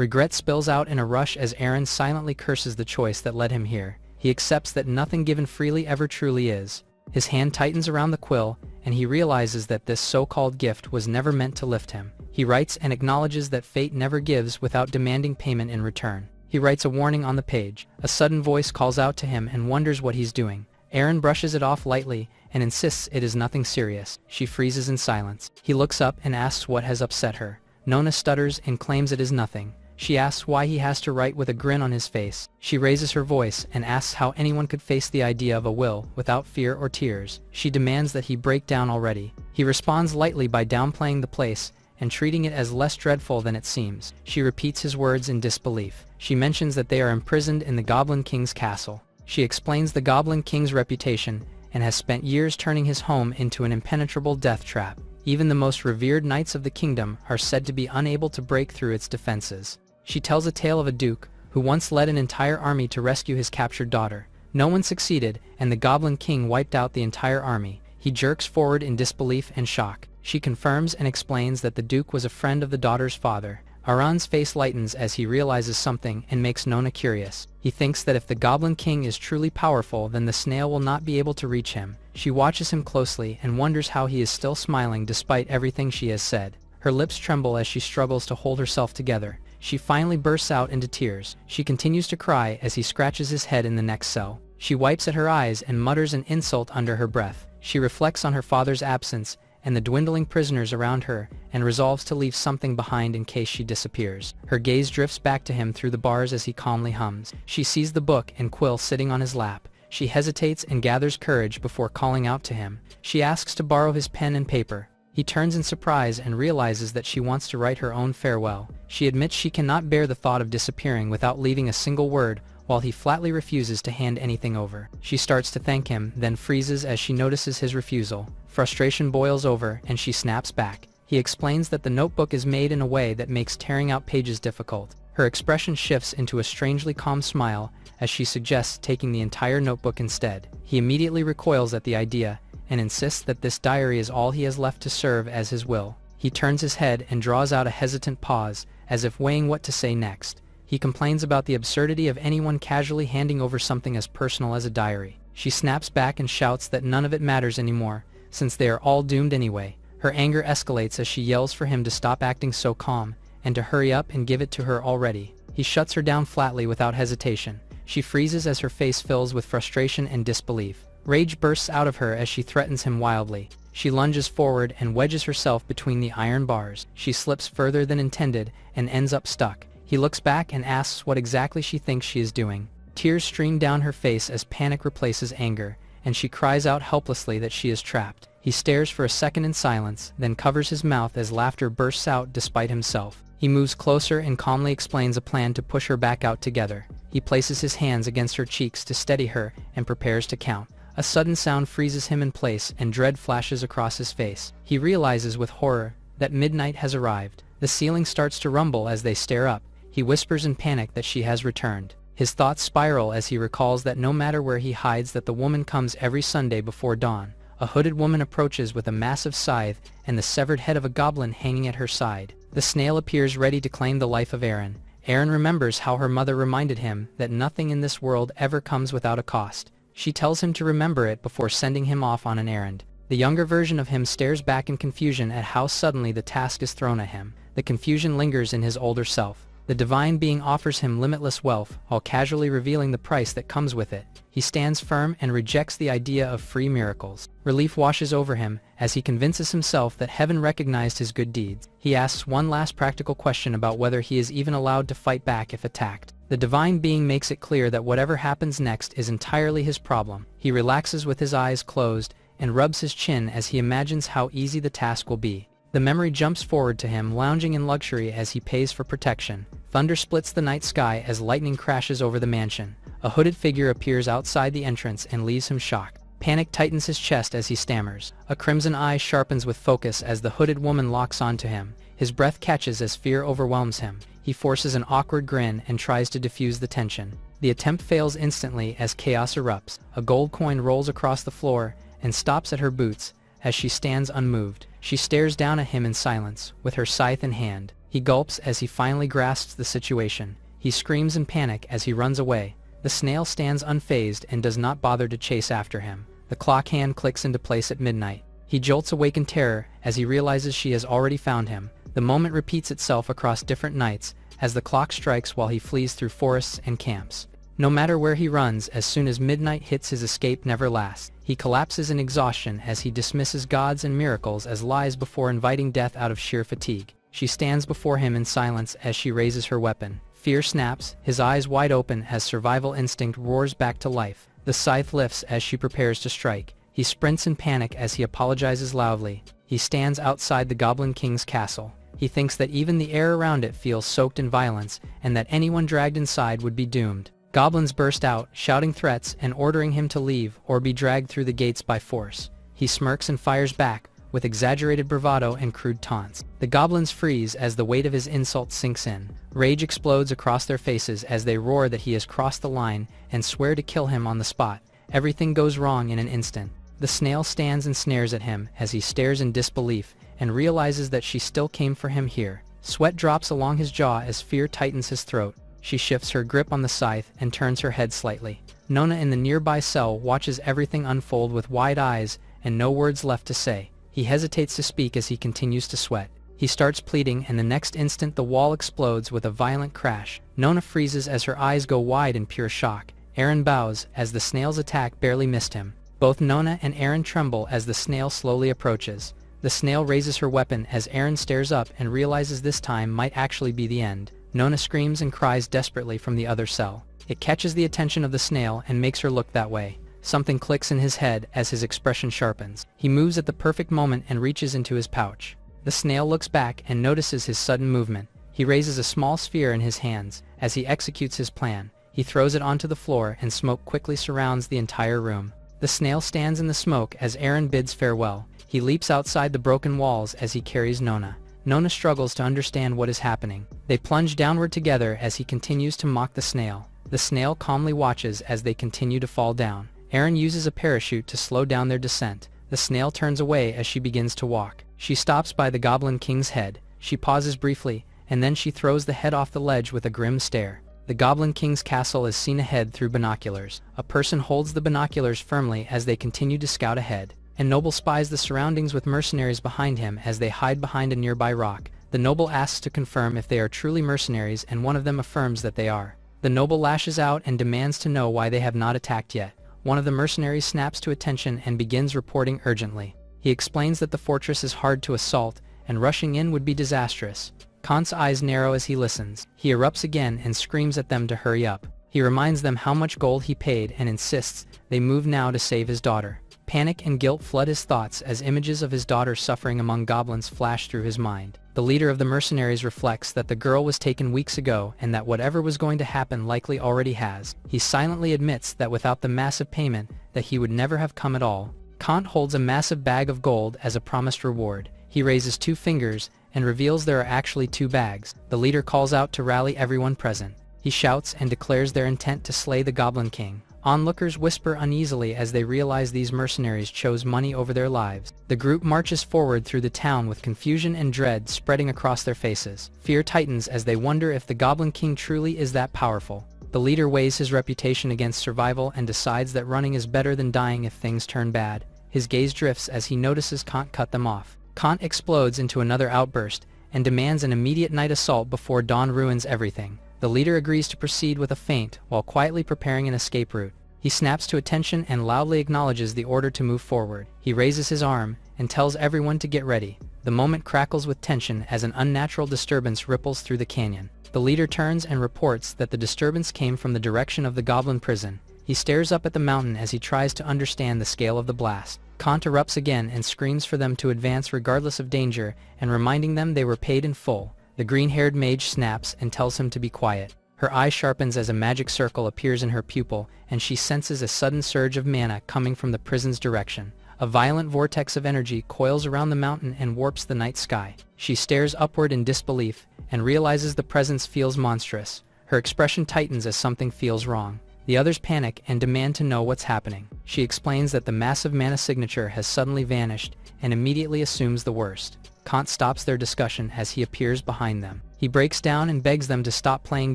Regret spills out in a rush as Eren silently curses the choice that led him here. He accepts that nothing given freely ever truly is. His hand tightens around the quill, and he realizes that this so-called gift was never meant to lift him. He writes and acknowledges that fate never gives without demanding payment in return. He writes a warning on the page. A sudden voice calls out to him and wonders what he's doing. Eren brushes it off lightly and insists it is nothing serious. She freezes in silence. He looks up and asks what has upset her. Nona stutters and claims it is nothing. She asks why he has to write with a grin on his face. She raises her voice and asks how anyone could face the idea of a will without fear or tears. She demands that he break down already. He responds lightly by downplaying the place and treating it as less dreadful than it seems. She repeats his words in disbelief. She mentions that they are imprisoned in the Goblin King's castle. She explains the Goblin King's reputation and has spent years turning his home into an impenetrable death trap. Even the most revered knights of the kingdom are said to be unable to break through its defenses. She tells a tale of a duke who once led an entire army to rescue his captured daughter. No one succeeded, and the Goblin King wiped out the entire army. He jerks forward in disbelief and shock. She confirms and explains that the duke was a friend of the daughter's father. Aran's face lightens as he realizes something and makes Nona curious. He thinks that if the Goblin King is truly powerful, then the snail will not be able to reach him. She watches him closely and wonders how he is still smiling despite everything she has said. Her lips tremble as she struggles to hold herself together. She finally bursts out into tears. She continues to cry as he scratches his head in the next cell. She wipes at her eyes and mutters an insult under her breath. She reflects on her father's absence and the dwindling prisoners around her, and resolves to leave something behind in case she disappears. Her gaze drifts back to him through the bars as he calmly hums. She sees the book and quill sitting on his lap. She hesitates and gathers courage before calling out to him. She asks to borrow his pen and paper. He turns in surprise and realizes that she wants to write her own farewell. She admits she cannot bear the thought of disappearing without leaving a single word, while he flatly refuses to hand anything over. She starts to thank him, then freezes as she notices his refusal. Frustration boils over, and she snaps back. He explains that the notebook is made in a way that makes tearing out pages difficult. Her expression shifts into a strangely calm smile as she suggests taking the entire notebook instead. He immediately recoils at the idea and insists that this diary is all he has left to serve as his will. He turns his head and draws out a hesitant pause, as if weighing what to say next. He complains about the absurdity of anyone casually handing over something as personal as a diary. She snaps back and shouts that none of it matters anymore, since they are all doomed anyway. Her anger escalates as she yells for him to stop acting so calm, and to hurry up and give it to her already. He shuts her down flatly without hesitation. She freezes as her face fills with frustration and disbelief. Rage bursts out of her as she threatens him wildly. She lunges forward and wedges herself between the iron bars. She slips further than intended and ends up stuck. He looks back and asks what exactly she thinks she is doing. Tears stream down her face as panic replaces anger, and she cries out helplessly that she is trapped. He stares for a second in silence, then covers his mouth as laughter bursts out despite himself. He moves closer and calmly explains a plan to push her back out together. He places his hands against her cheeks to steady her and prepares to count. A sudden sound freezes him in place and dread flashes across his face. He realizes with horror that midnight has arrived. The ceiling starts to rumble as they stare up. He whispers in panic that she has returned. His thoughts spiral as he recalls that no matter where he hides, that the woman comes every Sunday before dawn. A hooded woman approaches with a massive scythe and the severed head of a goblin hanging at her side. The snail appears ready to claim the life of Eren. Eren remembers how her mother reminded him that nothing in this world ever comes without a cost. She tells him to remember it before sending him off on an errand. The younger version of him stares back in confusion at how suddenly the task is thrown at him. The confusion lingers in his older self. The divine being offers him limitless wealth, while casually revealing the price that comes with it. He stands firm and rejects the idea of free miracles. Relief washes over him as he convinces himself that heaven recognized his good deeds. He asks one last practical question about whether he is even allowed to fight back if attacked. The divine being makes it clear that whatever happens next is entirely his problem. He relaxes with his eyes closed and rubs his chin as he imagines how easy the task will be. The memory jumps forward to him lounging in luxury as he pays for protection. Thunder splits the night sky as lightning crashes over the mansion. A hooded figure appears outside the entrance and leaves him shocked. Panic tightens his chest as he stammers. A crimson eye sharpens with focus as the hooded woman locks onto him. His breath catches as fear overwhelms him. He forces an awkward grin and tries to diffuse the tension. The attempt fails instantly as chaos erupts. A gold coin rolls across the floor and stops at her boots as she stands unmoved. She stares down at him in silence, with her scythe in hand. He gulps as he finally grasps the situation. He screams in panic as he runs away. The snail stands unfazed and does not bother to chase after him. The clock hand clicks into place at midnight. He jolts awake in terror as he realizes she has already found him. The moment repeats itself across different nights as the clock strikes while he flees through forests and camps. No matter where he runs, as soon as midnight hits, his escape never lasts. He collapses in exhaustion as he dismisses gods and miracles as lies before inviting death out of sheer fatigue. She stands before him in silence as she raises her weapon. Fear snaps, his eyes wide open as survival instinct roars back to life. The scythe lifts as she prepares to strike. He sprints in panic as he apologizes loudly. He stands outside the Goblin King's castle. He thinks that even the air around it feels soaked in violence, and that anyone dragged inside would be doomed. Goblins burst out, shouting threats and ordering him to leave or be dragged through the gates by force. He smirks and fires back, with exaggerated bravado and crude taunts. The goblins freeze as the weight of his insult sinks in. Rage explodes across their faces as they roar that he has crossed the line and swear to kill him on the spot. Everything goes wrong in an instant. The snail stands and snares at him as he stares in disbelief and realizes that she still came for him here. Sweat drops along his jaw as fear tightens his throat. She shifts her grip on the scythe and turns her head slightly. Nona in the nearby cell watches everything unfold with wide eyes and no words left to say. He hesitates to speak as he continues to sweat. He starts pleading, and the next instant the wall explodes with a violent crash. Nona freezes as her eyes go wide in pure shock. Aaron bows as the snail's attack barely missed him. Both Nona and Aaron tremble as the snail slowly approaches. The snail raises her weapon as Aaron stares up and realizes this time might actually be the end. Nona screams and cries desperately from the other cell. It catches the attention of the snail and makes her look that way. Something clicks in his head as his expression sharpens. He moves at the perfect moment and reaches into his pouch. The snail looks back and notices his sudden movement. He raises a small sphere in his hands. As he executes his plan, he throws it onto the floor and smoke quickly surrounds the entire room. The snail stands in the smoke as Aaron bids farewell. He leaps outside the broken walls as he carries Nona. Nona struggles to understand what is happening. They plunge downward together as he continues to mock the snail. The snail calmly watches as they continue to fall down. Aaron uses a parachute to slow down their descent. The snail turns away as she begins to walk. She stops by the Goblin King's head. She pauses briefly, and then she throws the head off the ledge with a grim stare. The Goblin King's castle is seen ahead through binoculars. A person holds the binoculars firmly as they continue to scout ahead. And Noble spies the surroundings with mercenaries behind him as they hide behind a nearby rock. The Noble asks to confirm if they are truly mercenaries, and one of them affirms that they are. The Noble lashes out and demands to know why they have not attacked yet. One of the mercenaries snaps to attention and begins reporting urgently. He explains that the fortress is hard to assault, and rushing in would be disastrous. Kant's eyes narrow as he listens. He erupts again and screams at them to hurry up. He reminds them how much gold he paid and insists they move now to save his daughter. Panic and guilt flood his thoughts as images of his daughter suffering among goblins flash through his mind. The leader of the mercenaries reflects that the girl was taken weeks ago and that whatever was going to happen likely already has. He silently admits that without the massive payment, that he would never have come at all. Kant holds a massive bag of gold as a promised reward. He raises 2 fingers and reveals there are actually 2 bags. The leader calls out to rally everyone present. He shouts and declares their intent to slay the Goblin King. Onlookers whisper uneasily as they realize these mercenaries chose money over their lives. The group marches forward through the town with confusion and dread spreading across their faces. Fear tightens as they wonder if the Goblin King truly is that powerful. The leader weighs his reputation against survival and decides that running is better than dying if things turn bad. His gaze drifts as he notices Kant cut them off. Kant explodes into another outburst and demands an immediate night assault before dawn ruins everything. The leader agrees to proceed with a feint while quietly preparing an escape route. He snaps to attention and loudly acknowledges the order to move forward. He raises his arm and tells everyone to get ready. The moment crackles with tension as an unnatural disturbance ripples through the canyon. The leader turns and reports that the disturbance came from the direction of the goblin prison. He stares up at the mountain as he tries to understand the scale of the blast. Kant erupts again and screams for them to advance regardless of danger and reminding them they were paid in full. The green-haired mage snaps and tells him to be quiet. Her eye sharpens as a magic circle appears in her pupil, and she senses a sudden surge of mana coming from the prison's direction. A violent vortex of energy coils around the mountain and warps the night sky. She stares upward in disbelief and realizes the presence feels monstrous. Her expression tightens as something feels wrong. The others panic and demand to know what's happening. She explains that the massive mana signature has suddenly vanished and immediately assumes the worst. Kant stops their discussion as he appears behind them. He breaks down and begs them to stop playing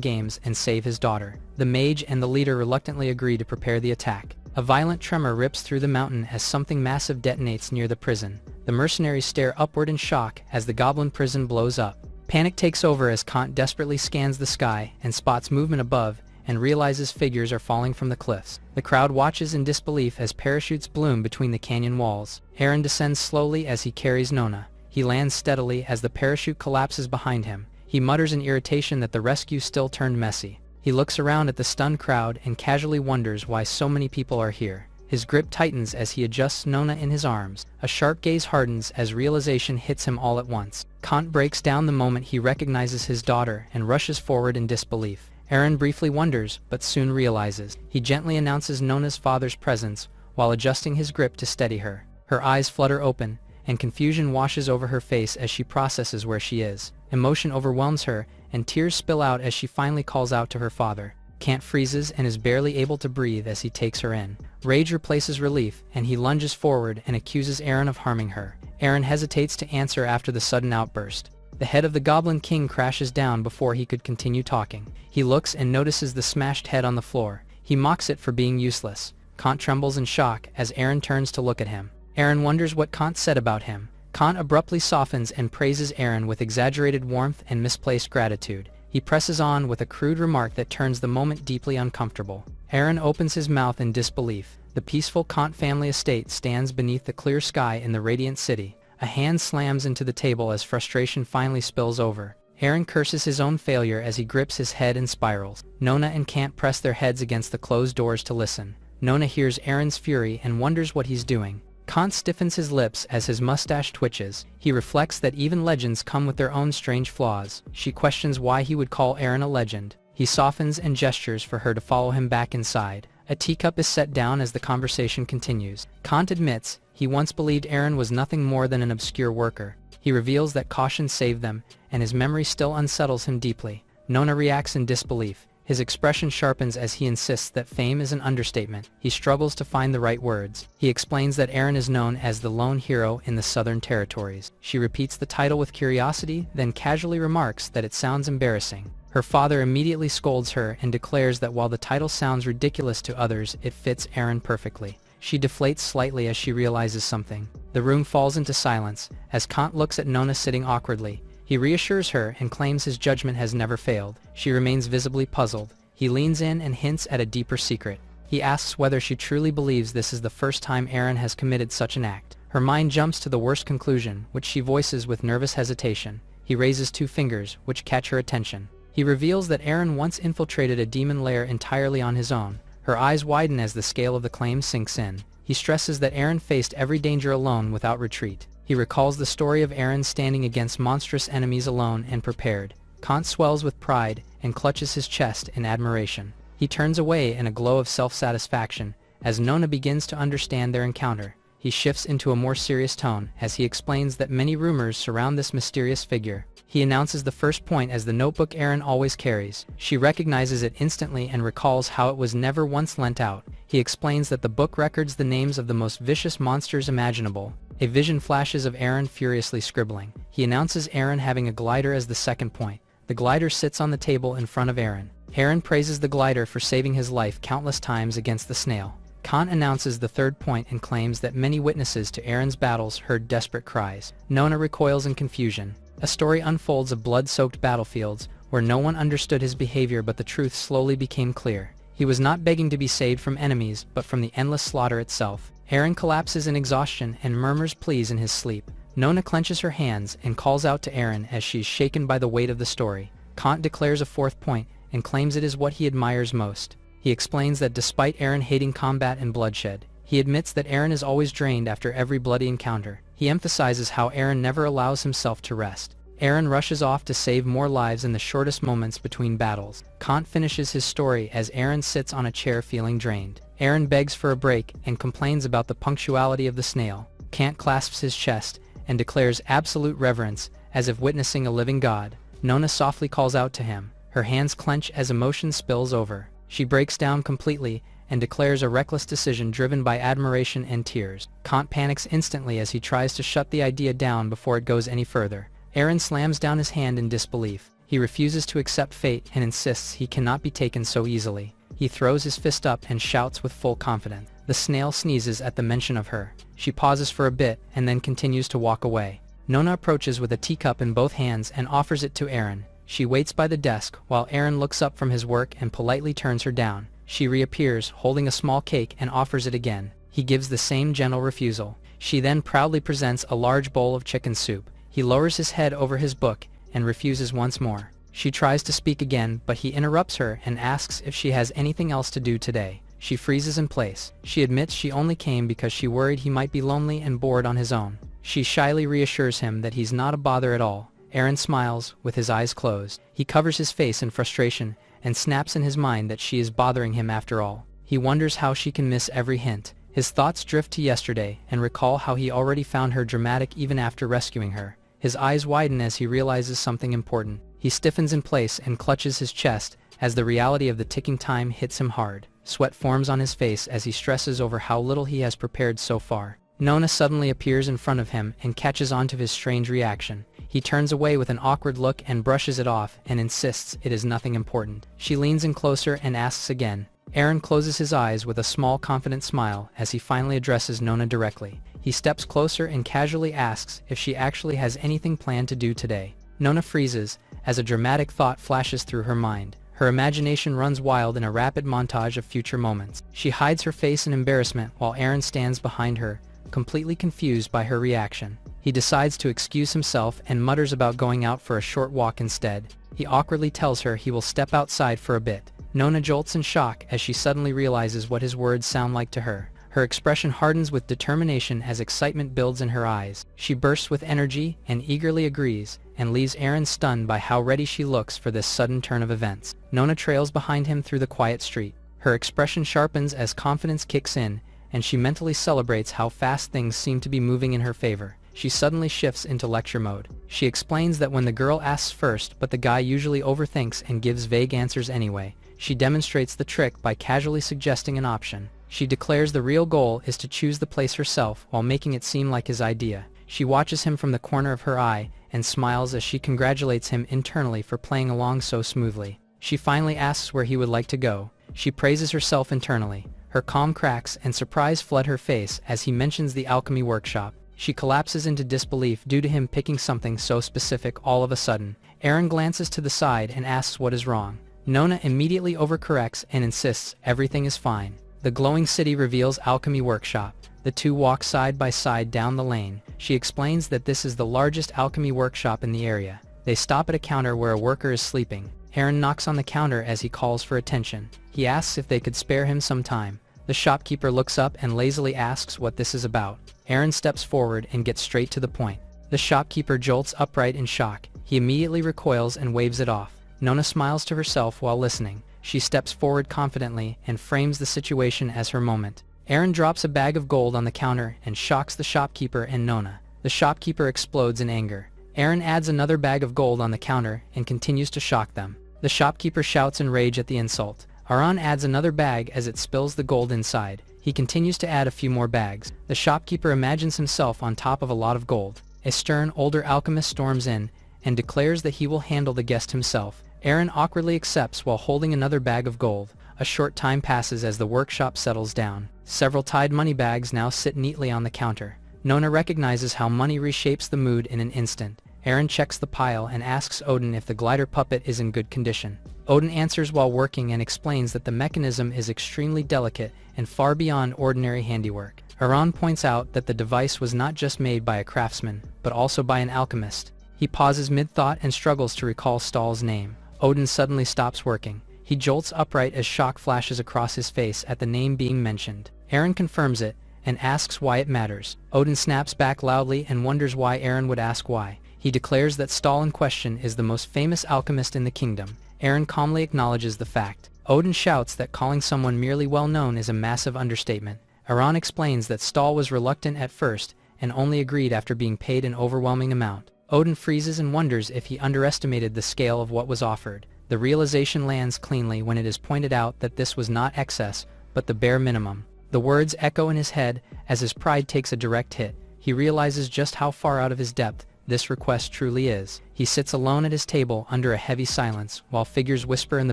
games and save his daughter. The mage and the leader reluctantly agree to prepare the attack. A violent tremor rips through the mountain as something massive detonates near the prison. The mercenaries stare upward in shock as the goblin prison blows up. Panic takes over as Kant desperately scans the sky and spots movement above and realizes figures are falling from the cliffs. The crowd watches in disbelief as parachutes bloom between the canyon walls. Eren descends slowly as he carries Nona. He lands steadily as the parachute collapses behind him. He mutters in irritation that the rescue still turned messy. He looks around at the stunned crowd and casually wonders why so many people are here. His grip tightens as he adjusts Nona in his arms. A sharp gaze hardens as realization hits him all at once. Kant breaks down the moment he recognizes his daughter and rushes forward in disbelief. Eren briefly wonders, but soon realizes. He gently announces Nona's father's presence while adjusting his grip to steady her. Her eyes flutter open, and confusion washes over her face as she processes where she is. Emotion overwhelms her, and tears spill out as she finally calls out to her father. Kant freezes and is barely able to breathe as he takes her in. Rage replaces relief, and he lunges forward and accuses Eren of harming her. Eren hesitates to answer after the sudden outburst. The head of the Goblin King crashes down before he could continue talking. He looks and notices the smashed head on the floor. He mocks it for being useless. Kant trembles in shock as Eren turns to look at him. Eren wonders what Kant said about him. Kant abruptly softens and praises Eren with exaggerated warmth and misplaced gratitude. He presses on with a crude remark that turns the moment deeply uncomfortable. Eren opens his mouth in disbelief. The peaceful Kant family estate stands beneath the clear sky in the radiant city. A hand slams into the table as frustration finally spills over. Eren curses his own failure as he grips his head and spirals. Nona and Kant press their heads against the closed doors to listen. Nona hears Eren's fury and wonders what he's doing. Kant stiffens his lips as his mustache twitches. He reflects that even legends come with their own strange flaws. She questions why he would call Eren a legend. He softens and gestures for her to follow him back inside. A teacup is set down as the conversation continues. Kant admits he once believed Eren was nothing more than an obscure worker. He reveals that caution saved them, and his memory still unsettles him deeply. Nona reacts in disbelief. His expression sharpens as he insists that fame is an understatement. He struggles to find the right words. He explains that Eren is known as the lone hero in the Southern Territories. She repeats the title with curiosity, then casually remarks that it sounds embarrassing. Her father immediately scolds her and declares that while the title sounds ridiculous to others, it fits Eren perfectly. She deflates slightly as she realizes something. The room falls into silence as Kant looks at Nona sitting awkwardly. He reassures her and claims his judgment has never failed. She remains visibly puzzled. He leans in and hints at a deeper secret. He asks whether she truly believes this is the first time Eren has committed such an act. Her mind jumps to the worst conclusion, which she voices with nervous hesitation. He raises two fingers, which catch her attention. He reveals that Eren once infiltrated a demon lair entirely on his own. Her eyes widen as the scale of the claim sinks in. He stresses that Eren faced every danger alone without retreat. He recalls the story of Eren standing against monstrous enemies alone and prepared. Kant swells with pride and clutches his chest in admiration. He turns away in a glow of self-satisfaction as Nona begins to understand their encounter. He shifts into a more serious tone as he explains that many rumors surround this mysterious figure. He announces the first point as the notebook Eren always carries. She recognizes it instantly and recalls how it was never once lent out. He explains that the book records the names of the most vicious monsters imaginable. A vision flashes of Eren furiously scribbling. He announces Eren having a glider as the second point. The glider sits on the table in front of Eren. Eren praises the glider for saving his life countless times against the snail. Kant announces the third point and claims that many witnesses to Eren's battles heard desperate cries. Nona recoils in confusion. A story unfolds of blood-soaked battlefields where no one understood his behavior, but the truth slowly became clear. He was not begging to be saved from enemies, but from the endless slaughter itself. Eren collapses in exhaustion and murmurs pleas in his sleep. Nona clenches her hands and calls out to Eren as she is shaken by the weight of the story. Kant declares a fourth point and claims it is what he admires most. He explains that despite Eren hating combat and bloodshed, he admits that Eren is always drained after every bloody encounter. He emphasizes how Eren never allows himself to rest. Eren rushes off to save more lives in the shortest moments between battles. Kant finishes his story as Eren sits on a chair feeling drained. Eren begs for a break and complains about the punctuality of the snail. Kant clasps his chest and declares absolute reverence as if witnessing a living god. Nona softly calls out to him. Her hands clench as emotion spills over. She breaks down completely and declares a reckless decision driven by admiration and tears. Kant panics instantly as he tries to shut the idea down before it goes any further. Eren slams down his hand in disbelief. He refuses to accept fate and insists he cannot be taken so easily. He throws his fist up and shouts with full confidence. The snail sneezes at the mention of her. She pauses for a bit and then continues to walk away. Nona approaches with a teacup in both hands and offers it to Eren. She waits by the desk while Eren looks up from his work and politely turns her down. She reappears, holding a small cake, and offers it again. He gives the same gentle refusal. She then proudly presents a large bowl of chicken soup. He lowers his head over his book and refuses once more. She tries to speak again, but he interrupts her and asks if she has anything else to do today. She freezes in place. She admits she only came because she worried he might be lonely and bored on his own. She shyly reassures him that he's not a bother at all. Eren smiles, with his eyes closed. He covers his face in frustration and snaps in his mind that she is bothering him after all. He wonders how she can miss every hint. His thoughts drift to yesterday and recall how he already found her dramatic even after rescuing her. His eyes widen as he realizes something important. He stiffens in place and clutches his chest as the reality of the ticking time hits him hard. Sweat forms on his face as he stresses over how little he has prepared so far. Nona suddenly appears in front of him and catches on to his strange reaction. He turns away with an awkward look and brushes it off and insists it is nothing important. She leans in closer and asks again. Eren closes his eyes with a small confident smile as he finally addresses Nona directly. He steps closer and casually asks if she actually has anything planned to do today. Nona freezes as a dramatic thought flashes through her mind. Her imagination runs wild in a rapid montage of future moments. She hides her face in embarrassment while Eren stands behind her, completely confused by her reaction. He decides to excuse himself and mutters about going out for a short walk instead. He awkwardly tells her he will step outside for a bit. Nona jolts in shock as she suddenly realizes what his words sound like to her. Her expression hardens with determination as excitement builds in her eyes. She bursts with energy and eagerly agrees, and leaves Eren stunned by how ready she looks for this sudden turn of events. Nona trails behind him through the quiet street. Her expression sharpens as confidence kicks in, and she mentally celebrates how fast things seem to be moving in her favor. She suddenly shifts into lecture mode. She explains that when the girl asks first but the guy usually overthinks and gives vague answers anyway, she demonstrates the trick by casually suggesting an option. She declares the real goal is to choose the place herself while making it seem like his idea. She watches him from the corner of her eye and smiles as she congratulates him internally for playing along so smoothly. She finally asks where he would like to go. She praises herself internally. Her calm cracks and surprise flood her face as he mentions the alchemy workshop. She collapses into disbelief due to him picking something so specific all of a sudden. Eren glances to the side and asks what is wrong. Nona immediately overcorrects and insists everything is fine. The glowing city reveals alchemy workshop. The two walk side by side down the lane. She explains that this is the largest alchemy workshop in the area. They stop at a counter where a worker is sleeping. Eren knocks on the counter as he calls for attention. He asks if they could spare him some time. The shopkeeper looks up and lazily asks what this is about. Eren steps forward and gets straight to the point. The shopkeeper jolts upright in shock. He immediately recoils and waves it off. Nona smiles to herself while listening. She steps forward confidently and frames the situation as her moment. Eren drops a bag of gold on the counter and shocks the shopkeeper and Nona. The shopkeeper explodes in anger. Eren adds another bag of gold on the counter and continues to shock them. The shopkeeper shouts in rage at the insult. Aran adds another bag as it spills the gold inside. He continues to add a few more bags. The shopkeeper imagines himself on top of a lot of gold. A stern, older alchemist storms in and declares that he will handle the guest himself. Eren awkwardly accepts while holding another bag of gold. A short time passes as the workshop settles down. Several tied money bags now sit neatly on the counter. Nona recognizes how money reshapes the mood in an instant. Eren checks the pile and asks Odin if the glider puppet is in good condition. Odin answers while working and explains that the mechanism is extremely delicate and far beyond ordinary handiwork. Aran points out that the device was not just made by a craftsman, but also by an alchemist. He pauses mid-thought and struggles to recall Stahl's name. Odin suddenly stops working. He jolts upright as shock flashes across his face at the name being mentioned. Eren confirms it and asks why it matters. Odin snaps back loudly and wonders why Eren would ask why. He declares that Stahl in question is the most famous alchemist in the kingdom. Eren calmly acknowledges the fact. Odin shouts that calling someone merely well-known is a massive understatement. Aran explains that Stahl was reluctant at first and only agreed after being paid an overwhelming amount. Odin freezes and wonders if he underestimated the scale of what was offered. The realization lands cleanly when it is pointed out that this was not excess, but the bare minimum. The words echo in his head as his pride takes a direct hit. He realizes just how far out of his depth this request truly is. He sits alone at his table under a heavy silence while figures whisper in the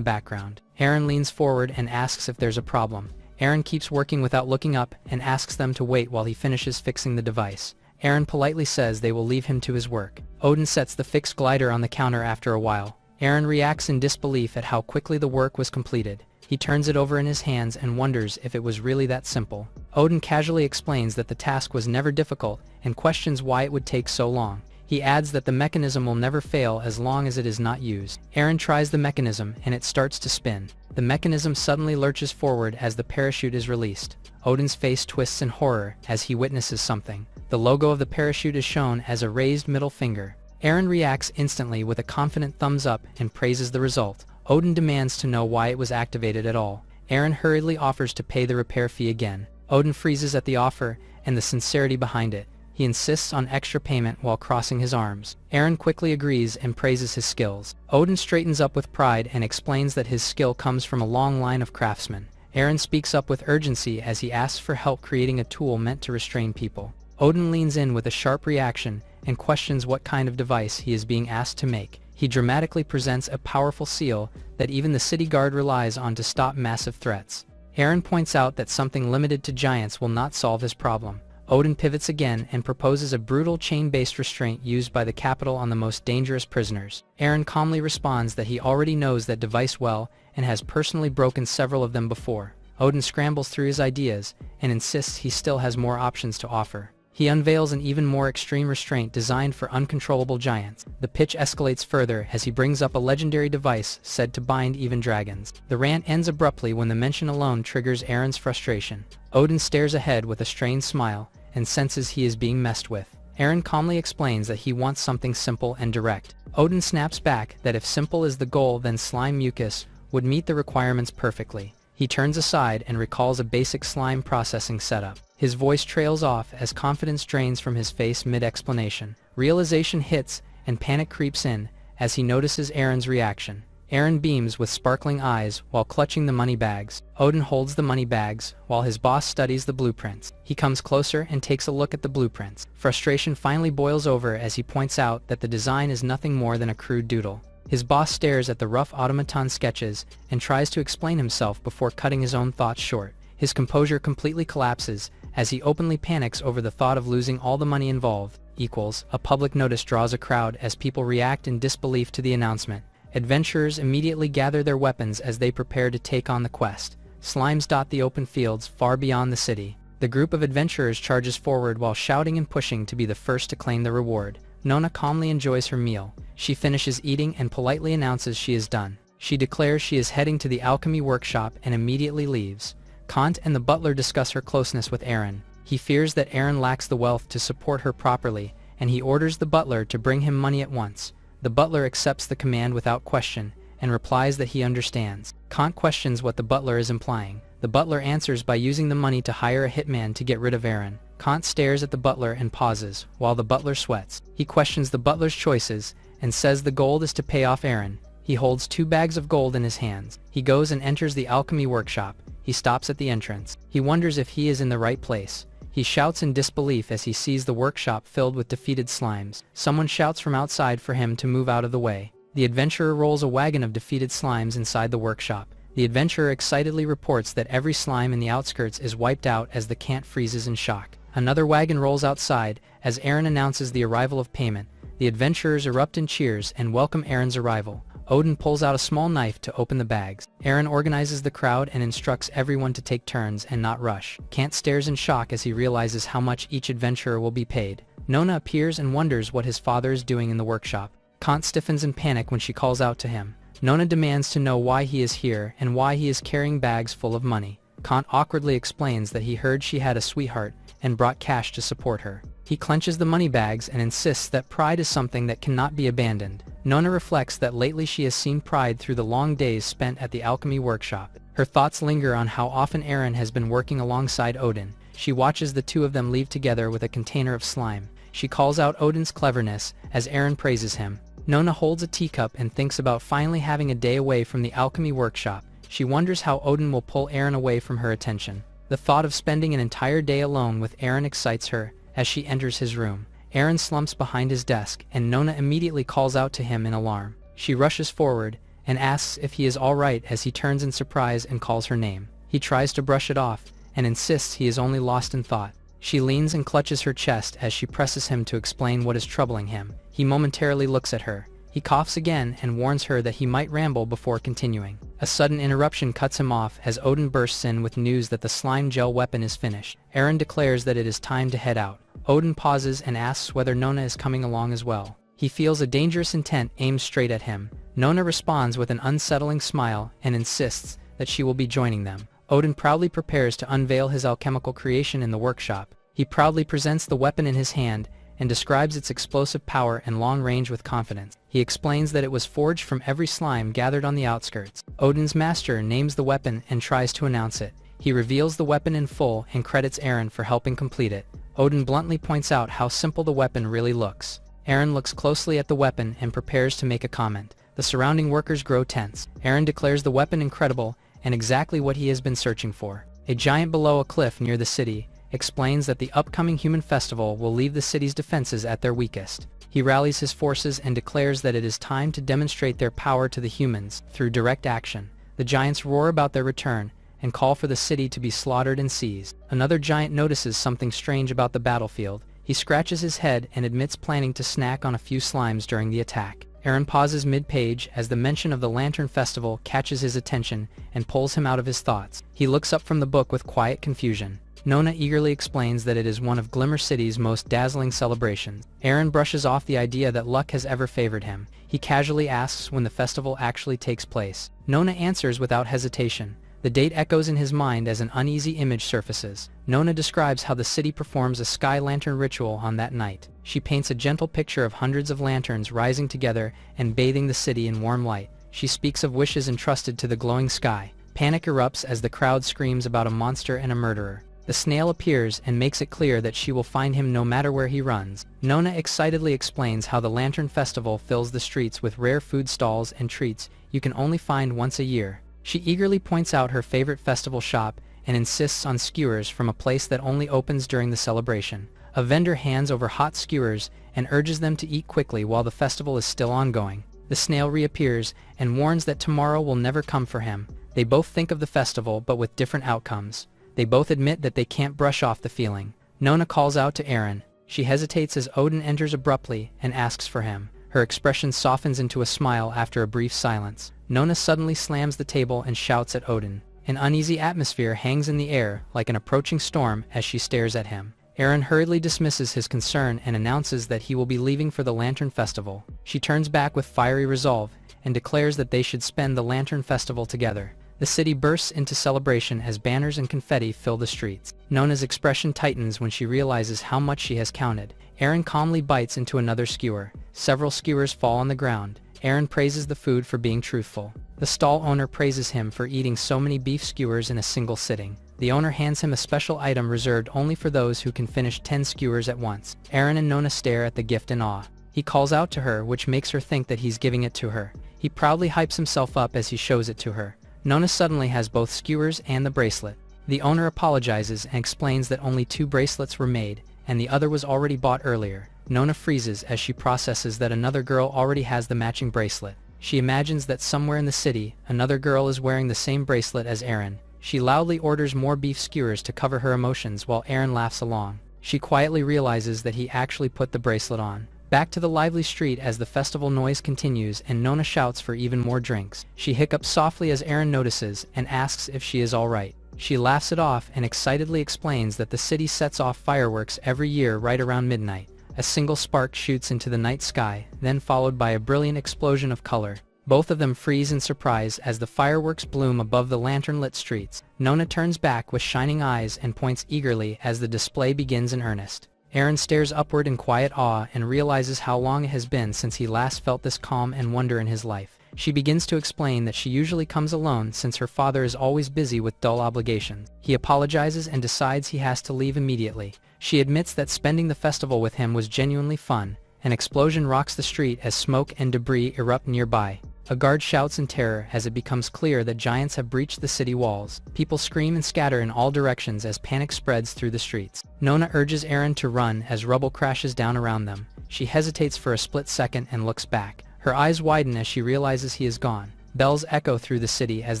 background. Eren leans forward and asks if there's a problem. Eren keeps working without looking up and asks them to wait while he finishes fixing the device. Eren politely says they will leave him to his work. Odin sets the fixed glider on the counter after a while. Eren reacts in disbelief at how quickly the work was completed. He turns it over in his hands and wonders if it was really that simple. Odin casually explains that the task was never difficult and questions why it would take so long. He adds that the mechanism will never fail as long as it is not used. Eren tries the mechanism and it starts to spin. The mechanism suddenly lurches forward as the parachute is released. Odin's face twists in horror as he witnesses something. The logo of the parachute is shown as a raised middle finger. Eren reacts instantly with a confident thumbs up and praises the result. Odin demands to know why it was activated at all. Eren hurriedly offers to pay the repair fee again. Odin freezes at the offer and the sincerity behind it. He insists on extra payment while crossing his arms. Eren quickly agrees and praises his skills. Odin straightens up with pride and explains that his skill comes from a long line of craftsmen. Eren speaks up with urgency as he asks for help creating a tool meant to restrain people. Odin leans in with a sharp reaction and questions what kind of device he is being asked to make. He dramatically presents a powerful seal that even the city guard relies on to stop massive threats. Eren points out that something limited to giants will not solve his problem. Odin pivots again and proposes a brutal chain-based restraint used by the capital on the most dangerous prisoners. Eren calmly responds that he already knows that device well and has personally broken several of them before. Odin scrambles through his ideas and insists he still has more options to offer. He unveils an even more extreme restraint designed for uncontrollable giants. The pitch escalates further as he brings up a legendary device said to bind even dragons. The rant ends abruptly when the mention alone triggers Eren's frustration. Odin stares ahead with a strained smile and senses he is being messed with. Eren calmly explains that he wants something simple and direct. Odin snaps back that if simple is the goal, then slime mucus would meet the requirements perfectly. He turns aside and recalls a basic slime processing setup. His voice trails off as confidence drains from his face mid-explanation. Realization hits and panic creeps in as he notices Eren's reaction. Eren beams with sparkling eyes while clutching the money bags. Odin holds the money bags while his boss studies the blueprints. He comes closer and takes a look at the blueprints. Frustration finally boils over as he points out that the design is nothing more than a crude doodle. His boss stares at the rough automaton sketches and tries to explain himself before cutting his own thoughts short. His composure completely collapses as he openly panics over the thought of losing all the money involved. A public notice draws a crowd as people react in disbelief to the announcement. Adventurers immediately gather their weapons as they prepare to take on the quest. Slimes dot the open fields far beyond the city. The group of adventurers charges forward while shouting and pushing to be the first to claim the reward. Nona calmly enjoys her meal. She finishes eating and politely announces she is done. She declares she is heading to the alchemy workshop and immediately leaves. Kant and the butler discuss her closeness with Eren. He fears that Eren lacks the wealth to support her properly, and he orders the butler to bring him money at once. The butler accepts the command without question and replies that he understands. Kant questions what the butler is implying. The butler answers by using the money to hire a hitman to get rid of Eren. Kant stares at the butler and pauses, while the butler sweats. He questions the butler's choices and says the gold is to pay off Eren. He holds 2 bags of gold in his hands. He goes and enters the alchemy workshop. He stops at the entrance. He wonders if he is in the right place. He shouts in disbelief as he sees the workshop filled with defeated slimes. Someone shouts from outside for him to move out of the way. The adventurer rolls a wagon of defeated slimes inside the workshop. The adventurer excitedly reports that every slime in the outskirts is wiped out as the Cant freezes in shock. Another wagon rolls outside as Eren announces the arrival of payment. The adventurers erupt in cheers and welcome Eren's arrival. Odin pulls out a small knife to open the bags. Eren organizes the crowd and instructs everyone to take turns and not rush. Cant stares in shock as he realizes how much each adventurer will be paid. Nona appears and wonders what his father is doing in the workshop. Kant stiffens in panic when she calls out to him. Nona demands to know why he is here and why he is carrying bags full of money. Kant awkwardly explains that he heard she had a sweetheart and brought cash to support her. He clenches the money bags and insists that pride is something that cannot be abandoned. Nona reflects that lately she has seen pride through the long days spent at the alchemy workshop. Her thoughts linger on how often Eren has been working alongside Odin. She watches the two of them leave together with a container of slime. She calls out Odin's cleverness as Eren praises him. Nona holds a teacup and thinks about finally having a day away from the alchemy workshop. She wonders how Odin will pull Eren away from her attention. The thought of spending an entire day alone with Eren excites her. As she enters his room, Eren slumps behind his desk, and Nona immediately calls out to him in alarm. She rushes forward and asks if he is all right as he turns in surprise and calls her name. He tries to brush it off and insists he is only lost in thought. She leans and clutches her chest as she presses him to explain what is troubling him. He momentarily looks at her. He coughs again and warns her that he might ramble before continuing. A sudden interruption cuts him off as Odin bursts in with news that the slime gel weapon is finished. Eren declares that it is time to head out. Odin pauses and asks whether Nona is coming along as well. He feels a dangerous intent aimed straight at him. Nona responds with an unsettling smile and insists that she will be joining them. Odin proudly prepares to unveil his alchemical creation in the workshop. He proudly presents the weapon in his hand and describes its explosive power and long range with confidence. He explains that it was forged from every slime gathered on the outskirts. Odin's master names the weapon and tries to announce it. He reveals the weapon in full and credits Eren for helping complete it. Odin bluntly points out how simple the weapon really looks. Eren looks closely at the weapon and prepares to make a comment. The surrounding workers grow tense. Eren declares the weapon incredible and exactly what he has been searching for. A giant below a cliff near the city explains that the upcoming human festival will leave the city's defenses at their weakest. He rallies his forces and declares that it is time to demonstrate their power to the humans through direct action. The giants roar about their return and call for the city to be slaughtered and seized. Another giant notices something strange about the battlefield. He scratches his head and admits planning to snack on a few slimes during the attack. Eren pauses mid-page as the mention of the Lantern Festival catches his attention and pulls him out of his thoughts. He looks up from the book with quiet confusion. Nona eagerly explains that it is one of Glimmer City's most dazzling celebrations. Eren brushes off the idea that luck has ever favored him. He casually asks when the festival actually takes place. Nona answers without hesitation. The date echoes in his mind as an uneasy image surfaces. Nona describes how the city performs a sky lantern ritual on that night. She paints a gentle picture of hundreds of lanterns rising together and bathing the city in warm light. She speaks of wishes entrusted to the glowing sky. Panic erupts as the crowd screams about a monster and a murderer. The snail appears and makes it clear that she will find him no matter where he runs. Nona excitedly explains how the Lantern Festival fills the streets with rare food stalls and treats you can only find once a year. She eagerly points out her favorite festival shop and insists on skewers from a place that only opens during the celebration. A vendor hands over hot skewers and urges them to eat quickly while the festival is still ongoing. The snail reappears and warns that tomorrow will never come for him. They both think of the festival but with different outcomes. They both admit that they can't brush off the feeling. Nona calls out to Eren. She hesitates as Odin enters abruptly and asks for him. Her expression softens into a smile after a brief silence. Nona suddenly slams the table and shouts at Odin. An uneasy atmosphere hangs in the air like an approaching storm as she stares at him. Eren hurriedly dismisses his concern and announces that he will be leaving for the Lantern Festival. She turns back with fiery resolve and declares that they should spend the Lantern Festival together. The city bursts into celebration as banners and confetti fill the streets. Nona's expression tightens when she realizes how much she has counted. Eren calmly bites into another skewer. Several skewers fall on the ground. Eren praises the food for being truthful. The stall owner praises him for eating so many beef skewers in a single sitting. The owner hands him a special item reserved only for those who can finish 10 skewers at once. Eren and Nona stare at the gift in awe. He calls out to her, which makes her think that he's giving it to her. He proudly hypes himself up as he shows it to her. Nona suddenly has both skewers and the bracelet. The owner apologizes and explains that only 2 bracelets were made, and the other was already bought earlier. Nona freezes as she processes that another girl already has the matching bracelet. She imagines that somewhere in the city, another girl is wearing the same bracelet as Eren. She loudly orders more beef skewers to cover her emotions while Eren laughs along. She quietly realizes that he actually put the bracelet on. Back to the lively street as the festival noise continues and Nona shouts for even more drinks. She hiccups softly as Eren notices and asks if she is alright. She laughs it off and excitedly explains that the city sets off fireworks every year right around midnight. A single spark shoots into the night sky, then followed by a brilliant explosion of color. Both of them freeze in surprise as the fireworks bloom above the lantern-lit streets. Nona turns back with shining eyes and points eagerly as the display begins in earnest. Eren stares upward in quiet awe and realizes how long it has been since he last felt this calm and wonder in his life. She begins to explain that she usually comes alone since her father is always busy with dull obligations. He apologizes and decides he has to leave immediately. She admits that spending the festival with him was genuinely fun. An explosion rocks the street as smoke and debris erupt nearby. A guard shouts in terror as it becomes clear that giants have breached the city walls. People scream and scatter in all directions as panic spreads through the streets. Nona urges Eren to run as rubble crashes down around them. She hesitates for a split second and looks back. Her eyes widen as she realizes he is gone. Bells echo through the city as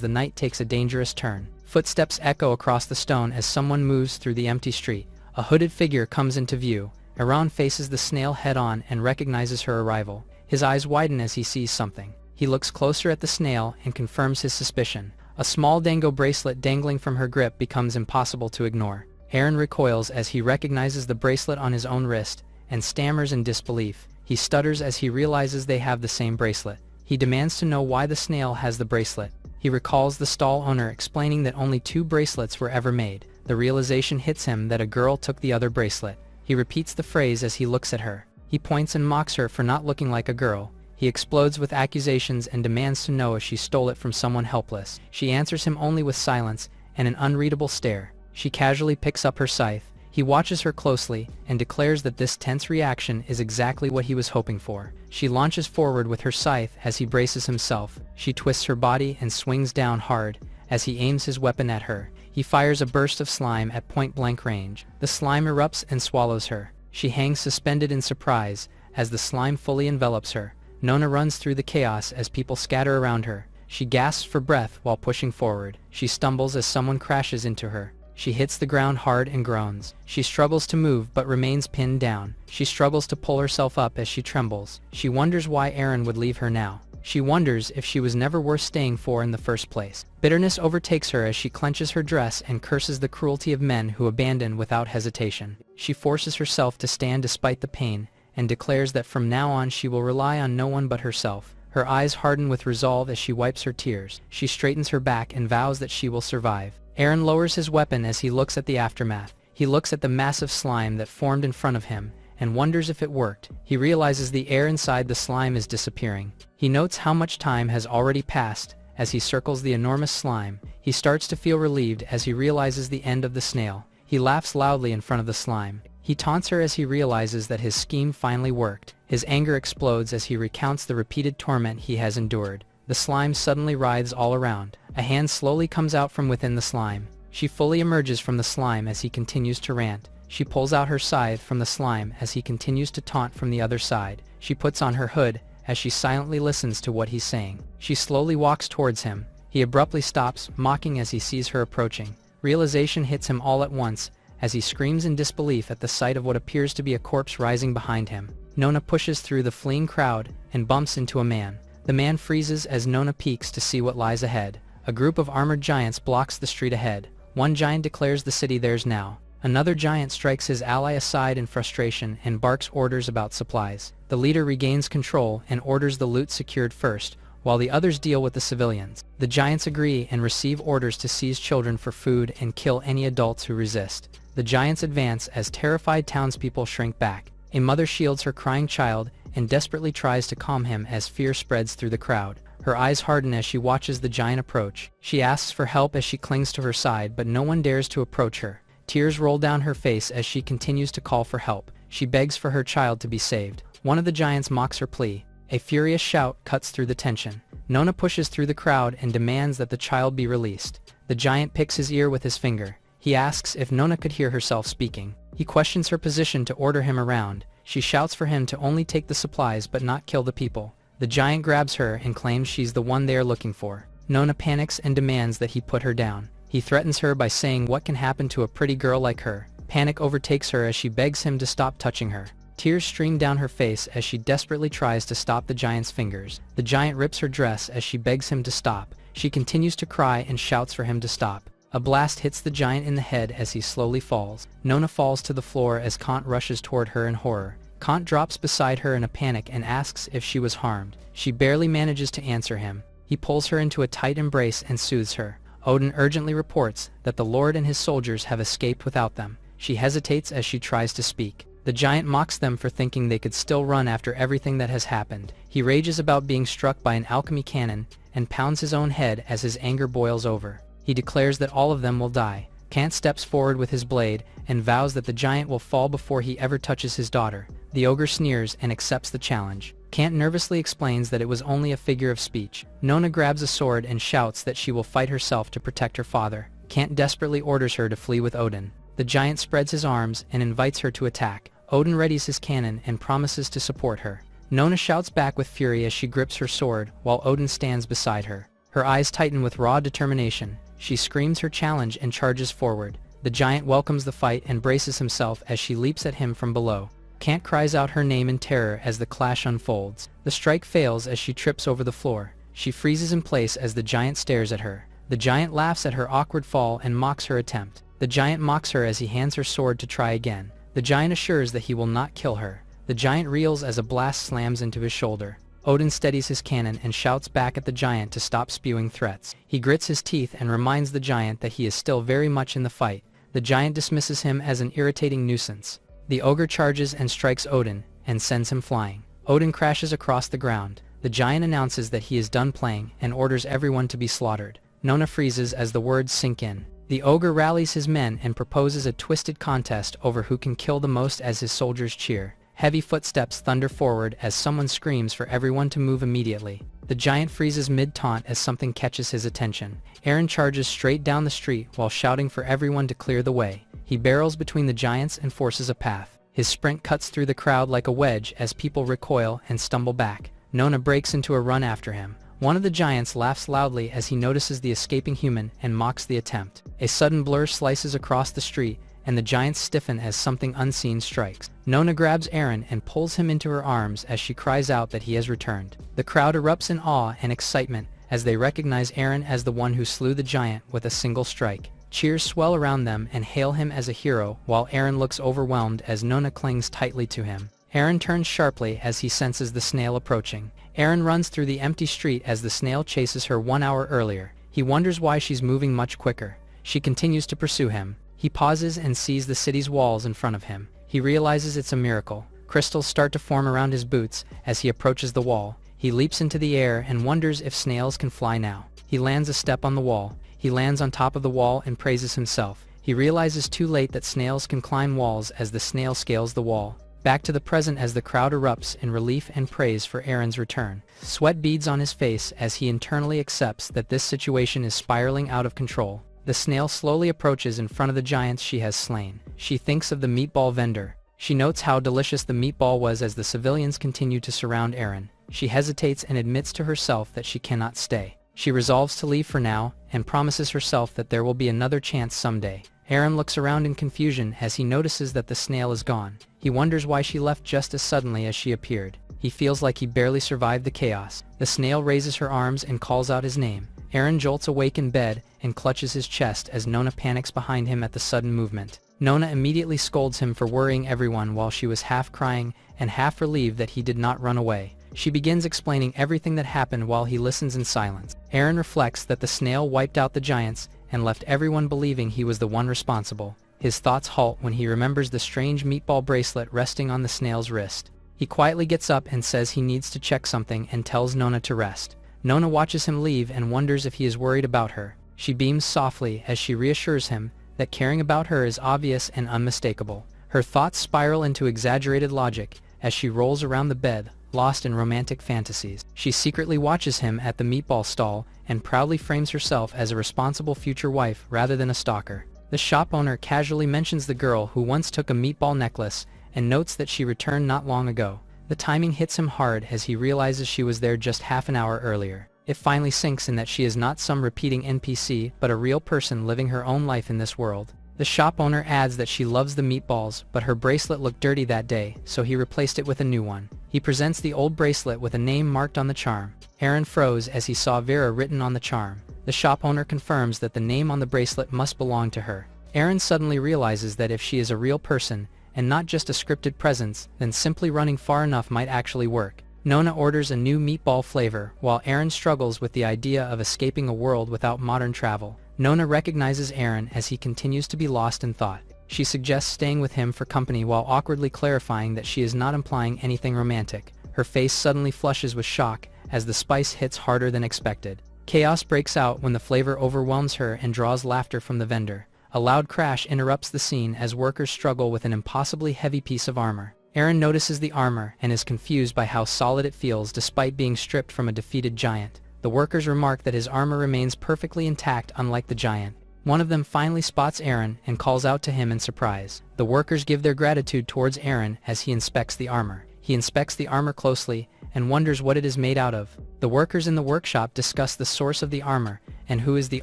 the night takes a dangerous turn. Footsteps echo across the stone as someone moves through the empty street. A hooded figure comes into view. Eren faces the snail head-on and recognizes her arrival. His eyes widen as he sees something. He looks closer at the snail and confirms his suspicion. A small dango bracelet dangling from her grip becomes impossible to ignore. Eren recoils as he recognizes the bracelet on his own wrist and stammers in disbelief. He stutters as he realizes they have the same bracelet. He demands to know why the snail has the bracelet. He recalls the stall owner explaining that only 2 bracelets were ever made. The realization hits him that a girl took the other bracelet. He repeats the phrase as he looks at her. He points and mocks her for not looking like a girl. He explodes with accusations and demands to know if she stole it from someone helpless. She answers him only with silence and an unreadable stare. She casually picks up her scythe. He watches her closely and declares that this tense reaction is exactly what he was hoping for. She launches forward with her scythe as he braces himself. She twists her body and swings down hard as he aims his weapon at her. He fires a burst of slime at point-blank range. The slime erupts and swallows her. She hangs suspended in surprise as the slime fully envelops her. Nona runs through the chaos as people scatter around her. She gasps for breath while pushing forward. She stumbles as someone crashes into her. She hits the ground hard and groans. She struggles to move but remains pinned down. She struggles to pull herself up as she trembles. She wonders why Eren would leave her now. She wonders if she was never worth staying for in the first place. Bitterness overtakes her as she clenches her dress and curses the cruelty of men who abandon without hesitation. She forces herself to stand despite the pain and declares that from now on she will rely on no one but herself. Her eyes harden with resolve as she wipes her tears. She straightens her back and vows that she will survive. Eren lowers his weapon as he looks at the aftermath. He looks at the massive slime that formed in front of him and wonders if it worked. He realizes the air inside the slime is disappearing. He notes how much time has already passed as he circles the enormous slime. He starts to feel relieved as he realizes the end of the snail. He laughs loudly in front of the slime. He taunts her as he realizes that his scheme finally worked. His anger explodes as he recounts the repeated torment he has endured. The slime suddenly writhes all around. A hand slowly comes out from within the slime. She fully emerges from the slime as he continues to rant. She pulls out her scythe from the slime as he continues to taunt from the other side. She puts on her hood as she silently listens to what he's saying. She slowly walks towards him. He abruptly stops, mocking as he sees her approaching. Realization hits him all at once as he screams in disbelief at the sight of what appears to be a corpse rising behind him. Nona pushes through the fleeing crowd and bumps into a man. The man freezes as Nona peeks to see what lies ahead. A group of armored giants blocks the street ahead. One giant declares the city theirs now. Another giant strikes his ally aside in frustration and barks orders about supplies. The leader regains control and orders the loot secured first, while the others deal with the civilians. The giants agree and receive orders to seize children for food and kill any adults who resist. The giants advance as terrified townspeople shrink back. A mother shields her crying child and desperately tries to calm him as fear spreads through the crowd. Her eyes harden as she watches the giant approach. She asks for help as she clings to her side, but no one dares to approach her. Tears roll down her face as she continues to call for help. She begs for her child to be saved. One of the giants mocks her plea. A furious shout cuts through the tension. Nona pushes through the crowd and demands that the child be released. The giant picks his ear with his finger. He asks if Nona could hear herself speaking. He questions her position to order him around. She shouts for him to only take the supplies but not kill the people. The giant grabs her and claims she's the one they are looking for. Nona panics and demands that he put her down. He threatens her by saying what can happen to a pretty girl like her. Panic overtakes her as she begs him to stop touching her. Tears stream down her face as she desperately tries to stop the giant's fingers. The giant rips her dress as she begs him to stop. She continues to cry and shouts for him to stop. A blast hits the giant in the head as he slowly falls. Nona falls to the floor as Kant rushes toward her in horror. Kant drops beside her in a panic and asks if she was harmed. She barely manages to answer him. He pulls her into a tight embrace and soothes her. Odin urgently reports that the Lord and his soldiers have escaped without them. She hesitates as she tries to speak. The giant mocks them for thinking they could still run after everything that has happened. He rages about being struck by an alchemy cannon and pounds his own head as his anger boils over. He declares that all of them will die. Kant steps forward with his blade and vows that the giant will fall before he ever touches his daughter. The ogre sneers and accepts the challenge. Kant nervously explains that it was only a figure of speech. Nona grabs a sword and shouts that she will fight herself to protect her father. Kant desperately orders her to flee with Odin. The giant spreads his arms and invites her to attack. Odin readies his cannon and promises to support her. Nona shouts back with fury as she grips her sword, while Odin stands beside her. Her eyes tighten with raw determination. She screams her challenge and charges forward. The giant welcomes the fight and braces himself as she leaps at him from below. Kant cries out her name in terror as the clash unfolds. The strike fails as she trips over the floor. She freezes in place as the giant stares at her. The giant laughs at her awkward fall and mocks her attempt. The giant mocks her as he hands her sword to try again. The giant assures that he will not kill her. The giant reels as a blast slams into his shoulder. Odin steadies his cannon and shouts back at the giant to stop spewing threats. He grits his teeth and reminds the giant that he is still very much in the fight. The giant dismisses him as an irritating nuisance. The ogre charges and strikes Odin, and sends him flying. Odin crashes across the ground. The giant announces that he is done playing and orders everyone to be slaughtered. Nona freezes as the words sink in. The ogre rallies his men and proposes a twisted contest over who can kill the most as his soldiers cheer. Heavy footsteps thunder forward as someone screams for everyone to move immediately. The giant freezes mid-taunt as something catches his attention. Eren charges straight down the street while shouting for everyone to clear the way. He barrels between the giants and forces a path. His sprint cuts through the crowd like a wedge as people recoil and stumble back. Nona breaks into a run after him. One of the giants laughs loudly as he notices the escaping human and mocks the attempt. A sudden blur slices across the street, and the giants stiffen as something unseen strikes. Nona grabs Eren and pulls him into her arms as she cries out that he has returned. The crowd erupts in awe and excitement as they recognize Eren as the one who slew the giant with a single strike. Cheers swell around them and hail him as a hero, while Eren looks overwhelmed as Nona clings tightly to him. Eren turns sharply as he senses the snail approaching. Eren runs through the empty street as the snail chases her 1 hour earlier. He wonders why she's moving much quicker. She continues to pursue him. He pauses and sees the city's walls in front of him. He realizes it's a miracle. Crystals start to form around his boots as he approaches the wall. He leaps into the air and wonders if snails can fly now. He lands a step on the wall. He lands on top of the wall and praises himself. He realizes too late that snails can climb walls as the snail scales the wall. Back to the present as the crowd erupts in relief and praise for Eren's return. Sweat beads on his face as he internally accepts that this situation is spiraling out of control. The snail slowly approaches in front of the giants she has slain. She thinks of the meatball vendor. She notes how delicious the meatball was as the civilians continue to surround Eren. She hesitates and admits to herself that she cannot stay. She resolves to leave for now, and promises herself that there will be another chance someday. Eren looks around in confusion as he notices that the snail is gone. He wonders why she left just as suddenly as she appeared. He feels like he barely survived the chaos. The snail raises her arms and calls out his name. Eren jolts awake in bed and clutches his chest as Nona panics behind him at the sudden movement. Nona immediately scolds him for worrying everyone while she was half crying and half relieved that he did not run away. She begins explaining everything that happened while he listens in silence. Eren reflects that the snail wiped out the giants and left everyone believing he was the one responsible. His thoughts halt when he remembers the strange meatball bracelet resting on the snail's wrist. He quietly gets up and says he needs to check something and tells Nona to rest. Nona watches him leave and wonders if he is worried about her. She beams softly as she reassures him that caring about her is obvious and unmistakable. Her thoughts spiral into exaggerated logic as she rolls around the bed, lost in romantic fantasies. She secretly watches him at the meatball stall and proudly frames herself as a responsible future wife rather than a stalker. The shop owner casually mentions the girl who once took a meatball necklace and notes that she returned not long ago. The timing hits him hard as he realizes she was there just half an hour earlier. It finally sinks in that she is not some repeating NPC but a real person living her own life in this world. The shop owner adds that she loves the meatballs, but her bracelet looked dirty that day, so he replaced it with a new one. He presents the old bracelet with a name marked on the charm. Eren froze as he saw Vera written on the charm. The shop owner confirms that the name on the bracelet must belong to her. Eren suddenly realizes that if she is a real person, and not just a scripted presence, then simply running far enough might actually work. Nona orders a new meatball flavor, while Eren struggles with the idea of escaping a world without modern travel. Nona recognizes Eren as he continues to be lost in thought. She suggests staying with him for company while awkwardly clarifying that she is not implying anything romantic. Her face suddenly flushes with shock as the spice hits harder than expected. Chaos breaks out when the flavor overwhelms her and draws laughter from the vendor. A loud crash interrupts the scene as workers struggle with an impossibly heavy piece of armor. Aaron notices the armor and is confused by how solid it feels despite being stripped from a defeated giant. The workers remark that his armor remains perfectly intact, unlike the giant. One of them finally spots Aaron and calls out to him in surprise. The workers give their gratitude towards Aaron as he inspects the armor. He inspects the armor closely and wonders what it is made out of. The workers in the workshop discuss the source of the armor and who is the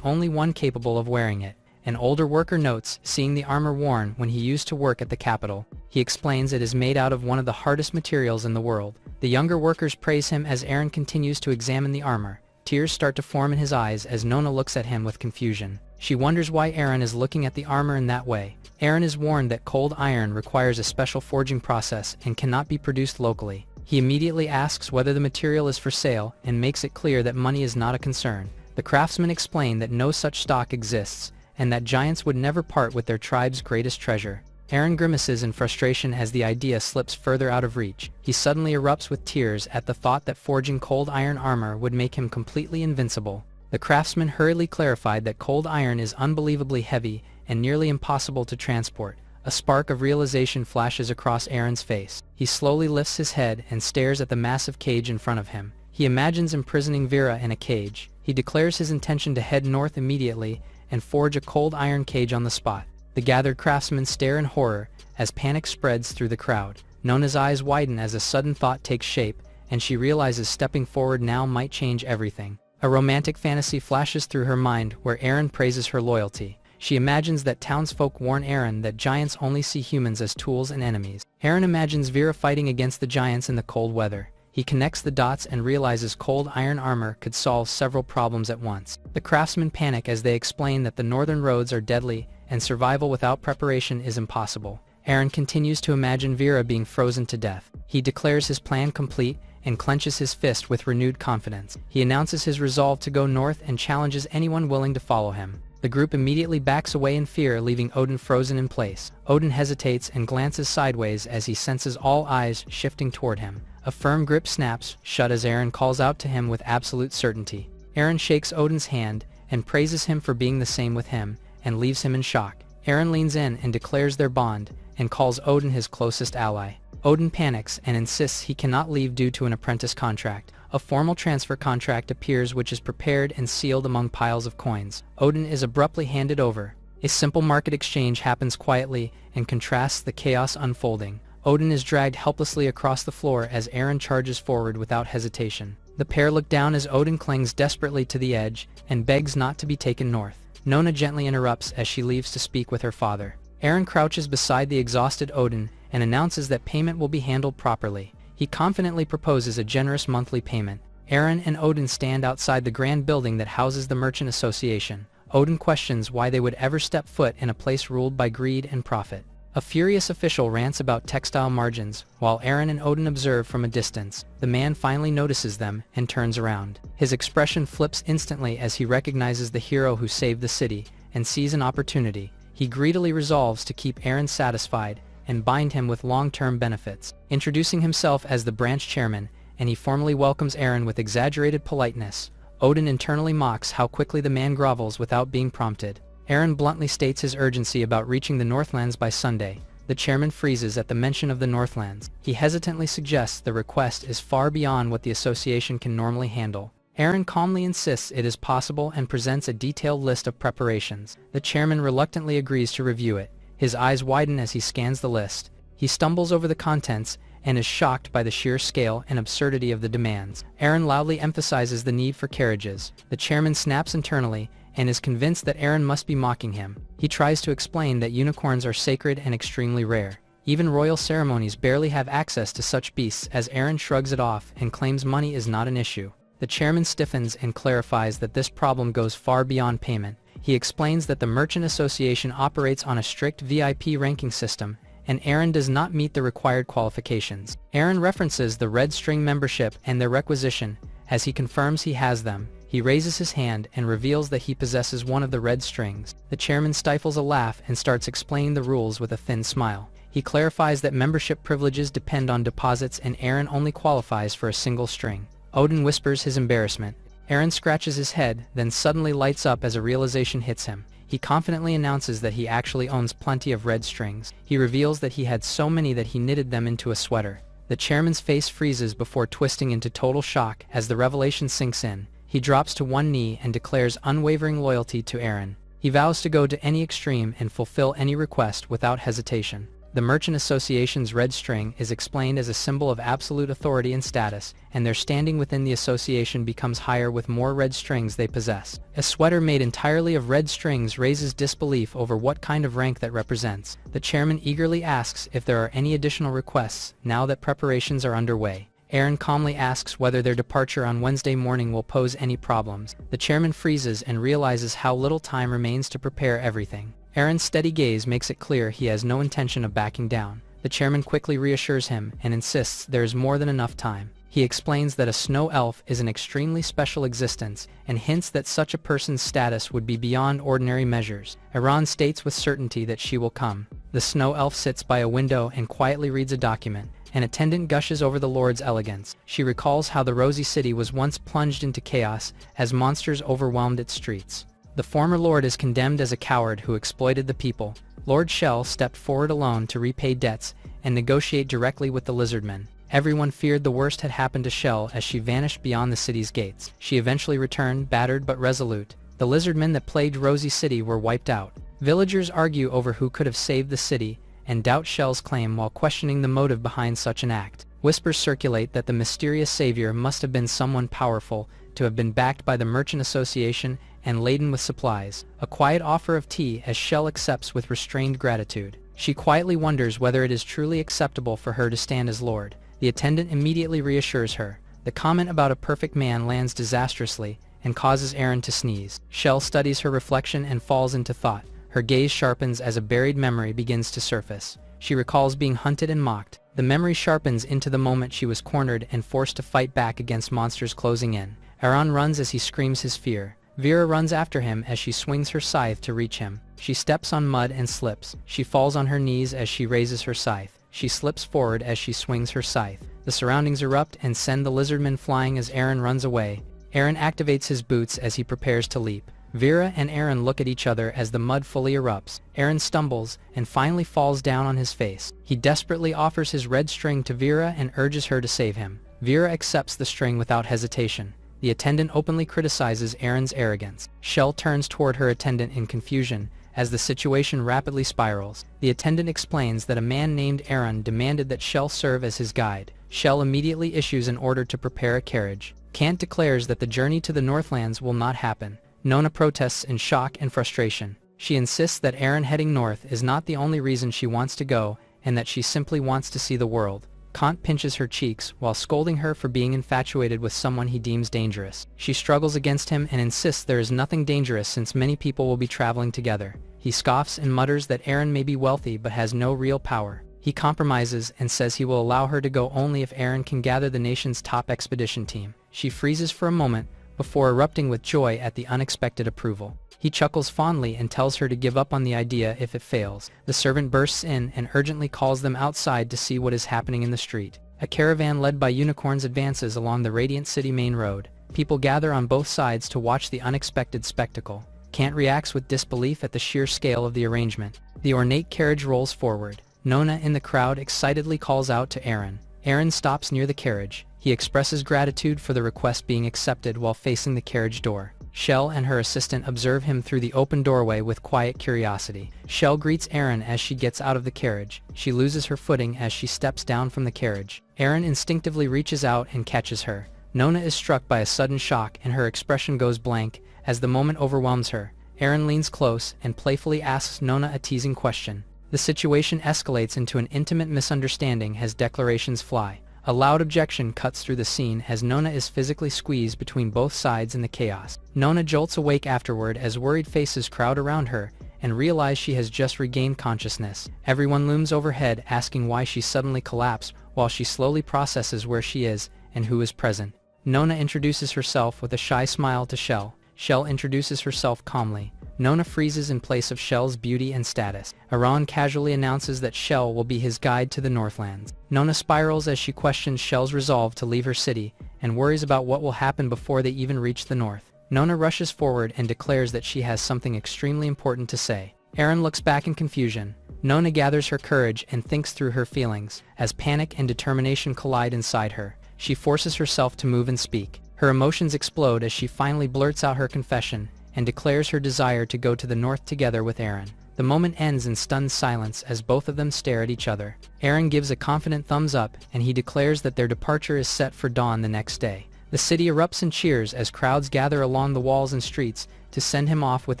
only one capable of wearing it. An older worker notes seeing the armor worn when he used to work at the capital. He explains it is made out of one of the hardest materials in the world. The younger workers praise him as Aaron continues to examine the armor. Tears start to form in his eyes as Nona looks at him with confusion. She wonders why Aaron is looking at the armor in that way. Aaron is warned that cold iron requires a special forging process and cannot be produced locally. He immediately asks whether the material is for sale and makes it clear that money is not a concern. The craftsmen explain that no such stock exists and that giants would never part with their tribe's greatest treasure. Aaron grimaces in frustration as the idea slips further out of reach. He suddenly erupts with tears at the thought that forging cold iron armor would make him completely invincible. The craftsman hurriedly clarified that cold iron is unbelievably heavy and nearly impossible to transport. A spark of realization flashes across Aaron's face. He slowly lifts his head and stares at the massive cage in front of him. He imagines imprisoning Vera in a cage. He declares his intention to head north immediately and forge a cold iron cage on the spot. The gathered craftsmen stare in horror as panic spreads through the crowd. Nona's eyes widen as a sudden thought takes shape, and she realizes stepping forward now might change everything. A romantic fantasy flashes through her mind where Aaron praises her loyalty. She imagines that townsfolk warn Aaron that giants only see humans as tools and enemies. Aaron imagines Vera fighting against the giants in the cold weather. He connects the dots and realizes cold iron armor could solve several problems at once. The craftsmen panic as they explain that the northern roads are deadly and survival without preparation is impossible. Aaron continues to imagine Vera being frozen to death. He declares his plan complete and clenches his fist with renewed confidence. He announces his resolve to go north and challenges anyone willing to follow him. The group immediately backs away in fear, leaving Odin frozen in place. Odin hesitates and glances sideways as he senses all eyes shifting toward him. A firm grip snaps shut as Aaron calls out to him with absolute certainty. Aaron shakes Odin's hand and praises him for being the same with him and leaves him in shock. Aaron leans in and declares their bond and calls Odin his closest ally. Odin panics and insists he cannot leave due to an apprentice contract. A formal transfer contract appears which is prepared and sealed among piles of coins. Odin is abruptly handed over. A simple market exchange happens quietly and contrasts the chaos unfolding. Odin is dragged helplessly across the floor as Aaron charges forward without hesitation. The pair look down as Odin clings desperately to the edge and begs not to be taken north. Nona gently interrupts as she leaves to speak with her father. Aaron crouches beside the exhausted Odin and announces that payment will be handled properly. He confidently proposes a generous monthly payment. Aaron and Odin stand outside the grand building that houses the Merchant Association. Odin questions why they would ever step foot in a place ruled by greed and profit. A furious official rants about textile margins, while Aaron and Odin observe from a distance. The man finally notices them and turns around. His expression flips instantly as he recognizes the hero who saved the city and sees an opportunity. He greedily resolves to keep Aaron satisfied and bind him with long-term benefits. Introducing himself as the branch chairman, and he formally welcomes Aaron with exaggerated politeness. Odin internally mocks how quickly the man grovels without being prompted. Aaron bluntly states his urgency about reaching the Northlands by Sunday. The chairman freezes at the mention of the Northlands. He hesitantly suggests the request is far beyond what the association can normally handle. Aaron calmly insists it is possible and presents a detailed list of preparations. The chairman reluctantly agrees to review it. His eyes widen as he scans the list. He stumbles over the contents and is shocked by the sheer scale and absurdity of the demands. Aaron loudly emphasizes the need for carriages. The chairman snaps internally and is convinced that Aaron must be mocking him. He tries to explain that unicorns are sacred and extremely rare. Even royal ceremonies barely have access to such beasts, as Aaron shrugs it off and claims money is not an issue. The chairman stiffens and clarifies that this problem goes far beyond payment. He explains that the Merchant Association operates on a strict VIP ranking system, and Aaron does not meet the required qualifications. Aaron references the Red String membership and their requisition, as he confirms he has them. He raises his hand and reveals that he possesses one of the red strings. The chairman stifles a laugh and starts explaining the rules with a thin smile. He clarifies that membership privileges depend on deposits and Aaron only qualifies for a single string. Odin whispers his embarrassment. Aaron scratches his head, then suddenly lights up as a realization hits him. He confidently announces that he actually owns plenty of red strings. He reveals that he had so many that he knitted them into a sweater. The chairman's face freezes before twisting into total shock as the revelation sinks in. He drops to one knee and declares unwavering loyalty to Eren. He vows to go to any extreme and fulfill any request without hesitation. The Merchant Association's red string is explained as a symbol of absolute authority and status, and their standing within the association becomes higher with more red strings they possess. A sweater made entirely of red strings raises disbelief over what kind of rank that represents. The chairman eagerly asks if there are any additional requests now that preparations are underway. Eren calmly asks whether their departure on Wednesday morning will pose any problems. The chairman freezes and realizes how little time remains to prepare everything. Eren's steady gaze makes it clear he has no intention of backing down. The chairman quickly reassures him and insists there is more than enough time. He explains that a snow elf is an extremely special existence and hints that such a person's status would be beyond ordinary measures. Eren states with certainty that she will come. The snow elf sits by a window and quietly reads a document. An attendant gushes over the Lord's elegance. She recalls how the Rosy City was once plunged into chaos as monsters overwhelmed its streets. The former Lord is condemned as a coward who exploited the people. Lord Shell stepped forward alone to repay debts and negotiate directly with the lizardmen. Everyone feared the worst had happened to Shell as she vanished beyond the city's gates. She eventually returned, battered but resolute. The lizardmen that plagued Rosy City were wiped out. Villagers argue over who could have saved the city and doubt Shell's claim while questioning the motive behind such an act. Whispers circulate that the mysterious savior must have been someone powerful to have been backed by the Merchant Association and laden with supplies. A quiet offer of tea as Shell accepts with restrained gratitude. She quietly wonders whether it is truly acceptable for her to stand as Lord. The attendant immediately reassures her. The comment about a perfect man lands disastrously and causes Eren to sneeze. Shell studies her reflection and falls into thought. Her gaze sharpens as a buried memory begins to surface. She recalls being hunted and mocked. The memory sharpens into the moment she was cornered and forced to fight back against monsters closing in. Eren runs as he screams his fear. Vera runs after him as she swings her scythe to reach him. She steps on mud and slips. She falls on her knees as she raises her scythe. She slips forward as she swings her scythe. The surroundings erupt and send the lizardmen flying as Eren runs away. Eren activates his boots as he prepares to leap. Vera and Eren look at each other as the mud fully erupts. Eren stumbles and finally falls down on his face. He desperately offers his red string to Vera and urges her to save him. Vera accepts the string without hesitation. The attendant openly criticizes Eren's arrogance. Shell turns toward her attendant in confusion as the situation rapidly spirals. The attendant explains that a man named Eren demanded that Shell serve as his guide. Shell immediately issues an order to prepare a carriage. Kant declares that the journey to the Northlands will not happen. Nona protests in shock and frustration. She insists that Eren heading north is not the only reason she wants to go and that she simply wants to see the world. Kant pinches her cheeks while scolding her for being infatuated with someone he deems dangerous. She struggles against him and insists there is nothing dangerous since many people will be traveling together. He scoffs and mutters that Eren may be wealthy but has no real power. He compromises and says he will allow her to go only if Eren can gather the nation's top expedition team. She freezes for a moment before erupting with joy at the unexpected approval. He chuckles fondly and tells her to give up on the idea if it fails. The servant bursts in and urgently calls them outside to see what is happening in the street. A caravan led by unicorns advances along the Radiant City main road. People gather on both sides to watch the unexpected spectacle. Kant reacts with disbelief at the sheer scale of the arrangement. The ornate carriage rolls forward. Nona in the crowd excitedly calls out to Eren. Eren stops near the carriage. He expresses gratitude for the request being accepted while facing the carriage door. Shell and her assistant observe him through the open doorway with quiet curiosity. Shell greets Eren as she gets out of the carriage. She loses her footing as she steps down from the carriage. Eren instinctively reaches out and catches her. Nona is struck by a sudden shock and her expression goes blank as the moment overwhelms her. Eren leans close and playfully asks Nona a teasing question. The situation escalates into an intimate misunderstanding as declarations fly. A loud objection cuts through the scene as Nona is physically squeezed between both sides in the chaos. Nona jolts awake afterward as worried faces crowd around her and realize she has just regained consciousness. Everyone looms overhead asking why she suddenly collapsed while she slowly processes where she is and who is present. Nona introduces herself with a shy smile to Shell. Shell introduces herself calmly. Nona freezes in place of Shell's beauty and status. Eren casually announces that Shell will be his guide to the Northlands. Nona spirals as she questions Shell's resolve to leave her city and worries about what will happen before they even reach the north. Nona rushes forward and declares that she has something extremely important to say. Eren looks back in confusion. Nona gathers her courage and thinks through her feelings. As panic and determination collide inside her, she forces herself to move and speak. Her emotions explode as she finally blurts out her confession and declares her desire to go to the north together with Eren. The moment ends in stunned silence as both of them stare at each other. Eren gives a confident thumbs up and he declares that their departure is set for dawn the next day. The city erupts in cheers as crowds gather along the walls and streets to send him off with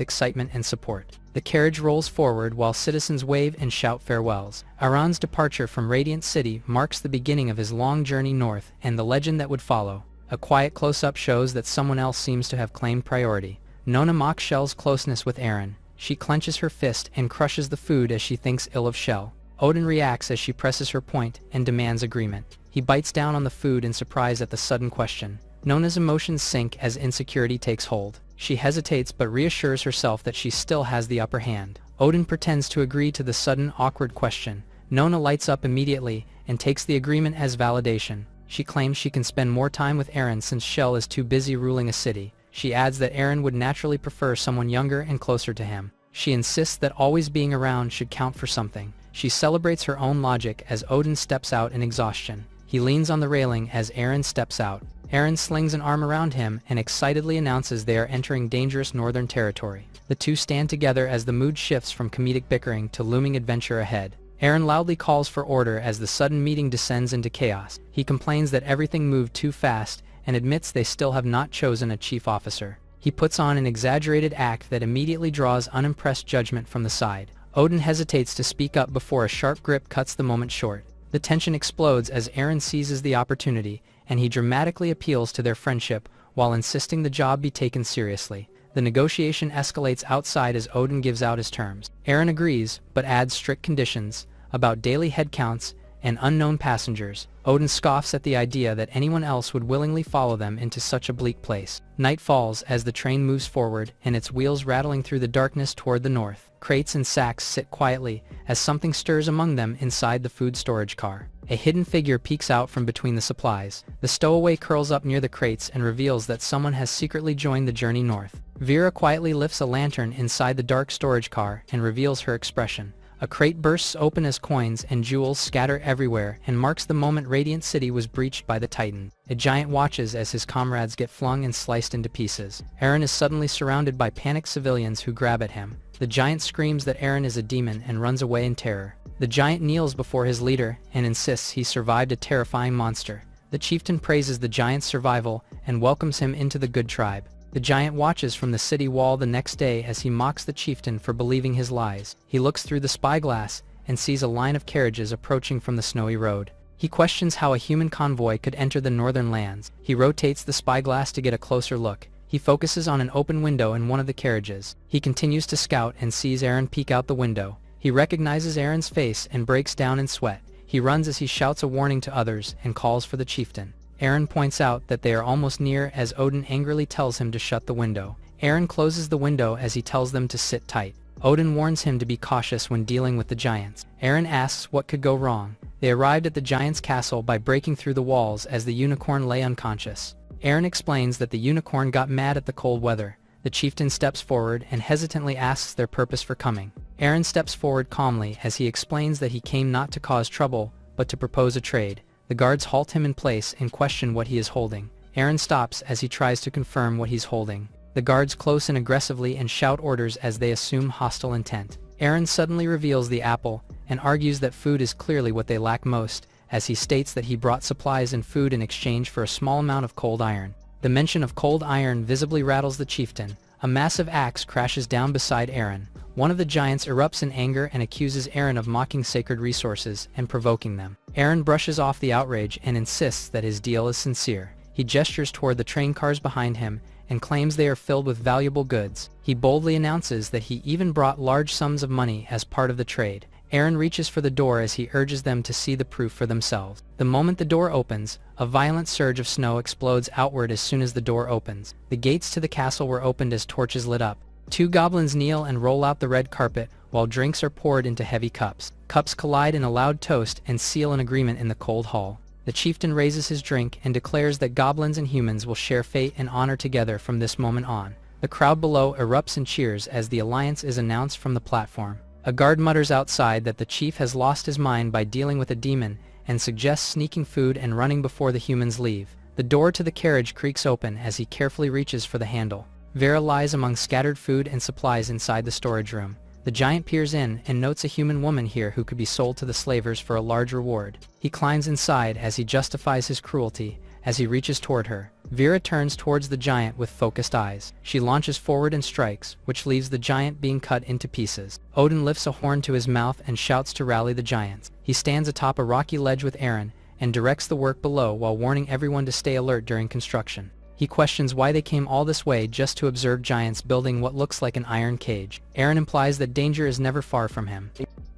excitement and support. The carriage rolls forward while citizens wave and shout farewells. Aran's departure from Radiant City marks the beginning of his long journey north and the legend that would follow. A quiet close-up shows that someone else seems to have claimed priority. Nona mocks Shell's closeness with Eren. She clenches her fist and crushes the food as she thinks ill of Shell. Odin reacts as she presses her point and demands agreement. He bites down on the food in surprise at the sudden question. Nona's emotions sink as insecurity takes hold. She hesitates but reassures herself that she still has the upper hand. Odin pretends to agree to the sudden, awkward question. Nona lights up immediately and takes the agreement as validation. She claims she can spend more time with Eren since Shell is too busy ruling a city. She adds that Eren would naturally prefer someone younger and closer to him. She insists that always being around should count for something. She celebrates her own logic as Odin steps out in exhaustion. He leans on the railing as Eren steps out. Eren slings an arm around him and excitedly announces they are entering dangerous northern territory. The two stand together as the mood shifts from comedic bickering to looming adventure ahead. Eren loudly calls for order as the sudden meeting descends into chaos. He complains that everything moved too fast and admits they still have not chosen a chief officer. He puts on an exaggerated act that immediately draws unimpressed judgment from the side. Odin hesitates to speak up before a sharp grip cuts the moment short. The tension explodes as Eren seizes the opportunity, and he dramatically appeals to their friendship while insisting the job be taken seriously. The negotiation escalates outside as Odin gives out his terms. Eren agrees, but adds strict conditions about daily headcounts and unknown passengers. Odin scoffs at the idea that anyone else would willingly follow them into such a bleak place. Night falls as the train moves forward and its wheels rattling through the darkness toward the north. Crates and sacks sit quietly as something stirs among them inside the food storage car. A hidden figure peeks out from between the supplies. The stowaway curls up near the crates and reveals that someone has secretly joined the journey north. Vera quietly lifts a lantern inside the dark storage car and reveals her expression. A crate bursts open as coins and jewels scatter everywhere and marks the moment Radiant City was breached by the Titan. A giant watches as his comrades get flung and sliced into pieces. Eren is suddenly surrounded by panicked civilians who grab at him. The giant screams that Eren is a demon and runs away in terror. The giant kneels before his leader and insists he survived a terrifying monster. The chieftain praises the giant's survival and welcomes him into the good tribe. The giant watches from the city wall the next day as he mocks the chieftain for believing his lies. He looks through the spyglass and sees a line of carriages approaching from the snowy road. He questions how a human convoy could enter the northern lands. He rotates the spyglass to get a closer look. He focuses on an open window in one of the carriages. He continues to scout and sees Eren peek out the window. He recognizes Eren's face and breaks down in sweat. He runs as he shouts a warning to others and calls for the chieftain. Eren points out that they are almost near as Odin angrily tells him to shut the window. Eren closes the window as he tells them to sit tight. Odin warns him to be cautious when dealing with the giants. Eren asks what could go wrong. They arrived at the giant's castle by breaking through the walls as the unicorn lay unconscious. Eren explains that the unicorn got mad at the cold weather. The chieftain steps forward and hesitantly asks their purpose for coming. Eren steps forward calmly as he explains that he came not to cause trouble, but to propose a trade. The guards halt him in place and question what he is holding. Eren stops as he tries to confirm what he's holding. The guards close in aggressively and shout orders as they assume hostile intent. Eren suddenly reveals the apple and argues that food is clearly what they lack most, as he states that he brought supplies and food in exchange for a small amount of cold iron. The mention of cold iron visibly rattles the chieftain. A massive axe crashes down beside Eren. One of the giants erupts in anger and accuses Eren of mocking sacred resources and provoking them. Eren brushes off the outrage and insists that his deal is sincere. He gestures toward the train cars behind him and claims they are filled with valuable goods. He boldly announces that he even brought large sums of money as part of the trade. Eren reaches for the door as he urges them to see the proof for themselves. The moment the door opens, a violent surge of snow explodes outward as soon as the door opens. The gates to the castle were opened as torches lit up. Two goblins kneel and roll out the red carpet, while drinks are poured into heavy cups. Cups collide in a loud toast and seal an agreement in the cold hall. The chieftain raises his drink and declares that goblins and humans will share fate and honor together from this moment on. The crowd below erupts in cheers as the alliance is announced from the platform. A guard mutters outside that the chief has lost his mind by dealing with a demon and suggests sneaking food and running before the humans leave. The door to the carriage creaks open as he carefully reaches for the handle. Vera lies among scattered food and supplies inside the storage room. The giant peers in and notes a human woman here who could be sold to the slavers for a large reward. He climbs inside as he justifies his cruelty. As he reaches toward her, Vera turns towards the giant with focused eyes. She launches forward and strikes, which leaves the giant being cut into pieces. Odin lifts a horn to his mouth and shouts to rally the giants. He stands atop a rocky ledge with Eren and directs the work below while warning everyone to stay alert during construction. He questions why they came all this way just to observe giants building what looks like an iron cage. Eren implies that danger is never far from him.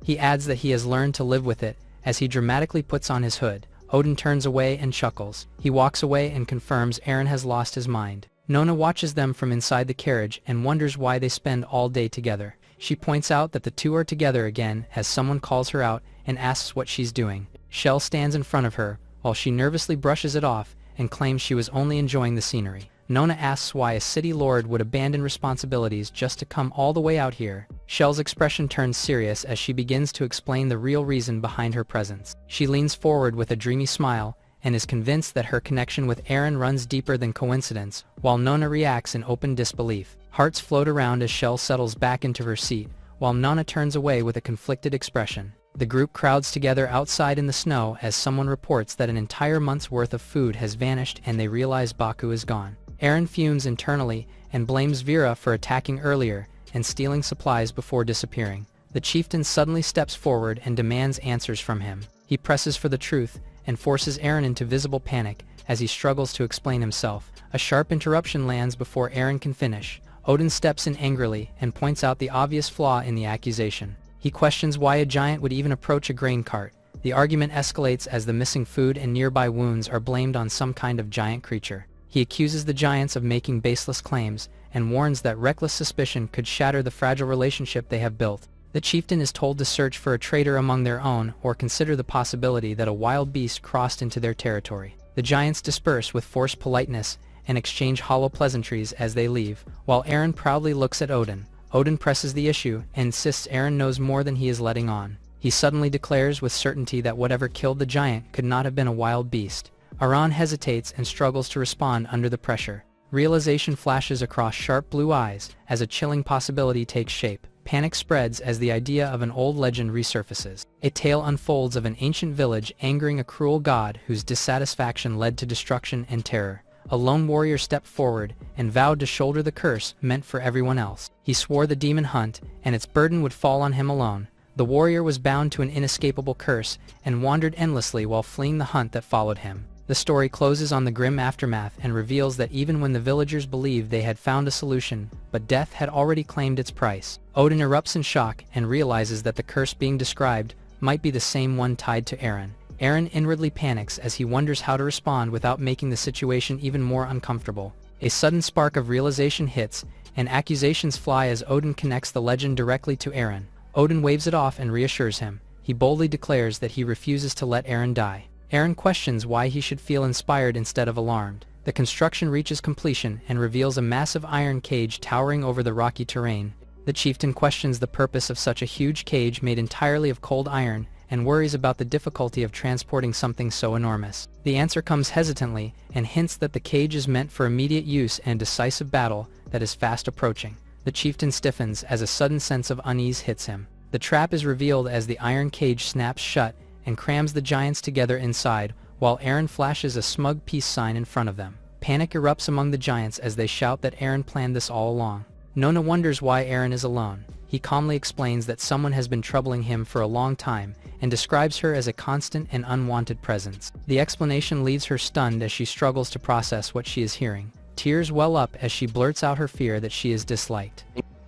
He adds that he has learned to live with it as he dramatically puts on his hood. Odin turns away and chuckles. He walks away and confirms Eren has lost his mind. Nona watches them from inside the carriage and wonders why they spend all day together. She points out that the two are together again as someone calls her out and asks what she's doing. Shell stands in front of her while she nervously brushes it off and claims she was only enjoying the scenery. Nona asks why a city lord would abandon responsibilities just to come all the way out here. Shell's expression turns serious as she begins to explain the real reason behind her presence. She leans forward with a dreamy smile and is convinced that her connection with Eren runs deeper than coincidence, while Nona reacts in open disbelief. Hearts float around as Shell settles back into her seat, while Nona turns away with a conflicted expression. The group crowds together outside in the snow as someone reports that an entire month's worth of food has vanished and they realize Baku is gone. Eren fumes internally and blames Vera for attacking earlier and stealing supplies before disappearing. The chieftain suddenly steps forward and demands answers from him. He presses for the truth and forces Eren into visible panic as he struggles to explain himself. A sharp interruption lands before Eren can finish. Odin steps in angrily and points out the obvious flaw in the accusation. He questions why a giant would even approach a grain cart. The argument escalates as the missing food and nearby wounds are blamed on some kind of giant creature. He accuses the giants of making baseless claims and warns that reckless suspicion could shatter the fragile relationship they have built. The chieftain is told to search for a traitor among their own or consider the possibility that a wild beast crossed into their territory. The giants disperse with forced politeness and exchange hollow pleasantries as they leave, while Eren proudly looks at Odin. Odin presses the issue and insists Eren knows more than he is letting on. He suddenly declares with certainty that whatever killed the giant could not have been a wild beast. Aran hesitates and struggles to respond under the pressure. Realization flashes across sharp blue eyes as a chilling possibility takes shape. Panic spreads as the idea of an old legend resurfaces. A tale unfolds of an ancient village angering a cruel god whose dissatisfaction led to destruction and terror. A lone warrior stepped forward and vowed to shoulder the curse meant for everyone else. He swore the demon hunt and its burden would fall on him alone. The warrior was bound to an inescapable curse and wandered endlessly while fleeing the hunt that followed him. The story closes on the grim aftermath and reveals that even when the villagers believed they had found a solution, but death had already claimed its price. Odin erupts in shock and realizes that the curse being described might be the same one tied to Eren. Eren inwardly panics as he wonders how to respond without making the situation even more uncomfortable. A sudden spark of realization hits, and accusations fly as Odin connects the legend directly to Eren. Odin waves it off and reassures him. He boldly declares that he refuses to let Eren die. Eren questions why he should feel inspired instead of alarmed. The construction reaches completion and reveals a massive iron cage towering over the rocky terrain. The chieftain questions the purpose of such a huge cage made entirely of cold iron and worries about the difficulty of transporting something so enormous. The answer comes hesitantly and hints that the cage is meant for immediate use and decisive battle that is fast approaching. The chieftain stiffens as a sudden sense of unease hits him. The trap is revealed as the iron cage snaps shut and crams the giants together inside, while Eren flashes a smug peace sign in front of them. Panic erupts among the giants as they shout that Eren planned this all along. Nona wonders why Eren is alone. He calmly explains that someone has been troubling him for a long time and describes her as a constant and unwanted presence. The explanation leaves her stunned as she struggles to process what she is hearing. Tears well up as she blurts out her fear that she is disliked.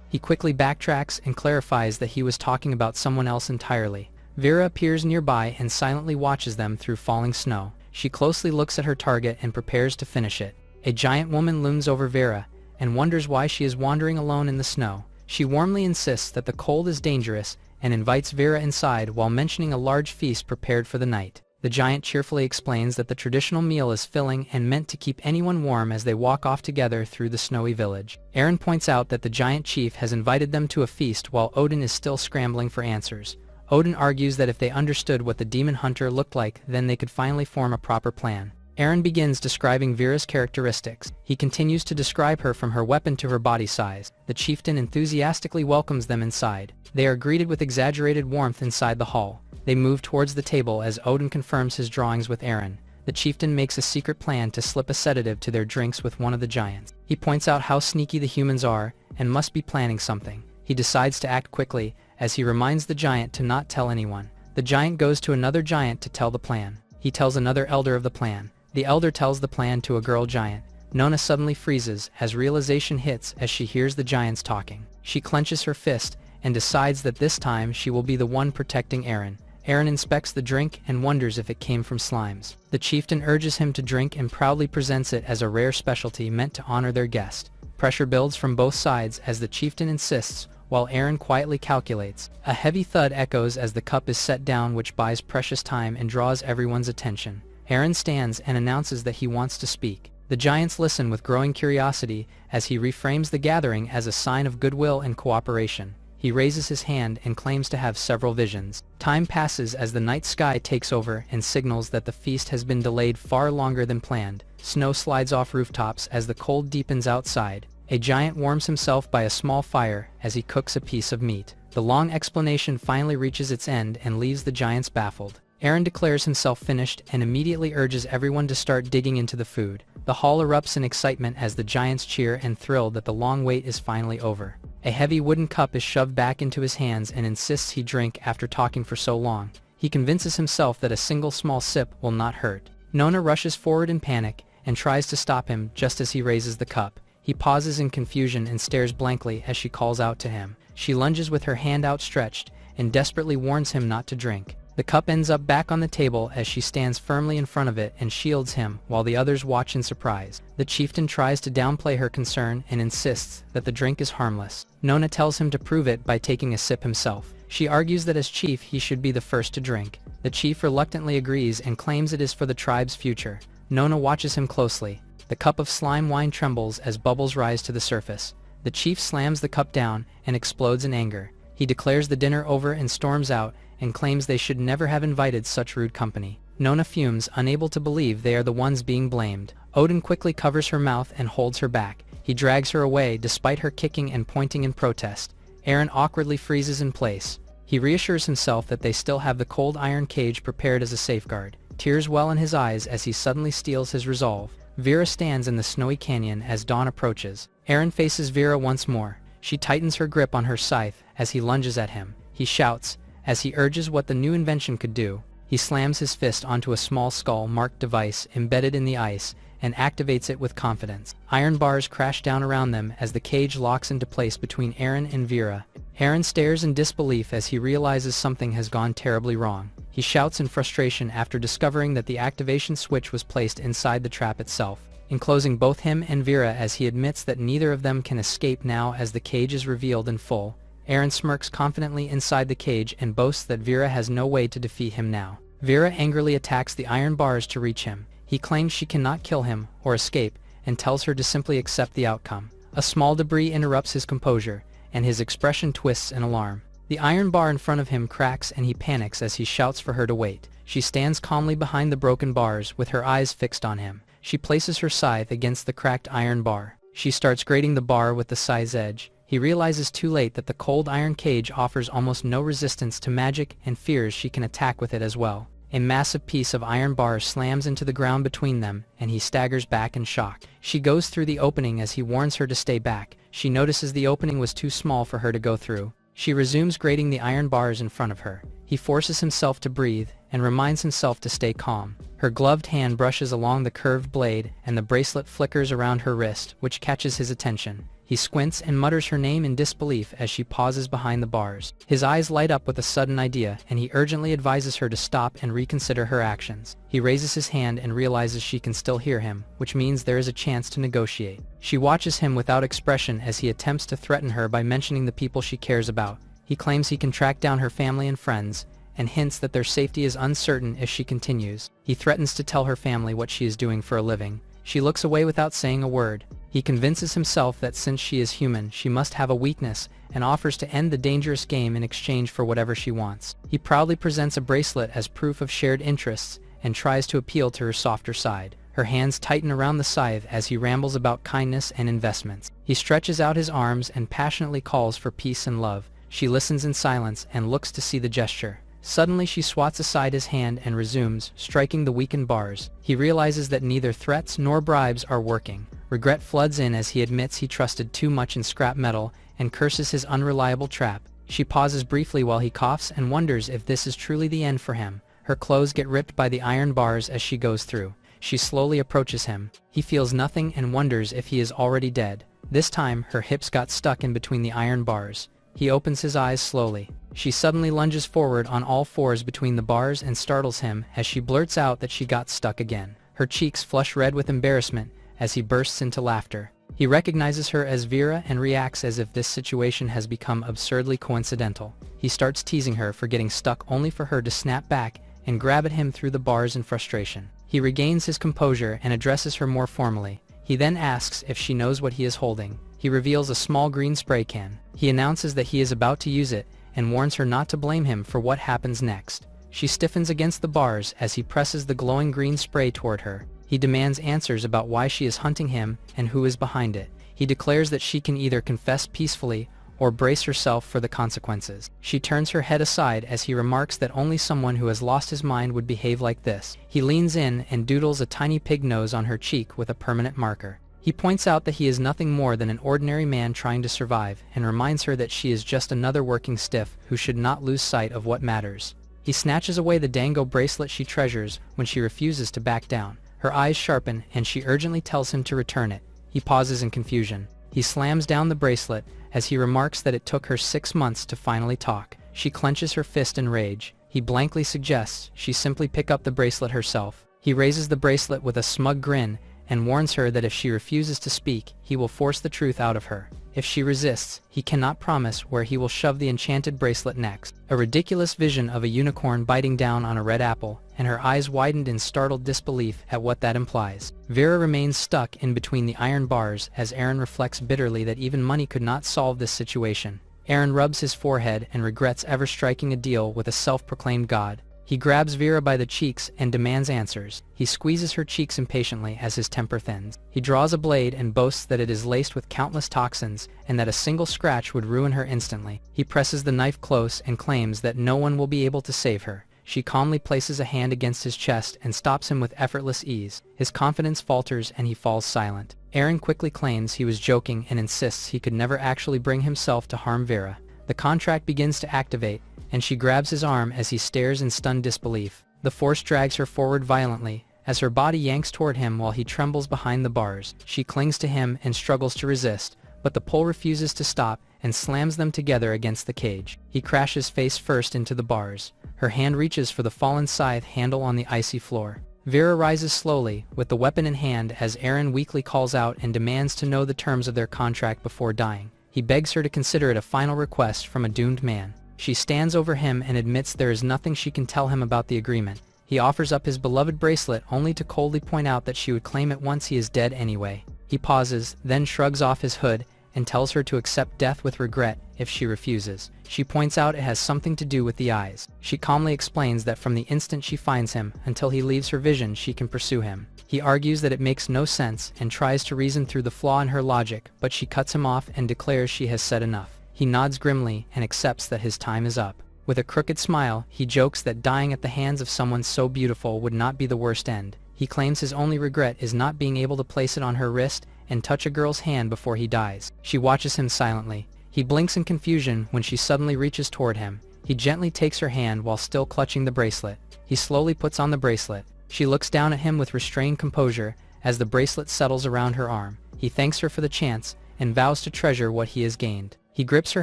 He quickly backtracks and clarifies that he was talking about someone else entirely. Vera appears nearby and silently watches them through falling snow. She closely looks at her target and prepares to finish it. A giant woman looms over Vera and wonders why she is wandering alone in the snow. She warmly insists that the cold is dangerous and invites Vera inside while mentioning a large feast prepared for the night. The giant cheerfully explains that the traditional meal is filling and meant to keep anyone warm as they walk off together through the snowy village. Eren points out that the giant chief has invited them to a feast while Odin is still scrambling for answers. Odin argues that if they understood what the demon hunter looked like, then they could finally form a proper plan. Eren begins describing Vira's characteristics. He continues to describe her from her weapon to her body size. The chieftain enthusiastically welcomes them inside. They are greeted with exaggerated warmth inside the hall. They move towards the table as Odin confirms his drawings with Eren. The chieftain makes a secret plan to slip a sedative to their drinks with one of the giants. He points out how sneaky the humans are and must be planning something. He decides to act quickly as he reminds the giant to not tell anyone. The giant goes to another giant to tell the plan. He tells another elder of the plan. The elder tells the plan to a girl giant. Nona suddenly freezes as realization hits as she hears the giants talking. She clenches her fist and decides that this time she will be the one protecting Eren. Eren inspects the drink and wonders if it came from slimes. The chieftain urges him to drink and proudly presents it as a rare specialty meant to honor their guest. Pressure builds from both sides as the chieftain insists, while Eren quietly calculates. A heavy thud echoes as the cup is set down, which buys precious time and draws everyone's attention. Eren stands and announces that he wants to speak. The giants listen with growing curiosity as he reframes the gathering as a sign of goodwill and cooperation. He raises his hand and claims to have several visions. Time passes as the night sky takes over and signals that the feast has been delayed far longer than planned. Snow slides off rooftops as the cold deepens outside. A giant warms himself by a small fire as he cooks a piece of meat. The long explanation finally reaches its end and leaves the giants baffled. Eren declares himself finished and immediately urges everyone to start digging into the food. The hall erupts in excitement as the giants cheer and thrill that the long wait is finally over. A heavy wooden cup is shoved back into his hands and insists he drink after talking for so long. He convinces himself that a single small sip will not hurt. Nona rushes forward in panic and tries to stop him just as he raises the cup. He pauses in confusion and stares blankly as she calls out to him. She lunges with her hand outstretched and desperately warns him not to drink. The cup ends up back on the table as she stands firmly in front of it and shields him while the others watch in surprise. The chieftain tries to downplay her concern and insists that the drink is harmless. Nona tells him to prove it by taking a sip himself. She argues that as chief he should be the first to drink. The chief reluctantly agrees and claims it is for the tribe's future. Nona watches him closely. The cup of slime wine trembles as bubbles rise to the surface. The chief slams the cup down and explodes in anger. He declares the dinner over and storms out and claims they should never have invited such rude company. Nona fumes, unable to believe they are the ones being blamed. Odin quickly covers her mouth and holds her back. He drags her away despite her kicking and pointing in protest. Eren awkwardly freezes in place. He reassures himself that they still have the cold iron cage prepared as a safeguard. Tears well in his eyes as he suddenly steals his resolve. Vera stands in the snowy canyon as dawn approaches. Eren faces Vera once more. She tightens her grip on her scythe as he lunges at him. He shouts as he urges what the new invention could do. He slams his fist onto a small skull-marked device embedded in the ice and activates it with confidence. Iron bars crash down around them as the cage locks into place between Eren and Vera. Eren stares in disbelief as he realizes something has gone terribly wrong. He shouts in frustration after discovering that the activation switch was placed inside the trap itself, enclosing both him and Vera as he admits that neither of them can escape now as the cage is revealed in full. Eren smirks confidently inside the cage and boasts that Vera has no way to defeat him now. Vera angrily attacks the iron bars to reach him. He claims she cannot kill him or escape and tells her to simply accept the outcome. A small debris interrupts his composure, and his expression twists in alarm. The iron bar in front of him cracks and he panics as he shouts for her to wait. She stands calmly behind the broken bars with her eyes fixed on him. She places her scythe against the cracked iron bar. She starts grating the bar with the scythe's edge. He realizes too late that the cold iron cage offers almost no resistance to magic and fears she can attack with it as well. A massive piece of iron bar slams into the ground between them, and he staggers back in shock. She goes through the opening as he warns her to stay back. She notices the opening was too small for her to go through. She resumes grating the iron bars in front of her. He forces himself to breathe and reminds himself to stay calm. Her gloved hand brushes along the curved blade, and the bracelet flickers around her wrist, which catches his attention. He squints and mutters her name in disbelief as she pauses behind the bars. His eyes light up with a sudden idea, and he urgently advises her to stop and reconsider her actions. He raises his hand and realizes she can still hear him, which means there is a chance to negotiate. She watches him without expression as he attempts to threaten her by mentioning the people she cares about. He claims he can track down her family and friends, and hints that their safety is uncertain if she continues. He threatens to tell her family what she is doing for a living. She looks away without saying a word. He convinces himself that since she is human, she must have a weakness, and offers to end the dangerous game in exchange for whatever she wants. He proudly presents a bracelet as proof of shared interests, and tries to appeal to her softer side. Her hands tighten around the scythe as he rambles about kindness and investments. He stretches out his arms and passionately calls for peace and love. She listens in silence and looks to see the gesture. Suddenly she swats aside his hand and resumes, striking the weakened bars. He realizes that neither threats nor bribes are working. Regret floods in as he admits he trusted too much in scrap metal and curses his unreliable trap. She pauses briefly while he coughs and wonders if this is truly the end for him. Her clothes get ripped by the iron bars as she goes through. She slowly approaches him. He feels nothing and wonders if he is already dead. This time, her hips got stuck in between the iron bars. He opens his eyes slowly. She suddenly lunges forward on all fours between the bars and startles him as she blurts out that she got stuck again. Her cheeks flush red with embarrassment as he bursts into laughter. He recognizes her as Vera and reacts as if this situation has become absurdly coincidental. He starts teasing her for getting stuck only for her to snap back and grab at him through the bars in frustration. He regains his composure and addresses her more formally. He then asks if she knows what he is holding. He reveals a small green spray can. He announces that he is about to use it and warns her not to blame him for what happens next. She stiffens against the bars as he presses the glowing green spray toward her. He demands answers about why she is hunting him and who is behind it. He declares that she can either confess peacefully or brace herself for the consequences. She turns her head aside as he remarks that only someone who has lost his mind would behave like this. He leans in and doodles a tiny pig nose on her cheek with a permanent marker. He points out that he is nothing more than an ordinary man trying to survive, and reminds her that she is just another working stiff who should not lose sight of what matters. He snatches away the dango bracelet she treasures when she refuses to back down. Her eyes sharpen and she urgently tells him to return it. He pauses in confusion. He slams down the bracelet as he remarks that it took her 6 months to finally talk. She clenches her fist in rage. He blankly suggests she simply pick up the bracelet herself. He raises the bracelet with a smug grin and warns her that if she refuses to speak, he will force the truth out of her. If she resists, he cannot promise where he will shove the enchanted bracelet next. A ridiculous vision of a unicorn biting down on a red apple, and her eyes widened in startled disbelief at what that implies. Vera remains stuck in between the iron bars as Aaron reflects bitterly that even money could not solve this situation. Aaron rubs his forehead and regrets ever striking a deal with a self-proclaimed god. He grabs Vera by the cheeks and demands answers. He squeezes her cheeks impatiently as his temper thins. He draws a blade and boasts that it is laced with countless toxins and that a single scratch would ruin her instantly. He presses the knife close and claims that no one will be able to save her. She calmly places a hand against his chest and stops him with effortless ease. His confidence falters and he falls silent. Aaron quickly claims he was joking and insists he could never actually bring himself to harm Vera. The contract begins to activate, and she grabs his arm as he stares in stunned disbelief. The force drags her forward violently, as her body yanks toward him while he trembles behind the bars. She clings to him and struggles to resist, but the pull refuses to stop and slams them together against the cage. He crashes face first into the bars. Her hand reaches for the fallen scythe handle on the icy floor. Vera rises slowly, with the weapon in hand as Aaron weakly calls out and demands to know the terms of their contract before dying. He begs her to consider it a final request from a doomed man. She stands over him and admits there is nothing she can tell him about the agreement. He offers up his beloved bracelet only to coldly point out that she would claim it once he is dead anyway. He pauses, then shrugs off his hood and tells her to accept death with regret if she refuses. She points out it has something to do with the eyes. She calmly explains that from the instant she finds him until he leaves her vision, she can pursue him. He argues that it makes no sense and tries to reason through the flaw in her logic, but she cuts him off and declares she has said enough. He nods grimly and accepts that his time is up. With a crooked smile, he jokes that dying at the hands of someone so beautiful would not be the worst end. He claims his only regret is not being able to place it on her wrist and touch a girl's hand before he dies. She watches him silently. He blinks in confusion when she suddenly reaches toward him. He gently takes her hand while still clutching the bracelet. He slowly puts on the bracelet. She looks down at him with restrained composure as the bracelet settles around her arm. He thanks her for the chance and vows to treasure what he has gained. He grips her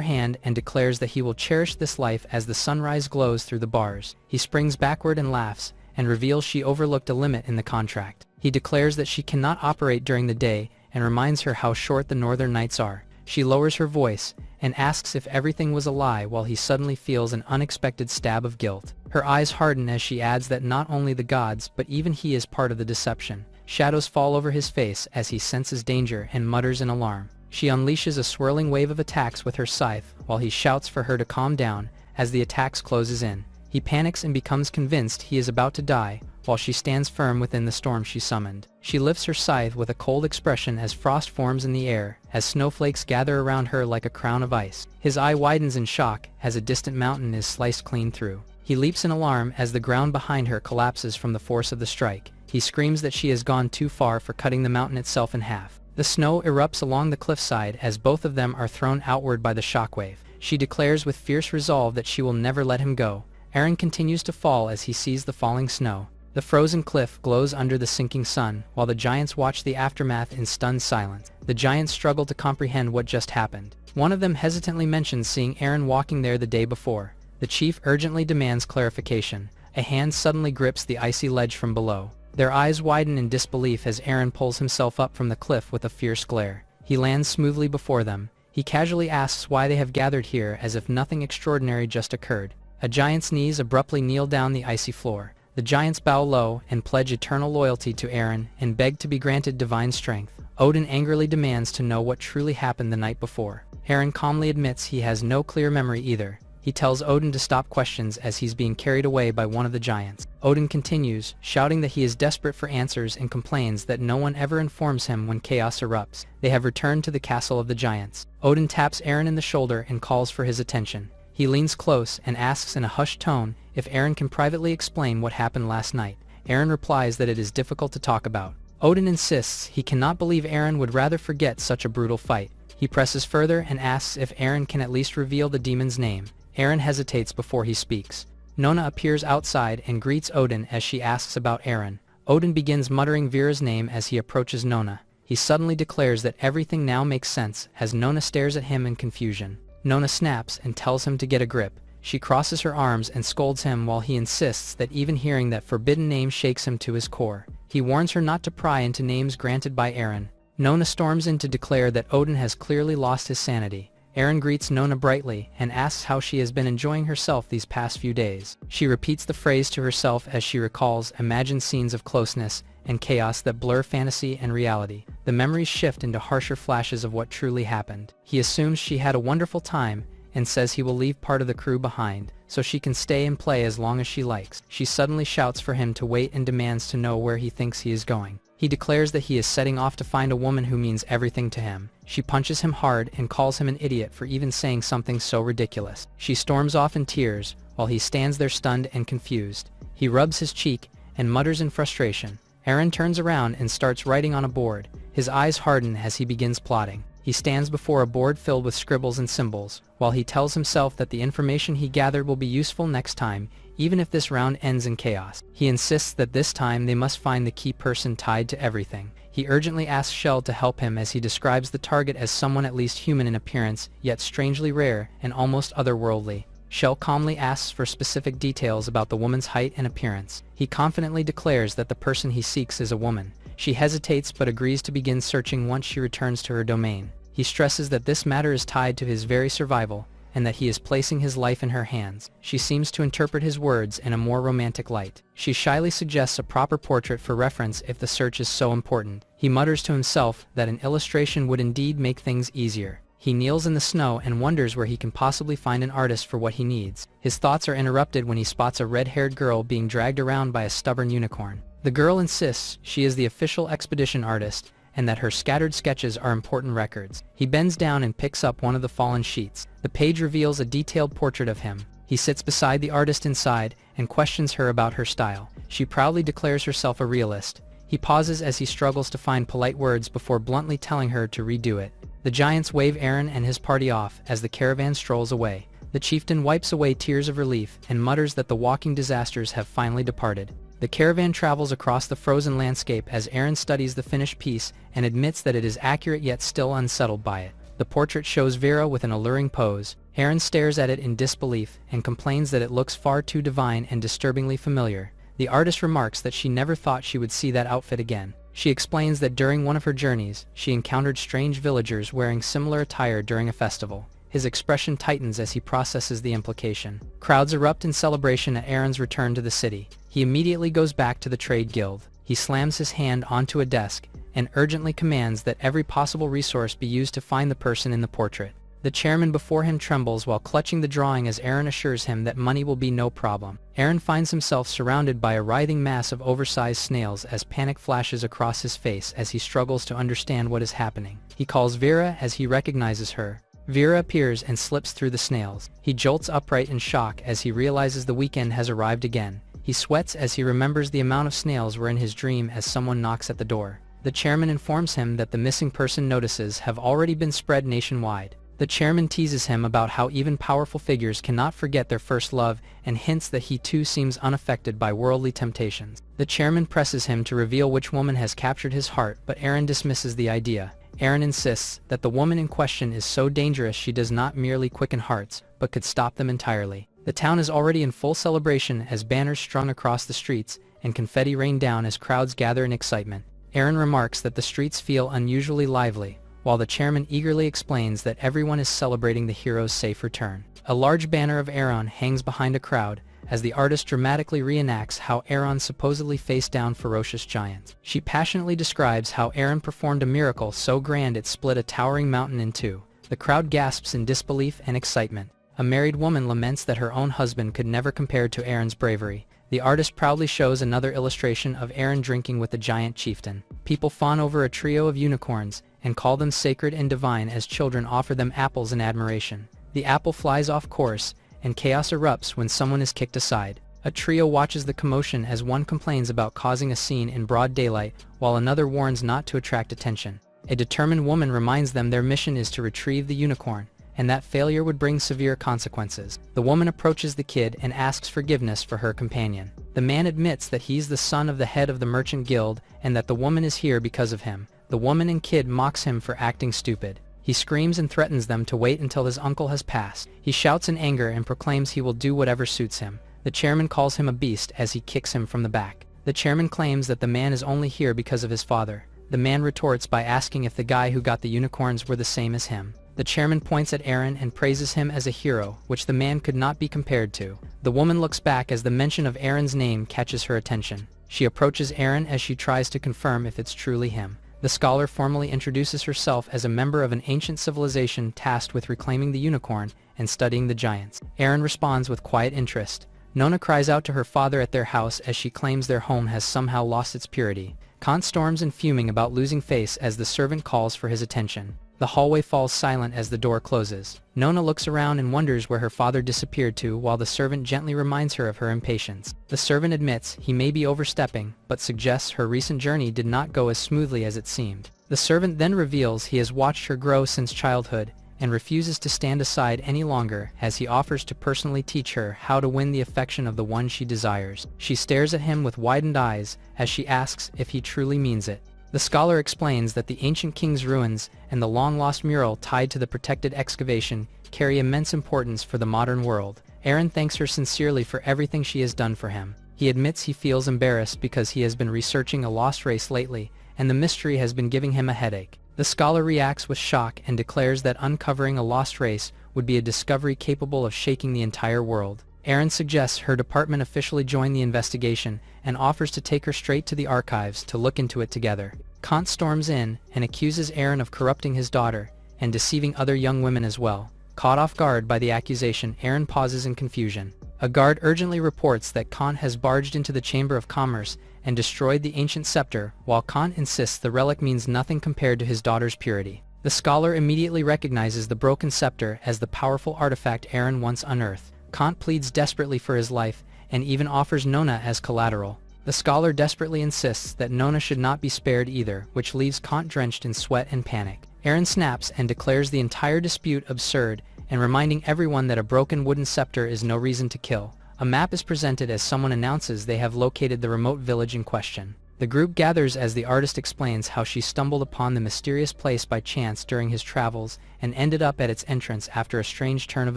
hand and declares that he will cherish this life as the sunrise glows through the bars. He springs backward and laughs, and reveals she overlooked a limit in the contract. He declares that she cannot operate during the day and reminds her how short the northern nights are. She lowers her voice and asks if everything was a lie while he suddenly feels an unexpected stab of guilt. Her eyes harden as she adds that not only the gods but even he is part of the deception. Shadows fall over his face as he senses danger and mutters in alarm. She unleashes a swirling wave of attacks with her scythe while he shouts for her to calm down as the attacks closes in. He panics and becomes convinced he is about to die, while she stands firm within the storm she summoned. She lifts her scythe with a cold expression as frost forms in the air, as snowflakes gather around her like a crown of ice. His eye widens in shock as a distant mountain is sliced clean through. He leaps in alarm as the ground behind her collapses from the force of the strike. He screams that she has gone too far for cutting the mountain itself in half. The snow erupts along the cliffside as both of them are thrown outward by the shockwave. She declares with fierce resolve that she will never let him go. Eren continues to fall as he sees the falling snow. The frozen cliff glows under the sinking sun, while the giants watch the aftermath in stunned silence. The giants struggle to comprehend what just happened. One of them hesitantly mentions seeing Eren walking there the day before. The chief urgently demands clarification. A hand suddenly grips the icy ledge from below. Their eyes widen in disbelief as Eren pulls himself up from the cliff with a fierce glare. He lands smoothly before them. He casually asks why they have gathered here as if nothing extraordinary just occurred. A giant's knees abruptly kneel down the icy floor. The giants bow low and pledge eternal loyalty to Eren and beg to be granted divine strength. Odin angrily demands to know what truly happened the night before. Eren calmly admits he has no clear memory either. He tells Odin to stop questions as he's being carried away by one of the giants. Odin continues, shouting that he is desperate for answers and complains that no one ever informs him when chaos erupts. They have returned to the castle of the giants. Odin taps Eren in the shoulder and calls for his attention. He leans close and asks in a hushed tone if Eren can privately explain what happened last night. Eren replies that it is difficult to talk about. Odin insists he cannot believe Eren would rather forget such a brutal fight. He presses further and asks if Eren can at least reveal the demon's name. Eren hesitates before he speaks. Nona appears outside and greets Odin as she asks about Eren. Odin begins muttering Vira's name as he approaches Nona. He suddenly declares that everything now makes sense as Nona stares at him in confusion. Nona snaps and tells him to get a grip. She crosses her arms and scolds him while he insists that even hearing that forbidden name shakes him to his core. He warns her not to pry into names granted by Eren. Nona storms in to declare that Odin has clearly lost his sanity. Eren greets Nona brightly and asks how she has been enjoying herself these past few days. She repeats the phrase to herself as she recalls imagined scenes of closeness and chaos that blur fantasy and reality. The memories shift into harsher flashes of what truly happened. He assumes she had a wonderful time and says he will leave part of the crew behind, so she can stay and play as long as she likes. She suddenly shouts for him to wait and demands to know where he thinks he is going. He declares that he is setting off to find a woman who means everything to him. She punches him hard and calls him an idiot for even saying something so ridiculous. She storms off in tears, while he stands there stunned and confused. He rubs his cheek and mutters in frustration. Eren turns around and starts writing on a board. His eyes harden as he begins plotting. He stands before a board filled with scribbles and symbols, while he tells himself that the information he gathered will be useful next time, even if this round ends in chaos. He insists that this time they must find the key person tied to everything. He urgently asks Shell to help him as he describes the target as someone at least human in appearance, yet strangely rare and almost otherworldly. Shell calmly asks for specific details about the woman's height and appearance. He confidently declares that the person he seeks is a woman. She hesitates but agrees to begin searching once she returns to her domain. He stresses that this matter is tied to his very survival, and that he is placing his life in her hands. She seems to interpret his words in a more romantic light. She shyly suggests a proper portrait for reference if the search is so important. He mutters to himself that an illustration would indeed make things easier. He kneels in the snow and wonders where he can possibly find an artist for what he needs. His thoughts are interrupted when he spots a red-haired girl being dragged around by a stubborn unicorn. The girl insists she is the official expedition artist, and that her scattered sketches are important records. He bends down and picks up one of the fallen sheets. The page reveals a detailed portrait of him. He sits beside the artist inside and questions her about her style. She proudly declares herself a realist. He pauses as he struggles to find polite words before bluntly telling her to redo it. The giants wave Eren and his party off as the caravan strolls away. The chieftain wipes away tears of relief and mutters that the walking disasters have finally departed. The caravan travels across the frozen landscape as Eren studies the finished piece and admits that it is accurate yet still unsettled by it. The portrait shows Vera with an alluring pose. Eren stares at it in disbelief and complains that it looks far too divine and disturbingly familiar. The artist remarks that she never thought she would see that outfit again. She explains that during one of her journeys, she encountered strange villagers wearing similar attire during a festival. His expression tightens as he processes the implication. Crowds erupt in celebration at Aaron's return to the city. He immediately goes back to the trade guild. He slams his hand onto a desk and urgently commands that every possible resource be used to find the person in the portrait. The chairman before him trembles while clutching the drawing as Aaron assures him that money will be no problem. Aaron finds himself surrounded by a writhing mass of oversized snails as panic flashes across his face as he struggles to understand what is happening. He calls Vera as he recognizes her. Vera appears and slips through the snails. He jolts upright in shock as he realizes the weekend has arrived again. He sweats as he remembers the amount of snails were in his dream as someone knocks at the door. The chairman informs him that the missing person notices have already been spread nationwide. The chairman teases him about how even powerful figures cannot forget their first love and hints that he too seems unaffected by worldly temptations. The chairman presses him to reveal which woman has captured his heart, but Aaron dismisses the idea. Aaron insists that the woman in question is so dangerous she does not merely quicken hearts, but could stop them entirely. The town is already in full celebration as banners strung across the streets and confetti rain down as crowds gather in excitement. Aaron remarks that the streets feel unusually lively, while the chairman eagerly explains that everyone is celebrating the hero's safe return. A large banner of Aaron hangs behind a crowd as the artist dramatically reenacts how Aaron supposedly faced down ferocious giants. She passionately describes how Aaron performed a miracle so grand it split a towering mountain in two. The crowd gasps in disbelief and excitement. A married woman laments that her own husband could never compare to Aaron's bravery. The artist proudly shows another illustration of Aaron drinking with the giant chieftain. People fawn over a trio of unicorns and call them sacred and divine as children offer them apples in admiration. The apple flies off course, and chaos erupts when someone is kicked aside. A trio watches the commotion as one complains about causing a scene in broad daylight, while another warns not to attract attention. A determined woman reminds them their mission is to retrieve the unicorn, and that failure would bring severe consequences. The woman approaches the kid and asks forgiveness for her companion. The man admits that he's the son of the head of the merchant guild and that the woman is here because of him. The woman and kid mocks him for acting stupid. He screams and threatens them to wait until his uncle has passed. He shouts in anger and proclaims he will do whatever suits him. The chairman calls him a beast as he kicks him from the back. The chairman claims that the man is only here because of his father. The man retorts by asking if the guy who got the unicorns were the same as him. The chairman points at Aaron and praises him as a hero, which the man could not be compared to. The woman looks back as the mention of Aaron's name catches her attention. She approaches Aaron as she tries to confirm if it's truly him. The scholar formally introduces herself as a member of an ancient civilization tasked with reclaiming the unicorn and studying the giants. Aaron responds with quiet interest. Nona cries out to her father at their house as she claims their home has somehow lost its purity. Kant storms in fuming about losing face as the servant calls for his attention. The hallway falls silent as the door closes. Nona looks around and wonders where her father disappeared to while the servant gently reminds her of her impatience. The servant admits he may be overstepping, but suggests her recent journey did not go as smoothly as it seemed. The servant then reveals he has watched her grow since childhood and refuses to stand aside any longer as he offers to personally teach her how to win the affection of the one she desires. She stares at him with widened eyes as she asks if he truly means it. The scholar explains that the ancient king's ruins and the long-lost mural tied to the protected excavation carry immense importance for the modern world. Aaron thanks her sincerely for everything she has done for him. He admits he feels embarrassed because he has been researching a lost race lately, and the mystery has been giving him a headache. The scholar reacts with shock and declares that uncovering a lost race would be a discovery capable of shaking the entire world. Aaron suggests her department officially join the investigation and offers to take her straight to the archives to look into it together. Kant storms in and accuses Aaron of corrupting his daughter and deceiving other young women as well. Caught off guard by the accusation, Aaron pauses in confusion. A guard urgently reports that Kant has barged into the Chamber of Commerce and destroyed the ancient scepter, while Kant insists the relic means nothing compared to his daughter's purity. The scholar immediately recognizes the broken scepter as the powerful artifact Aaron once unearthed. Kant pleads desperately for his life and even offers Nona as collateral. The scholar desperately insists that Nona should not be spared either, which leaves Kant drenched in sweat and panic. Aaron snaps and declares the entire dispute absurd and reminding everyone that a broken wooden scepter is no reason to kill. A map is presented as someone announces they have located the remote village in question. The group gathers as the artist explains how she stumbled upon the mysterious place by chance during his travels and ended up at its entrance after a strange turn of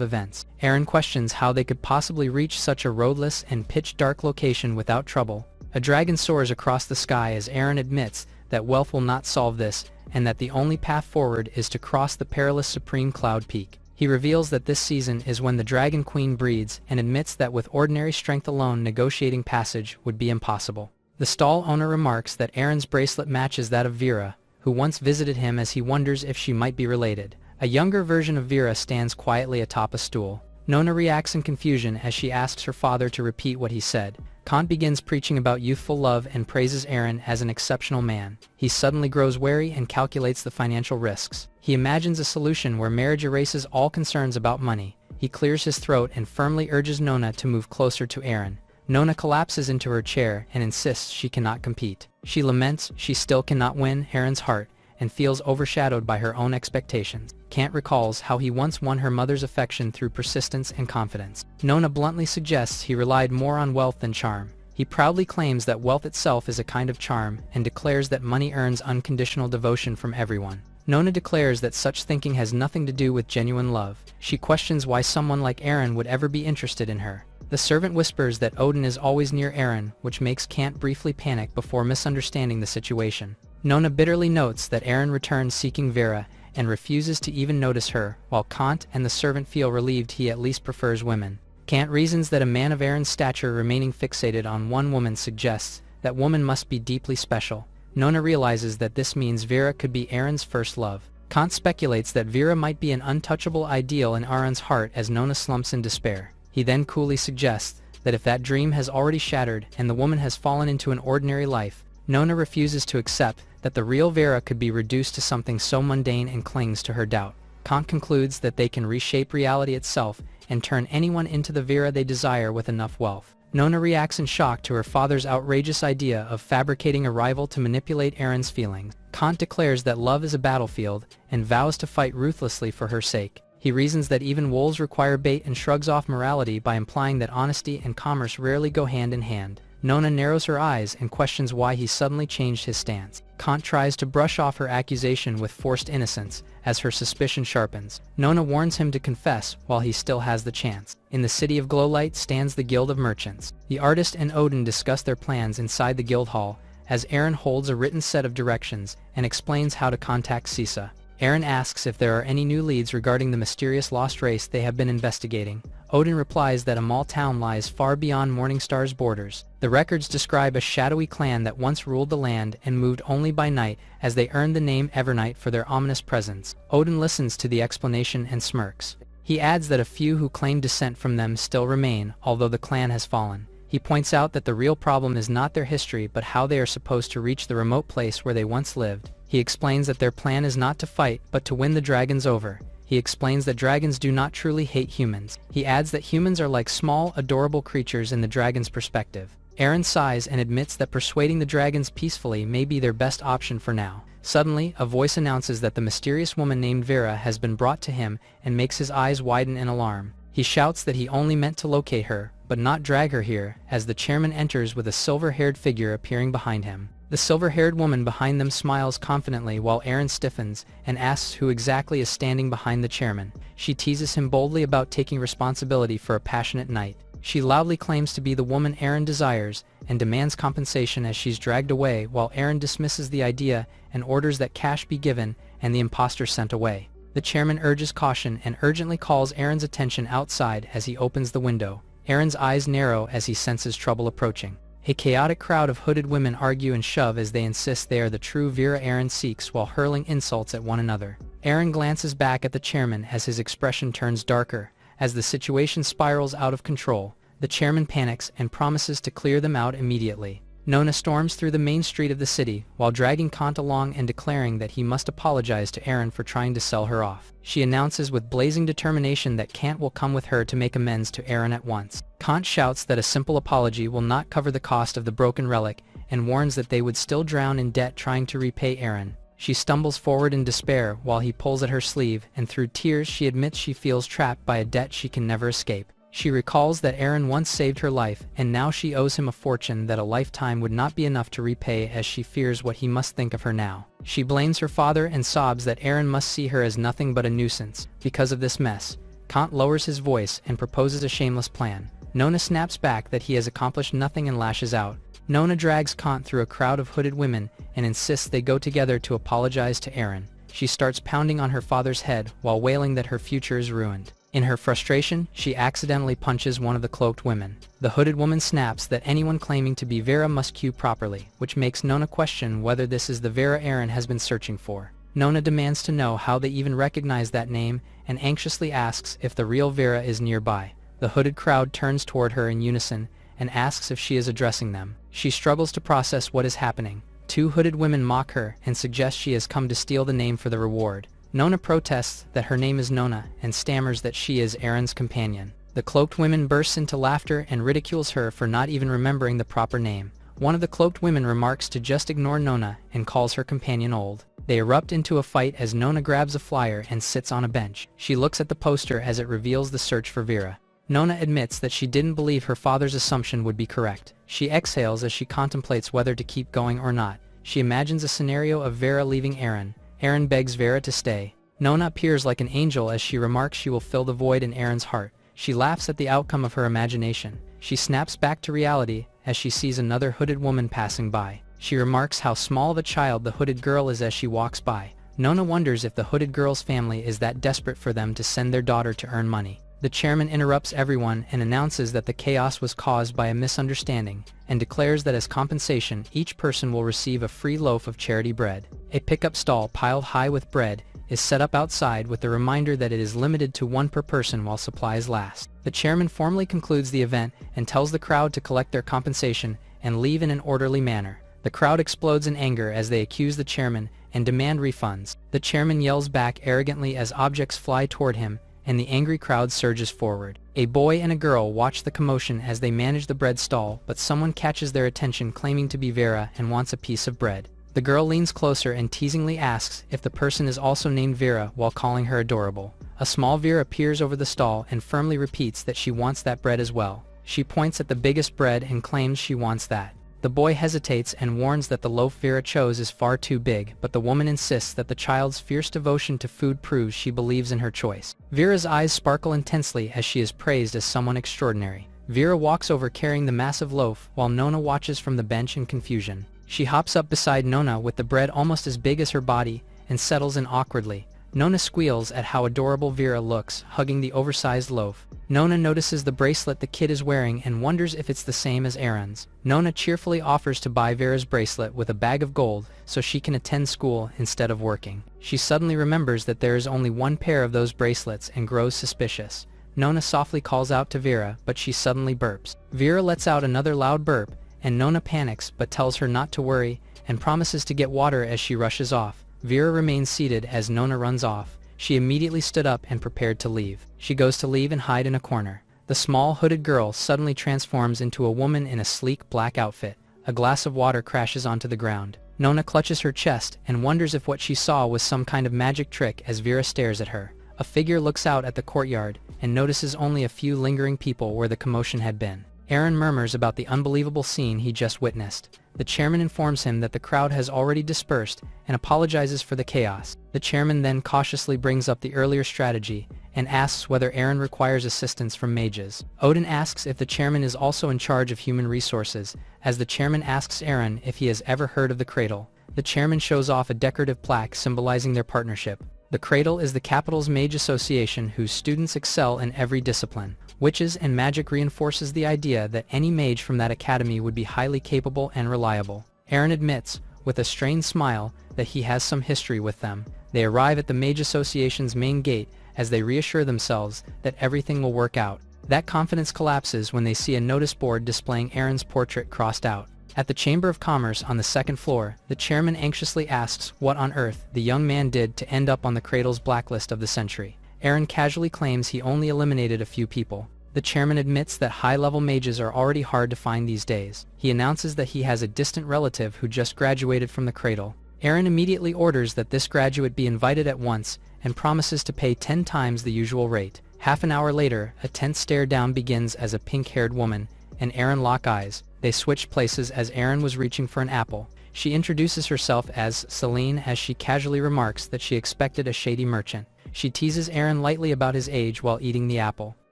events. Aaron questions how they could possibly reach such a roadless and pitch-dark location without trouble. A dragon soars across the sky as Aaron admits that wealth will not solve this, and that the only path forward is to cross the perilous Supreme Cloud Peak. He reveals that this season is when the Dragon Queen breeds and admits that with ordinary strength alone negotiating passage would be impossible. The stall owner remarks that Aaron's bracelet matches that of Vera, who once visited him, as he wonders if she might be related. A younger version of Vera stands quietly atop a stool. Nona reacts in confusion as she asks her father to repeat what he said. Kant begins preaching about youthful love and praises Aaron as an exceptional man. He suddenly grows wary and calculates the financial risks. He imagines a solution where marriage erases all concerns about money. He clears his throat and firmly urges Nona to move closer to Aaron. Nona collapses into her chair and insists she cannot compete. She laments she still cannot win Aaron's heart and feels overshadowed by her own expectations. Kant recalls how he once won her mother's affection through persistence and confidence. Nona bluntly suggests he relied more on wealth than charm. He proudly claims that wealth itself is a kind of charm and declares that money earns unconditional devotion from everyone. Nona declares that such thinking has nothing to do with genuine love. She questions why someone like Aaron would ever be interested in her. The servant whispers that Odin is always near Aaron, which makes Kant briefly panic before misunderstanding the situation. Nona bitterly notes that Aaron returns seeking Vera and refuses to even notice her, while Kant and the servant feel relieved he at least prefers women. Kant reasons that a man of Aaron's stature remaining fixated on one woman suggests that woman must be deeply special. Nona realizes that this means Vera could be Aaron's first love. Kant speculates that Vera might be an untouchable ideal in Aaron's heart as Nona slumps in despair. He then coolly suggests that if that dream has already shattered and the woman has fallen into an ordinary life, Nona refuses to accept that the real Vera could be reduced to something so mundane and clings to her doubt. Kant concludes that they can reshape reality itself and turn anyone into the Vera they desire with enough wealth. Nona reacts in shock to her father's outrageous idea of fabricating a rival to manipulate Aaron's feelings. Kant declares that love is a battlefield and vows to fight ruthlessly for her sake. He reasons that even wolves require bait and shrugs off morality by implying that honesty and commerce rarely go hand in hand. Nona narrows her eyes and questions why he suddenly changed his stance. Kant tries to brush off her accusation with forced innocence as her suspicion sharpens. Nona warns him to confess while he still has the chance. In the city of Glowlight stands the Guild of Merchants. The artist and Odin discuss their plans inside the guild hall as Aaron holds a written set of directions and explains how to contact Scythe. Aaron asks if there are any new leads regarding the mysterious lost race they have been investigating. Odin replies that Amal town lies far beyond Morningstar's borders. The records describe a shadowy clan that once ruled the land and moved only by night, as they earned the name Evernight for their ominous presence. Odin listens to the explanation and smirks. He adds that a few who claim descent from them still remain, although the clan has fallen. He points out that the real problem is not their history but how they are supposed to reach the remote place where they once lived. He explains that their plan is not to fight but to win the dragons over. He explains that dragons do not truly hate humans. He adds that humans are like small, adorable creatures in the dragon's perspective. Aaron sighs and admits that persuading the dragons peacefully may be their best option for now. Suddenly, a voice announces that the mysterious woman named Vera has been brought to him and makes his eyes widen in alarm. He shouts that he only meant to locate her, but not drag her here, as the chairman enters with a silver-haired figure appearing behind him. The silver-haired woman behind them smiles confidently while Aaron stiffens and asks who exactly is standing behind the chairman. She teases him boldly about taking responsibility for a passionate night. She loudly claims to be the woman Aaron desires and demands compensation as she's dragged away, while Aaron dismisses the idea and orders that cash be given and the imposter sent away. The chairman urges caution and urgently calls Aaron's attention outside as he opens the window. Aaron's eyes narrow as he senses trouble approaching. A chaotic crowd of hooded women argue and shove as they insist they are the true Vera Aaron seeks while hurling insults at one another. Aaron glances back at the chairman as his expression turns darker. As the situation spirals out of control, the chairman panics and promises to clear them out immediately. Nona storms through the main street of the city while dragging Kant along and declaring that he must apologize to Aaron for trying to sell her off. She announces with blazing determination that Kant will come with her to make amends to Aaron at once. Kant shouts that a simple apology will not cover the cost of the broken relic and warns that they would still drown in debt trying to repay Aaron. She stumbles forward in despair while he pulls at her sleeve, and through tears she admits she feels trapped by a debt she can never escape. She recalls that Aaron once saved her life, and now she owes him a fortune that a lifetime would not be enough to repay, as she fears what he must think of her now. She blames her father and sobs that Aaron must see her as nothing but a nuisance. Because of this mess, Kant lowers his voice and proposes a shameless plan. Nona snaps back that he has accomplished nothing and lashes out. Nona drags Kant through a crowd of hooded women and insists they go together to apologize to Aaron. She starts pounding on her father's head while wailing that her future is ruined. In her frustration, she accidentally punches one of the cloaked women. The hooded woman snaps that anyone claiming to be Vera must queue properly, which makes Nona question whether this is the Vera Aaron has been searching for. Nona demands to know how they even recognize that name and anxiously asks if the real Vera is nearby. The hooded crowd turns toward her in unison and asks if she is addressing them. She struggles to process what is happening. Two hooded women mock her and suggest she has come to steal the name for the reward. Nona protests that her name is Nona and stammers that she is Aaron's companion. The cloaked woman bursts into laughter and ridicules her for not even remembering the proper name. One of the cloaked women remarks to just ignore Nona and calls her companion old. They erupt into a fight as Nona grabs a flyer and sits on a bench. She looks at the poster as it reveals the search for Vera. Nona admits that she didn't believe her father's assumption would be correct. She exhales as she contemplates whether to keep going or not. She imagines a scenario of Vera leaving Aaron. Aaron begs Vera to stay. Nona appears like an angel as she remarks she will fill the void in Aaron's heart. She laughs at the outcome of her imagination. She snaps back to reality as she sees another hooded woman passing by. She remarks how small of a child the hooded girl is as she walks by. Nona wonders if the hooded girl's family is that desperate for them to send their daughter to earn money. The chairman interrupts everyone and announces that the chaos was caused by a misunderstanding, and declares that as compensation, each person will receive a free loaf of charity bread. A pickup stall piled high with bread is set up outside with the reminder that it is limited to one per person while supplies last. The chairman formally concludes the event and tells the crowd to collect their compensation and leave in an orderly manner. The crowd explodes in anger as they accuse the chairman and demand refunds. The chairman yells back arrogantly as objects fly toward him, and the angry crowd surges forward. A boy and a girl watch the commotion as they manage the bread stall, but someone catches their attention claiming to be Vera and wants a piece of bread. The girl leans closer and teasingly asks if the person is also named Vera while calling her adorable. A small Vera appears over the stall and firmly repeats that she wants that bread as well. She points at the biggest bread and claims she wants that. The boy hesitates and warns that the loaf Vera chose is far too big, but the woman insists that the child's fierce devotion to food proves she believes in her choice. Vera's eyes sparkle intensely as she is praised as someone extraordinary. Vera walks over carrying the massive loaf while Nona watches from the bench in confusion. She hops up beside Nona with the bread almost as big as her body and settles in awkwardly. Nona squeals at how adorable Vera looks, hugging the oversized loaf. Nona notices the bracelet the kid is wearing and wonders if it's the same as Aaron's. Nona cheerfully offers to buy Vera's bracelet with a bag of gold so she can attend school instead of working. She suddenly remembers that there is only one pair of those bracelets and grows suspicious. Nona softly calls out to Vera, but she suddenly burps. Vera lets out another loud burp, and Nona panics but tells her not to worry and promises to get water as she rushes off. Vera remains seated as Nona runs off. She immediately stood up and prepared to leave. She goes to leave and hide in a corner. The small hooded girl suddenly transforms into a woman in a sleek black outfit. A glass of water crashes onto the ground. Nona clutches her chest and wonders if what she saw was some kind of magic trick as Vera stares at her. A figure looks out at the courtyard and notices only a few lingering people where the commotion had been. Aaron murmurs about the unbelievable scene he just witnessed. The chairman informs him that the crowd has already dispersed and apologizes for the chaos. The chairman then cautiously brings up the earlier strategy and asks whether Aaron requires assistance from mages. Odin asks if the chairman is also in charge of human resources, as the chairman asks Aaron if he has ever heard of the cradle. The chairman shows off a decorative plaque symbolizing their partnership. The cradle is the capital's mage association whose students excel in every discipline. Witches and magic reinforces the idea that any mage from that academy would be highly capable and reliable. Aaron admits, with a strained smile, that he has some history with them. They arrive at the Mage Association's main gate as they reassure themselves that everything will work out. That confidence collapses when they see a notice board displaying Aaron's portrait crossed out. At the Chamber of Commerce on the second floor, the chairman anxiously asks what on earth the young man did to end up on the cradle's blacklist of the century. Aaron casually claims he only eliminated a few people. The chairman admits that high-level mages are already hard to find these days. He announces that he has a distant relative who just graduated from the cradle. Aaron immediately orders that this graduate be invited at once and promises to pay 10 times the usual rate. Half an hour later, a tense stare-down begins as a pink-haired woman and Aaron lock eyes. They switch places as Aaron was reaching for an apple. She introduces herself as Celine as she casually remarks that she expected a shady merchant. She teases Aaron lightly about his age while eating the apple.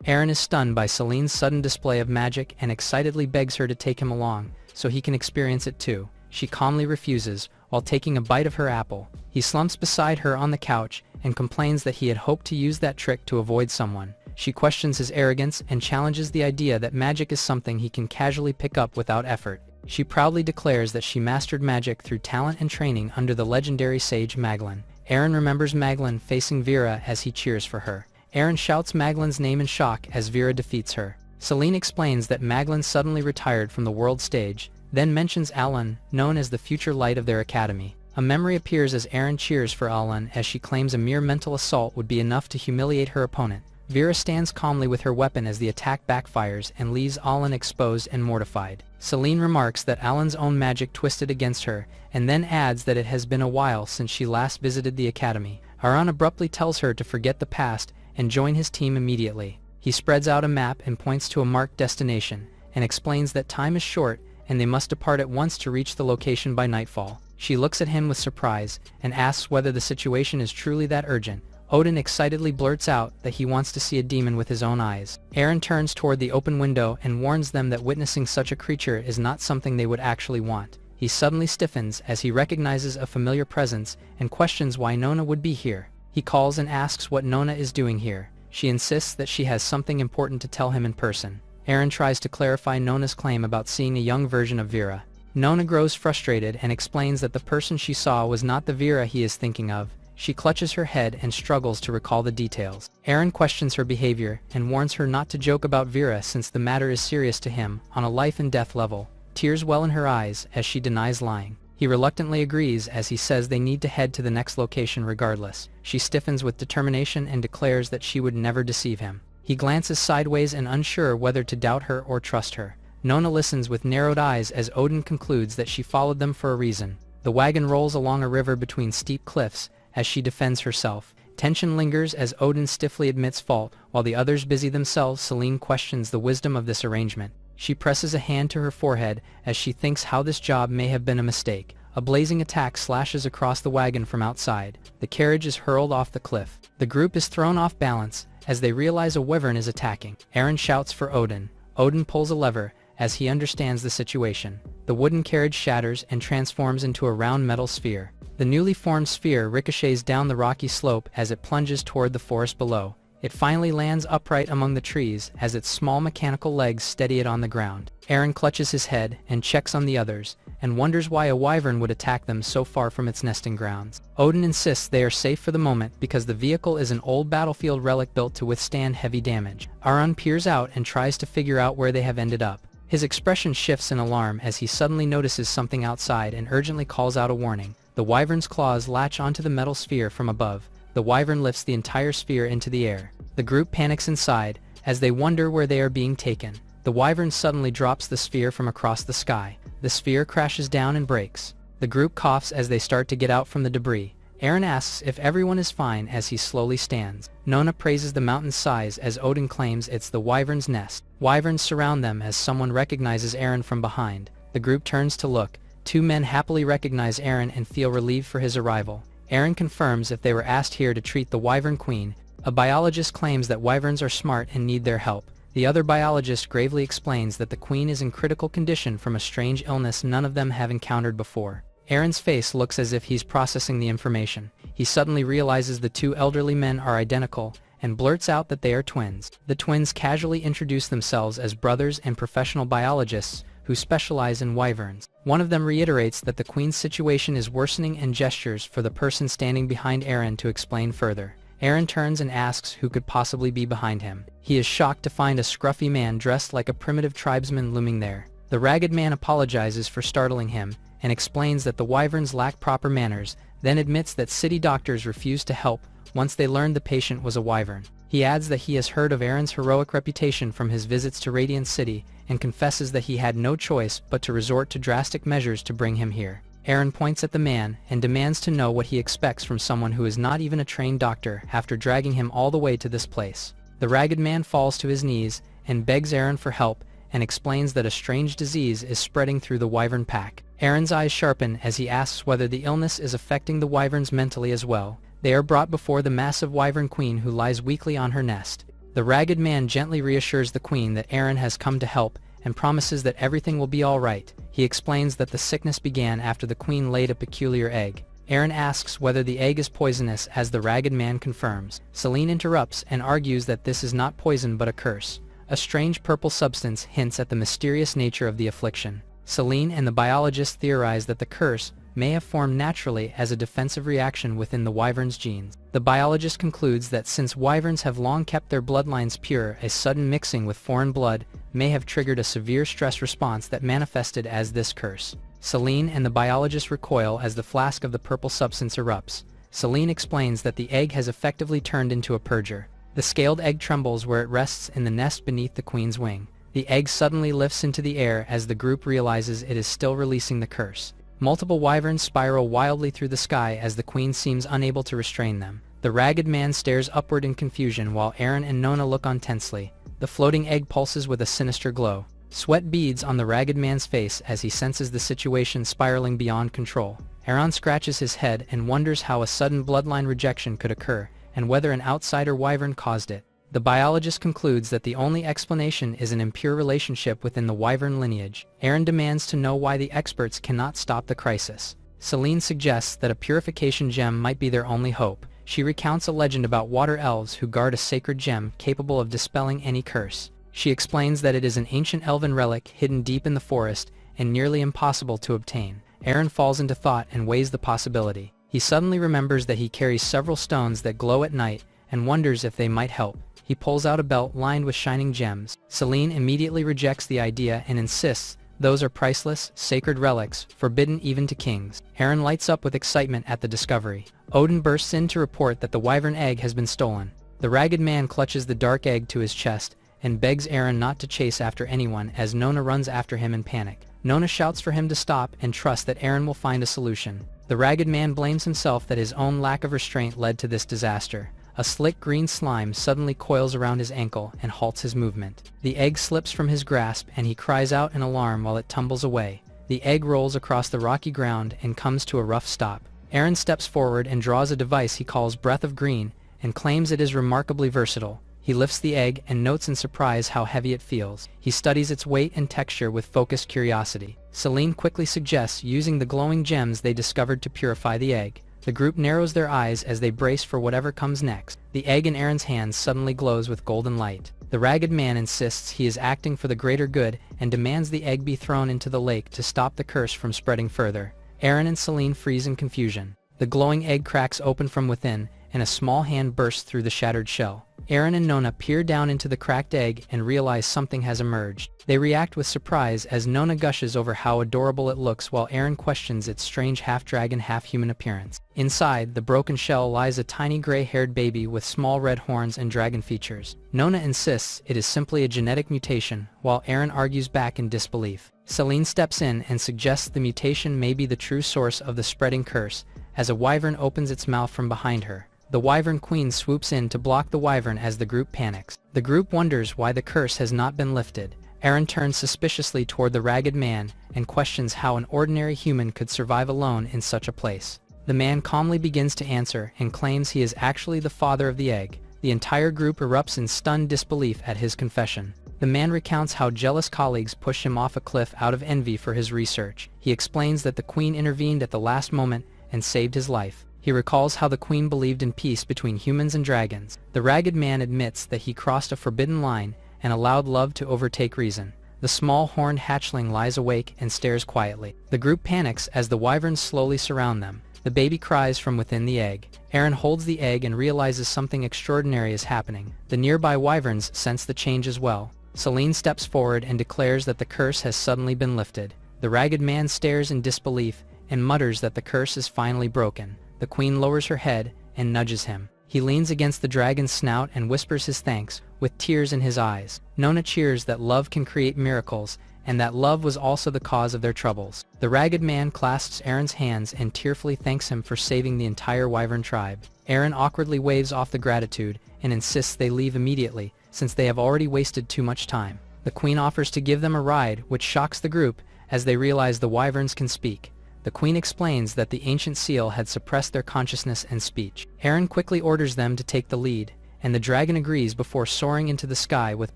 Aaron is stunned by Celine's sudden display of magic and excitedly begs her to take him along, so he can experience it too. She calmly refuses, while taking a bite of her apple. He slumps beside her on the couch and complains that he had hoped to use that trick to avoid someone. She questions his arrogance and challenges the idea that magic is something he can casually pick up without effort. She proudly declares that she mastered magic through talent and training under the legendary sage Maglin. Eren remembers Maglin facing Vera as he cheers for her. Eren shouts Maglin's name in shock as Vera defeats her. Selene explains that Maglin suddenly retired from the world stage, then mentions Alan, known as the future light of their academy. A memory appears as Eren cheers for Alan as she claims a mere mental assault would be enough to humiliate her opponent. Vera stands calmly with her weapon as the attack backfires and leaves Alan exposed and mortified. Selene remarks that Alan's own magic twisted against her, and then adds that it has been a while since she last visited the academy. Aran abruptly tells her to forget the past and join his team immediately. He spreads out a map and points to a marked destination, and explains that time is short and they must depart at once to reach the location by nightfall. She looks at him with surprise and asks whether the situation is truly that urgent. Odin excitedly blurts out that he wants to see a demon with his own eyes. Eren turns toward the open window and warns them that witnessing such a creature is not something they would actually want. He suddenly stiffens as he recognizes a familiar presence and questions why Nona would be here. He calls and asks what Nona is doing here. She insists that she has something important to tell him in person. Eren tries to clarify Nona's claim about seeing a young version of Vera. Nona grows frustrated and explains that the person she saw was not the Vera he is thinking of. She clutches her head and struggles to recall the details. Eren questions her behavior and warns her not to joke about Vera since the matter is serious to him on a life-and-death level. Tears well in her eyes as she denies lying. He reluctantly agrees as he says they need to head to the next location regardless. She stiffens with determination and declares that she would never deceive him. He glances sideways and unsure whether to doubt her or trust her. Nona listens with narrowed eyes as Odin concludes that she followed them for a reason. The wagon rolls along a river between steep cliffs as she defends herself. Tension lingers as Odin stiffly admits fault, while the others busy themselves. Selene questions the wisdom of this arrangement. She presses a hand to her forehead as she thinks how this job may have been a mistake. A blazing attack slashes across the wagon from outside. The carriage is hurled off the cliff. The group is thrown off balance as they realize a wyvern is attacking. Eren shouts for Odin. Odin pulls a lever as he understands the situation. The wooden carriage shatters and transforms into a round metal sphere. The newly formed sphere ricochets down the rocky slope as it plunges toward the forest below. It finally lands upright among the trees as its small mechanical legs steady it on the ground. Eren clutches his head and checks on the others, and wonders why a wyvern would attack them so far from its nesting grounds. Odin insists they are safe for the moment because the vehicle is an old battlefield relic built to withstand heavy damage. Aran peers out and tries to figure out where they have ended up. His expression shifts in alarm as he suddenly notices something outside and urgently calls out a warning. The wyvern's claws latch onto the metal sphere from above. The wyvern lifts the entire sphere into the air. The group panics inside as they wonder where they are being taken. The wyvern suddenly drops the sphere from across the sky. The sphere crashes down and breaks. The group coughs as they start to get out from the debris. Eren asks if everyone is fine as he slowly stands. Nona praises the mountain's size as Odin claims it's the wyvern's nest. Wyverns surround them as someone recognizes Eren from behind. The group turns to look. Two men happily recognize Eren and feel relieved for his arrival. Eren confirms if they were asked here to treat the wyvern queen. A biologist claims that wyverns are smart and need their help. The other biologist gravely explains that the queen is in critical condition from a strange illness none of them have encountered before. Eren's face looks as if he's processing the information. He suddenly realizes the two elderly men are identical and blurts out that they are twins. The twins casually introduce themselves as brothers and professional biologists who specialize in wyverns. One of them reiterates that the queen's situation is worsening and gestures for the person standing behind Eren to explain further. Eren turns and asks who could possibly be behind him. He is shocked to find a scruffy man dressed like a primitive tribesman looming there. The ragged man apologizes for startling him and explains that the wyverns lack proper manners, then admits that city doctors refused to help once they learned the patient was a wyvern. He adds that he has heard of Eren's heroic reputation from his visits to Radiant City and confesses that he had no choice but to resort to drastic measures to bring him here. Eren points at the man and demands to know what he expects from someone who is not even a trained doctor after dragging him all the way to this place. The ragged man falls to his knees and begs Eren for help and explains that a strange disease is spreading through the wyvern pack. Eren's eyes sharpen as he asks whether the illness is affecting the wyverns mentally as well. They are brought before the massive wyvern queen who lies weakly on her nest. The ragged man gently reassures the queen that Eren has come to help and promises that everything will be alright. He explains that the sickness began after the queen laid a peculiar egg. Eren asks whether the egg is poisonous, as the ragged man confirms. Selene interrupts and argues that this is not poison but a curse. A strange purple substance hints at the mysterious nature of the affliction. Selene and the biologist theorize that the curse may have formed naturally as a defensive reaction within the wyvern's genes. The biologist concludes that since wyverns have long kept their bloodlines pure, a sudden mixing with foreign blood may have triggered a severe stress response that manifested as this curse. Selene and the biologist recoil as the flask of the purple substance erupts. Selene explains that the egg has effectively turned into a purger. The scaled egg trembles where it rests in the nest beneath the queen's wing. The egg suddenly lifts into the air as the group realizes it is still releasing the curse. Multiple wyverns spiral wildly through the sky as the queen seems unable to restrain them. The ragged man stares upward in confusion while Eren and Nona look on tensely. The floating egg pulses with a sinister glow. Sweat beads on the ragged man's face as he senses the situation spiraling beyond control. Eren scratches his head and wonders how a sudden bloodline rejection could occur, and whether an outsider wyvern caused it. The biologist concludes that the only explanation is an impure relationship within the wyvern lineage. Eren demands to know why the experts cannot stop the crisis. Selene suggests that a purification gem might be their only hope. She recounts a legend about water elves who guard a sacred gem capable of dispelling any curse. She explains that it is an ancient elven relic hidden deep in the forest and nearly impossible to obtain. Eren falls into thought and weighs the possibility. He suddenly remembers that he carries several stones that glow at night and wonders if they might help. He pulls out a belt lined with shining gems. Selene immediately rejects the idea and insists those are priceless, sacred relics, forbidden even to kings. Eren lights up with excitement at the discovery. Odin bursts in to report that the wyvern egg has been stolen. The ragged man clutches the dark egg to his chest and begs Eren not to chase after anyone as Nona runs after him in panic. Nona shouts for him to stop and trusts that Eren will find a solution. The ragged man blames himself that his own lack of restraint led to this disaster. A slick green slime suddenly coils around his ankle and halts his movement. The egg slips from his grasp and he cries out in alarm while it tumbles away. The egg rolls across the rocky ground and comes to a rough stop. Eren steps forward and draws a device he calls Breath of Green and claims it is remarkably versatile. He lifts the egg and notes in surprise how heavy it feels. He studies its weight and texture with focused curiosity. Selene quickly suggests using the glowing gems they discovered to purify the egg. The group narrows their eyes as they brace for whatever comes next. The egg in Eren's hands suddenly glows with golden light. The ragged man insists he is acting for the greater good and demands the egg be thrown into the lake to stop the curse from spreading further. Eren and Selene freeze in confusion. The glowing egg cracks open from within, and a small hand bursts through the shattered shell. Eren and Nona peer down into the cracked egg and realize something has emerged. They react with surprise as Nona gushes over how adorable it looks while Eren questions its strange half-dragon, half-human appearance. Inside the broken shell lies a tiny gray-haired baby with small red horns and dragon features. Nona insists it is simply a genetic mutation, while Eren argues back in disbelief. Selene steps in and suggests the mutation may be the true source of the spreading curse, as a wyvern opens its mouth from behind her. The wyvern queen swoops in to block the wyvern as the group panics. The group wonders why the curse has not been lifted. Eren turns suspiciously toward the ragged man and questions how an ordinary human could survive alone in such a place. The man calmly begins to answer and claims he is actually the father of the egg. The entire group erupts in stunned disbelief at his confession. The man recounts how jealous colleagues pushed him off a cliff out of envy for his research. He explains that the queen intervened at the last moment and saved his life. He recalls how the queen believed in peace between humans and dragons. The ragged man admits that he crossed a forbidden line and allowed love to overtake reason. The small horned hatchling lies awake and stares quietly. The group panics as the wyverns slowly surround them. The baby cries from within the egg. Eren holds the egg and realizes something extraordinary is happening. The nearby wyverns sense the change as well. Selene steps forward and declares that the curse has suddenly been lifted. The ragged man stares in disbelief and mutters that the curse is finally broken. The queen lowers her head and nudges him. He leans against the dragon's snout and whispers his thanks, with tears in his eyes. Nona cheers that love can create miracles, and that love was also the cause of their troubles. The ragged man clasps Eren's hands and tearfully thanks him for saving the entire wyvern tribe. Eren awkwardly waves off the gratitude and insists they leave immediately, since they have already wasted too much time. The queen offers to give them a ride, which shocks the group as they realize the wyverns can speak. The queen explains that the ancient seal had suppressed their consciousness and speech. Eren quickly orders them to take the lead, and the dragon agrees before soaring into the sky with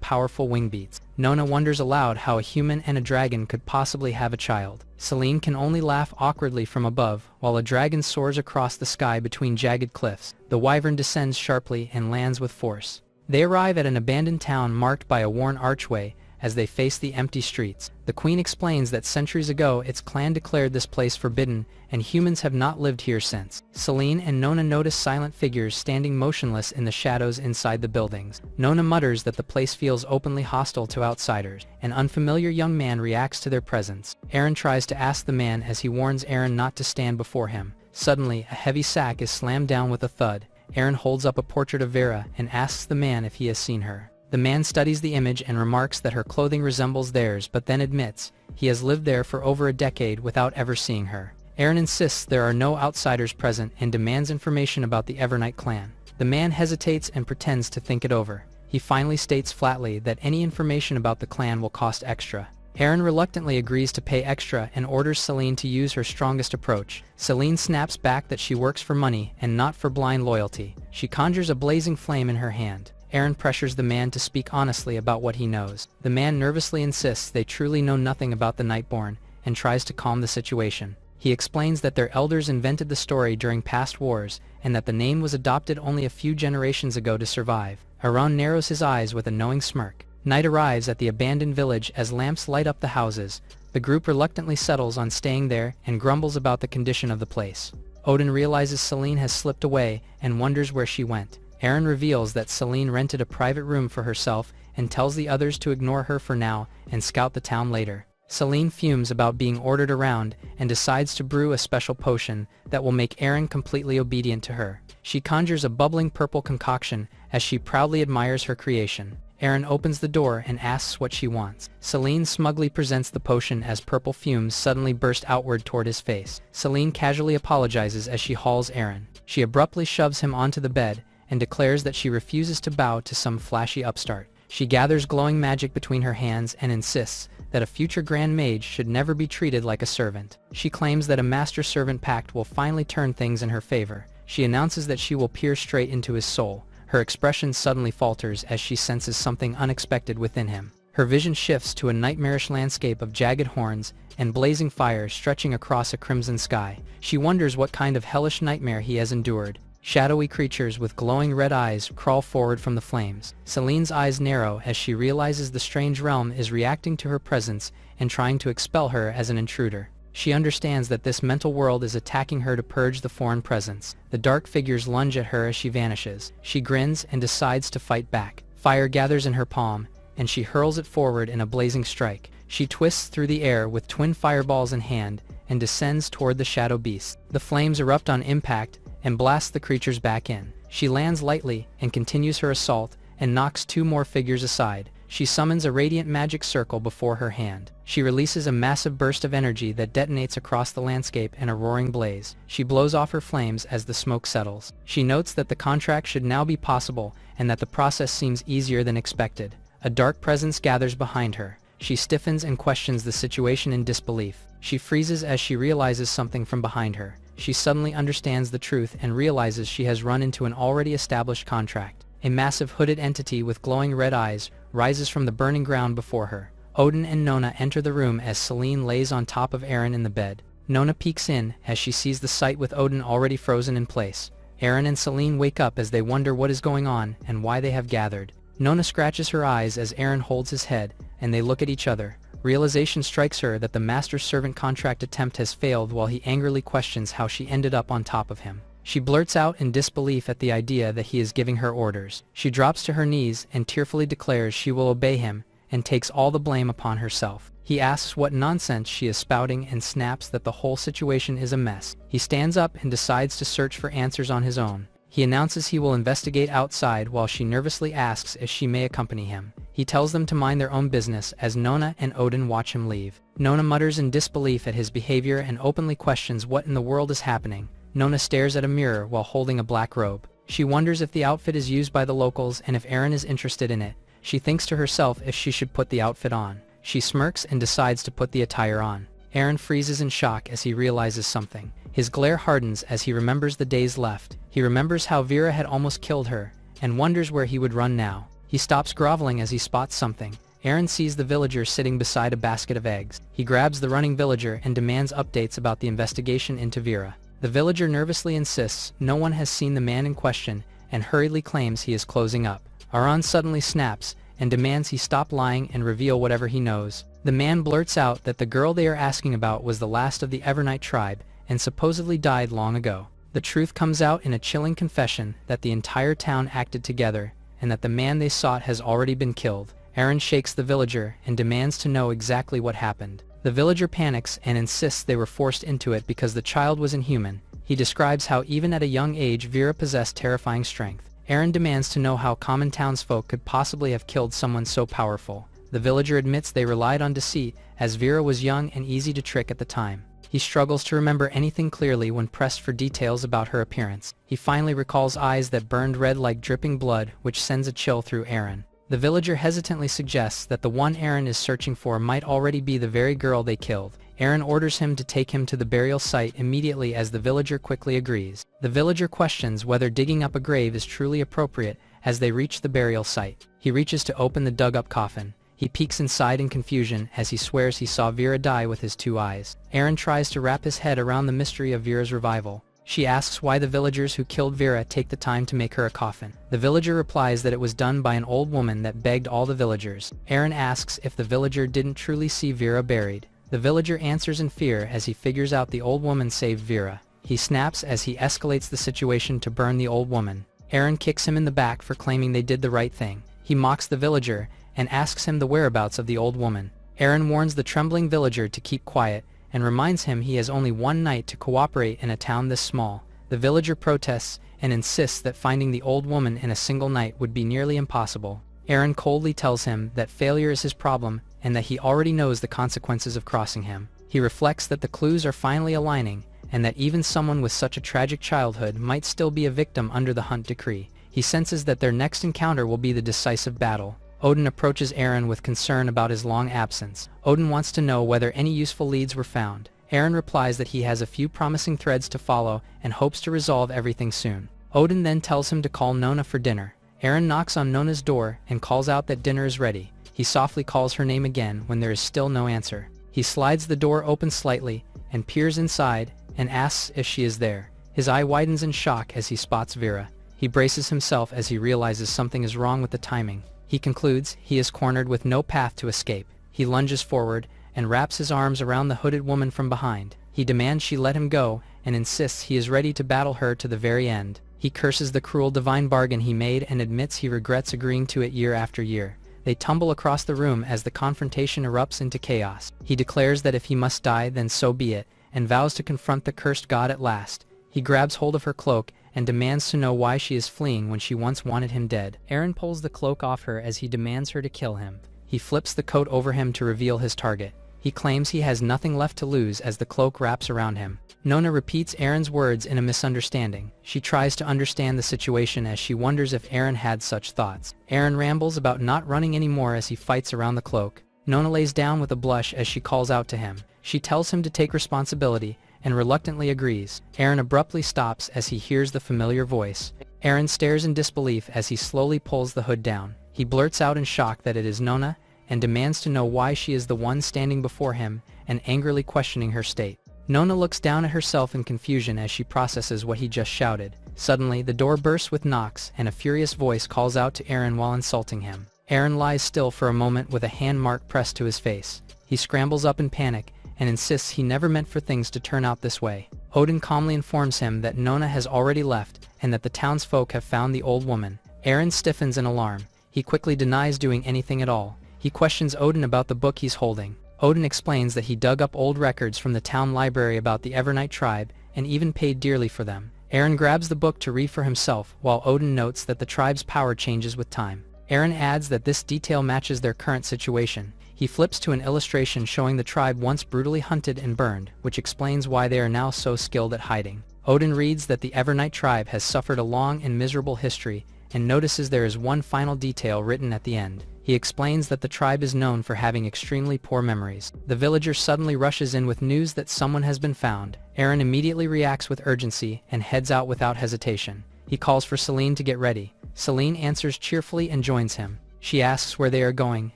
powerful wing beats. Nona wonders aloud how a human and a dragon could possibly have a child. Celine can only laugh awkwardly from above, while a dragon soars across the sky between jagged cliffs. The wyvern descends sharply and lands with force. They arrive at an abandoned town marked by a worn archway. As they face the empty streets, the queen explains that centuries ago its clan declared this place forbidden, and humans have not lived here since. Celine and Nona notice silent figures standing motionless in the shadows inside the buildings. Nona mutters that the place feels openly hostile to outsiders. An unfamiliar young man reacts to their presence. Eren tries to ask the man as he warns Eren not to stand before him. Suddenly, a heavy sack is slammed down with a thud. Eren holds up a portrait of Vera and asks the man if he has seen her. The man studies the image and remarks that her clothing resembles theirs, but then admits he has lived there for over a decade without ever seeing her. Eren insists there are no outsiders present and demands information about the Evernight clan. The man hesitates and pretends to think it over. He finally states flatly that any information about the clan will cost extra. Eren reluctantly agrees to pay extra and orders Celine to use her strongest approach. Celine snaps back that she works for money and not for blind loyalty. She conjures a blazing flame in her hand. Eren pressures the man to speak honestly about what he knows. The man nervously insists they truly know nothing about the Nightborn and tries to calm the situation. He explains that their elders invented the story during past wars and that the name was adopted only a few generations ago to survive. Eren narrows his eyes with a knowing smirk. Night arrives at the abandoned village as lamps light up the houses. The group reluctantly settles on staying there and grumbles about the condition of the place. Odin realizes Celine has slipped away and wonders where she went. Eren reveals that Celine rented a private room for herself and tells the others to ignore her for now and scout the town later. Celine fumes about being ordered around and decides to brew a special potion that will make Eren completely obedient to her. She conjures a bubbling purple concoction as she proudly admires her creation. Eren opens the door and asks what she wants. Celine smugly presents the potion as purple fumes suddenly burst outward toward his face. Celine casually apologizes as she hauls Eren. She abruptly shoves him onto the bed and declares that she refuses to bow to some flashy upstart. She gathers glowing magic between her hands and insists that a future Grand Mage should never be treated like a servant. She claims that a master-servant pact will finally turn things in her favor. She announces that she will peer straight into his soul. Her expression suddenly falters as she senses something unexpected within him. Her vision shifts to a nightmarish landscape of jagged horns and blazing fire stretching across a crimson sky. She wonders what kind of hellish nightmare he has endured. Shadowy creatures with glowing red eyes crawl forward from the flames. Celine's eyes narrow as she realizes the strange realm is reacting to her presence and trying to expel her as an intruder. She understands that this mental world is attacking her to purge the foreign presence. The dark figures lunge at her as she vanishes. She grins and decides to fight back. Fire gathers in her palm, and she hurls it forward in a blazing strike. She twists through the air with twin fireballs in hand and descends toward the shadow beast. The flames erupt on impact and blast the creatures back in. She lands lightly and continues her assault and knocks two more figures aside. She summons a radiant magic circle before her hand. She releases a massive burst of energy that detonates across the landscape in a roaring blaze. She blows off her flames as the smoke settles. She notes that the contract should now be possible and that the process seems easier than expected. A dark presence gathers behind her. She stiffens and questions the situation in disbelief. She freezes as she realizes something from behind her. She suddenly understands the truth and realizes she has run into an already established contract. A massive hooded entity with glowing red eyes rises from the burning ground before her. Odin and Nona enter the room as Celine lays on top of Eren in the bed. Nona peeks in as she sees the sight with Odin already frozen in place. Eren and Celine wake up as they wonder what is going on and why they have gathered. Nona scratches her eyes as Eren holds his head, and they look at each other. Realization strikes her that the master-servant contract attempt has failed while he angrily questions how she ended up on top of him. She blurts out in disbelief at the idea that he is giving her orders. She drops to her knees and tearfully declares she will obey him and takes all the blame upon herself. He asks what nonsense she is spouting and snaps that the whole situation is a mess. He stands up and decides to search for answers on his own. He announces he will investigate outside while she nervously asks if she may accompany him. He tells them to mind their own business as Nona and Odin watch him leave. Nona mutters in disbelief at his behavior and openly questions what in the world is happening. Nona stares at a mirror while holding a black robe. She wonders if the outfit is used by the locals and if Eren is interested in it. She thinks to herself if she should put the outfit on. She smirks and decides to put the attire on. Eren freezes in shock as he realizes something. His glare hardens as he remembers the days left. He remembers how Vera had almost killed her, and wonders where he would run now. He stops groveling as he spots something. Eren sees the villager sitting beside a basket of eggs. He grabs the running villager and demands updates about the investigation into Vera. The villager nervously insists no one has seen the man in question and hurriedly claims he is closing up. Eren suddenly snaps and demands he stop lying and reveal whatever he knows. The man blurts out that the girl they are asking about was the last of the Evernight tribe and supposedly died long ago. The truth comes out in a chilling confession that the entire town acted together and that the man they sought has already been killed. Eren shakes the villager and demands to know exactly what happened. The villager panics and insists they were forced into it because the child was inhuman. He describes how even at a young age Vera possessed terrifying strength. Eren demands to know how common townsfolk could possibly have killed someone so powerful. The villager admits they relied on deceit, as Vera was young and easy to trick at the time. He struggles to remember anything clearly when pressed for details about her appearance. He finally recalls eyes that burned red like dripping blood, which sends a chill through Eren. The villager hesitantly suggests that the one Eren is searching for might already be the very girl they killed. Eren orders him to take him to the burial site immediately, as the villager quickly agrees. The villager questions whether digging up a grave is truly appropriate as they reach the burial site. He reaches to open the dug-up coffin. He peeks inside in confusion as he swears he saw Vera die with his 2 eyes. Eren tries to wrap his head around the mystery of Vera's revival. She asks why the villagers who killed Vera take the time to make her a coffin. The villager replies that it was done by an old woman that begged all the villagers. Eren asks if the villager didn't truly see Vera buried. The villager answers in fear as he figures out the old woman saved Vera. He snaps as he escalates the situation to burn the old woman. Eren kicks him in the back for claiming they did the right thing. He mocks the villager and asks him the whereabouts of the old woman. Eren warns the trembling villager to keep quiet and reminds him he has only one night to cooperate in a town this small. The villager protests and insists that finding the old woman in a single night would be nearly impossible. Eren coldly tells him that failure is his problem and that he already knows the consequences of crossing him. He reflects that the clues are finally aligning and that even someone with such a tragic childhood might still be a victim under the Hunt Decree. He senses that their next encounter will be the decisive battle. Odin approaches Eren with concern about his long absence. Odin wants to know whether any useful leads were found. Eren replies that he has a few promising threads to follow and hopes to resolve everything soon. Odin then tells him to call Nona for dinner. Eren knocks on Nona's door and calls out that dinner is ready. He softly calls her name again when there is still no answer. He slides the door open slightly and peers inside and asks if she is there. His eye widens in shock as he spots Vera. He braces himself as he realizes something is wrong with the timing. He concludes he is cornered with no path to escape. He lunges forward and wraps his arms around the hooded woman from behind. He demands she let him go and insists he is ready to battle her to the very end. He curses the cruel divine bargain he made and admits he regrets agreeing to it year after year. They tumble across the room as the confrontation erupts into chaos. He declares that if he must die, then so be it, and vows to confront the cursed god at last. He grabs hold of her cloak and demands to know why she is fleeing when she once wanted him dead. Eren pulls the cloak off her as he demands her to kill him. He flips the coat over him to reveal his target. He claims he has nothing left to lose as the cloak wraps around him. Nona repeats Eren's words in a misunderstanding. She tries to understand the situation as she wonders if Eren had such thoughts. Eren rambles about not running anymore as he fights around the cloak. Nona lays down with a blush as she calls out to him. She tells him to take responsibility and reluctantly agrees. Eren abruptly stops as he hears the familiar voice. Eren stares in disbelief as he slowly pulls the hood down. He blurts out in shock that it is Nona and demands to know why she is the one standing before him and angrily questioning her state. Nona looks down at herself in confusion as she processes what he just shouted. Suddenly, the door bursts with knocks and a furious voice calls out to Eren while insulting him. Eren lies still for a moment with a hand mark pressed to his face. He scrambles up in panic and insists he never meant for things to turn out this way. Odin calmly informs him that Nona has already left and that the townsfolk have found the old woman. Eren stiffens in alarm. He quickly denies doing anything at all. He questions Odin about the book he's holding. Odin explains that he dug up old records from the town library about the Evernight tribe and even paid dearly for them. Eren grabs the book to read for himself while Odin notes that the tribe's power changes with time. Eren adds that this detail matches their current situation. He flips to an illustration showing the tribe once brutally hunted and burned, which explains why they are now so skilled at hiding. Odin reads that the Evernight tribe has suffered a long and miserable history and notices there is one final detail written at the end. He explains that the tribe is known for having extremely poor memories. The villager suddenly rushes in with news that someone has been found. Eren immediately reacts with urgency and heads out without hesitation. He calls for Celine to get ready. Celine answers cheerfully and joins him. She asks where they are going,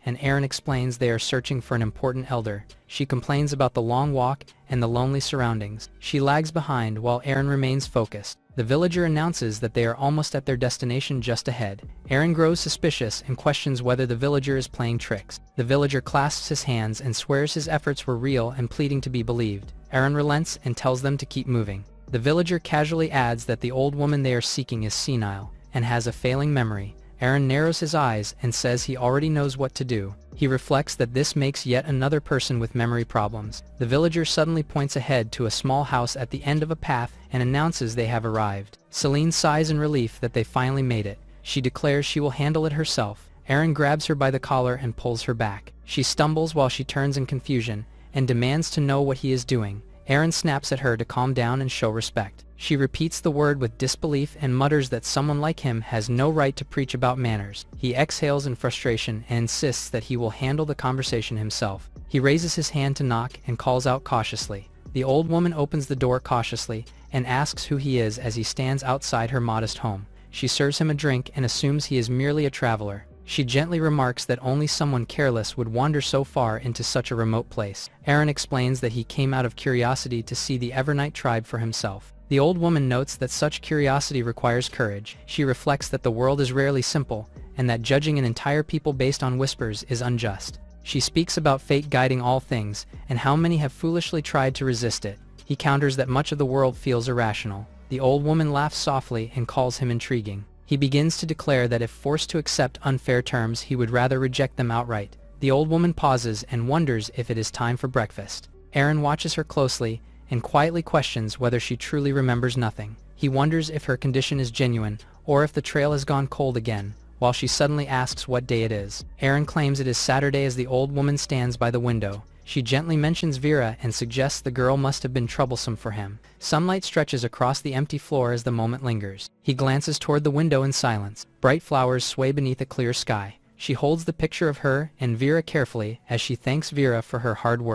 and Aaron explains they are searching for an important elder. She complains about the long walk and the lonely surroundings. She lags behind while Aaron remains focused. The villager announces that they are almost at their destination just ahead. Aaron grows suspicious and questions whether the villager is playing tricks. The villager clasps his hands and swears his efforts were real and pleading to be believed. Aaron relents and tells them to keep moving. The villager casually adds that the old woman they are seeking is senile and has a failing memory. Aaron narrows his eyes and says he already knows what to do. He reflects that this makes yet another person with memory problems. The villager suddenly points ahead to a small house at the end of a path and announces they have arrived. Celine sighs in relief that they finally made it. She declares she will handle it herself. Aaron grabs her by the collar and pulls her back. She stumbles while she turns in confusion and demands to know what he is doing. Aaron snaps at her to calm down and show respect. She repeats the word with disbelief and mutters that someone like him has no right to preach about manners. He exhales in frustration and insists that he will handle the conversation himself. He raises his hand to knock and calls out cautiously. The old woman opens the door cautiously and asks who he is as he stands outside her modest home. She serves him a drink and assumes he is merely a traveler. She gently remarks that only someone careless would wander so far into such a remote place. Aaron explains that he came out of curiosity to see the Evernight tribe for himself. The old woman notes that such curiosity requires courage. She reflects that the world is rarely simple, and that judging an entire people based on whispers is unjust. She speaks about fate guiding all things, and how many have foolishly tried to resist it. He counters that much of the world feels irrational. The old woman laughs softly and calls him intriguing. He begins to declare that if forced to accept unfair terms, he would rather reject them outright. The old woman pauses and wonders if it is time for breakfast. Aaron watches her closely and quietly questions whether she truly remembers nothing. He wonders if her condition is genuine or if the trail has gone cold again, while she suddenly asks what day it is. Aaron claims it is Saturday as the old woman stands by the window. She gently mentions Vera and suggests the girl must have been troublesome for him. Sunlight stretches across the empty floor as the moment lingers. He glances toward the window in silence. Bright flowers sway beneath a clear sky. She holds the picture of her and Vera carefully as she thanks Vera for her hard work.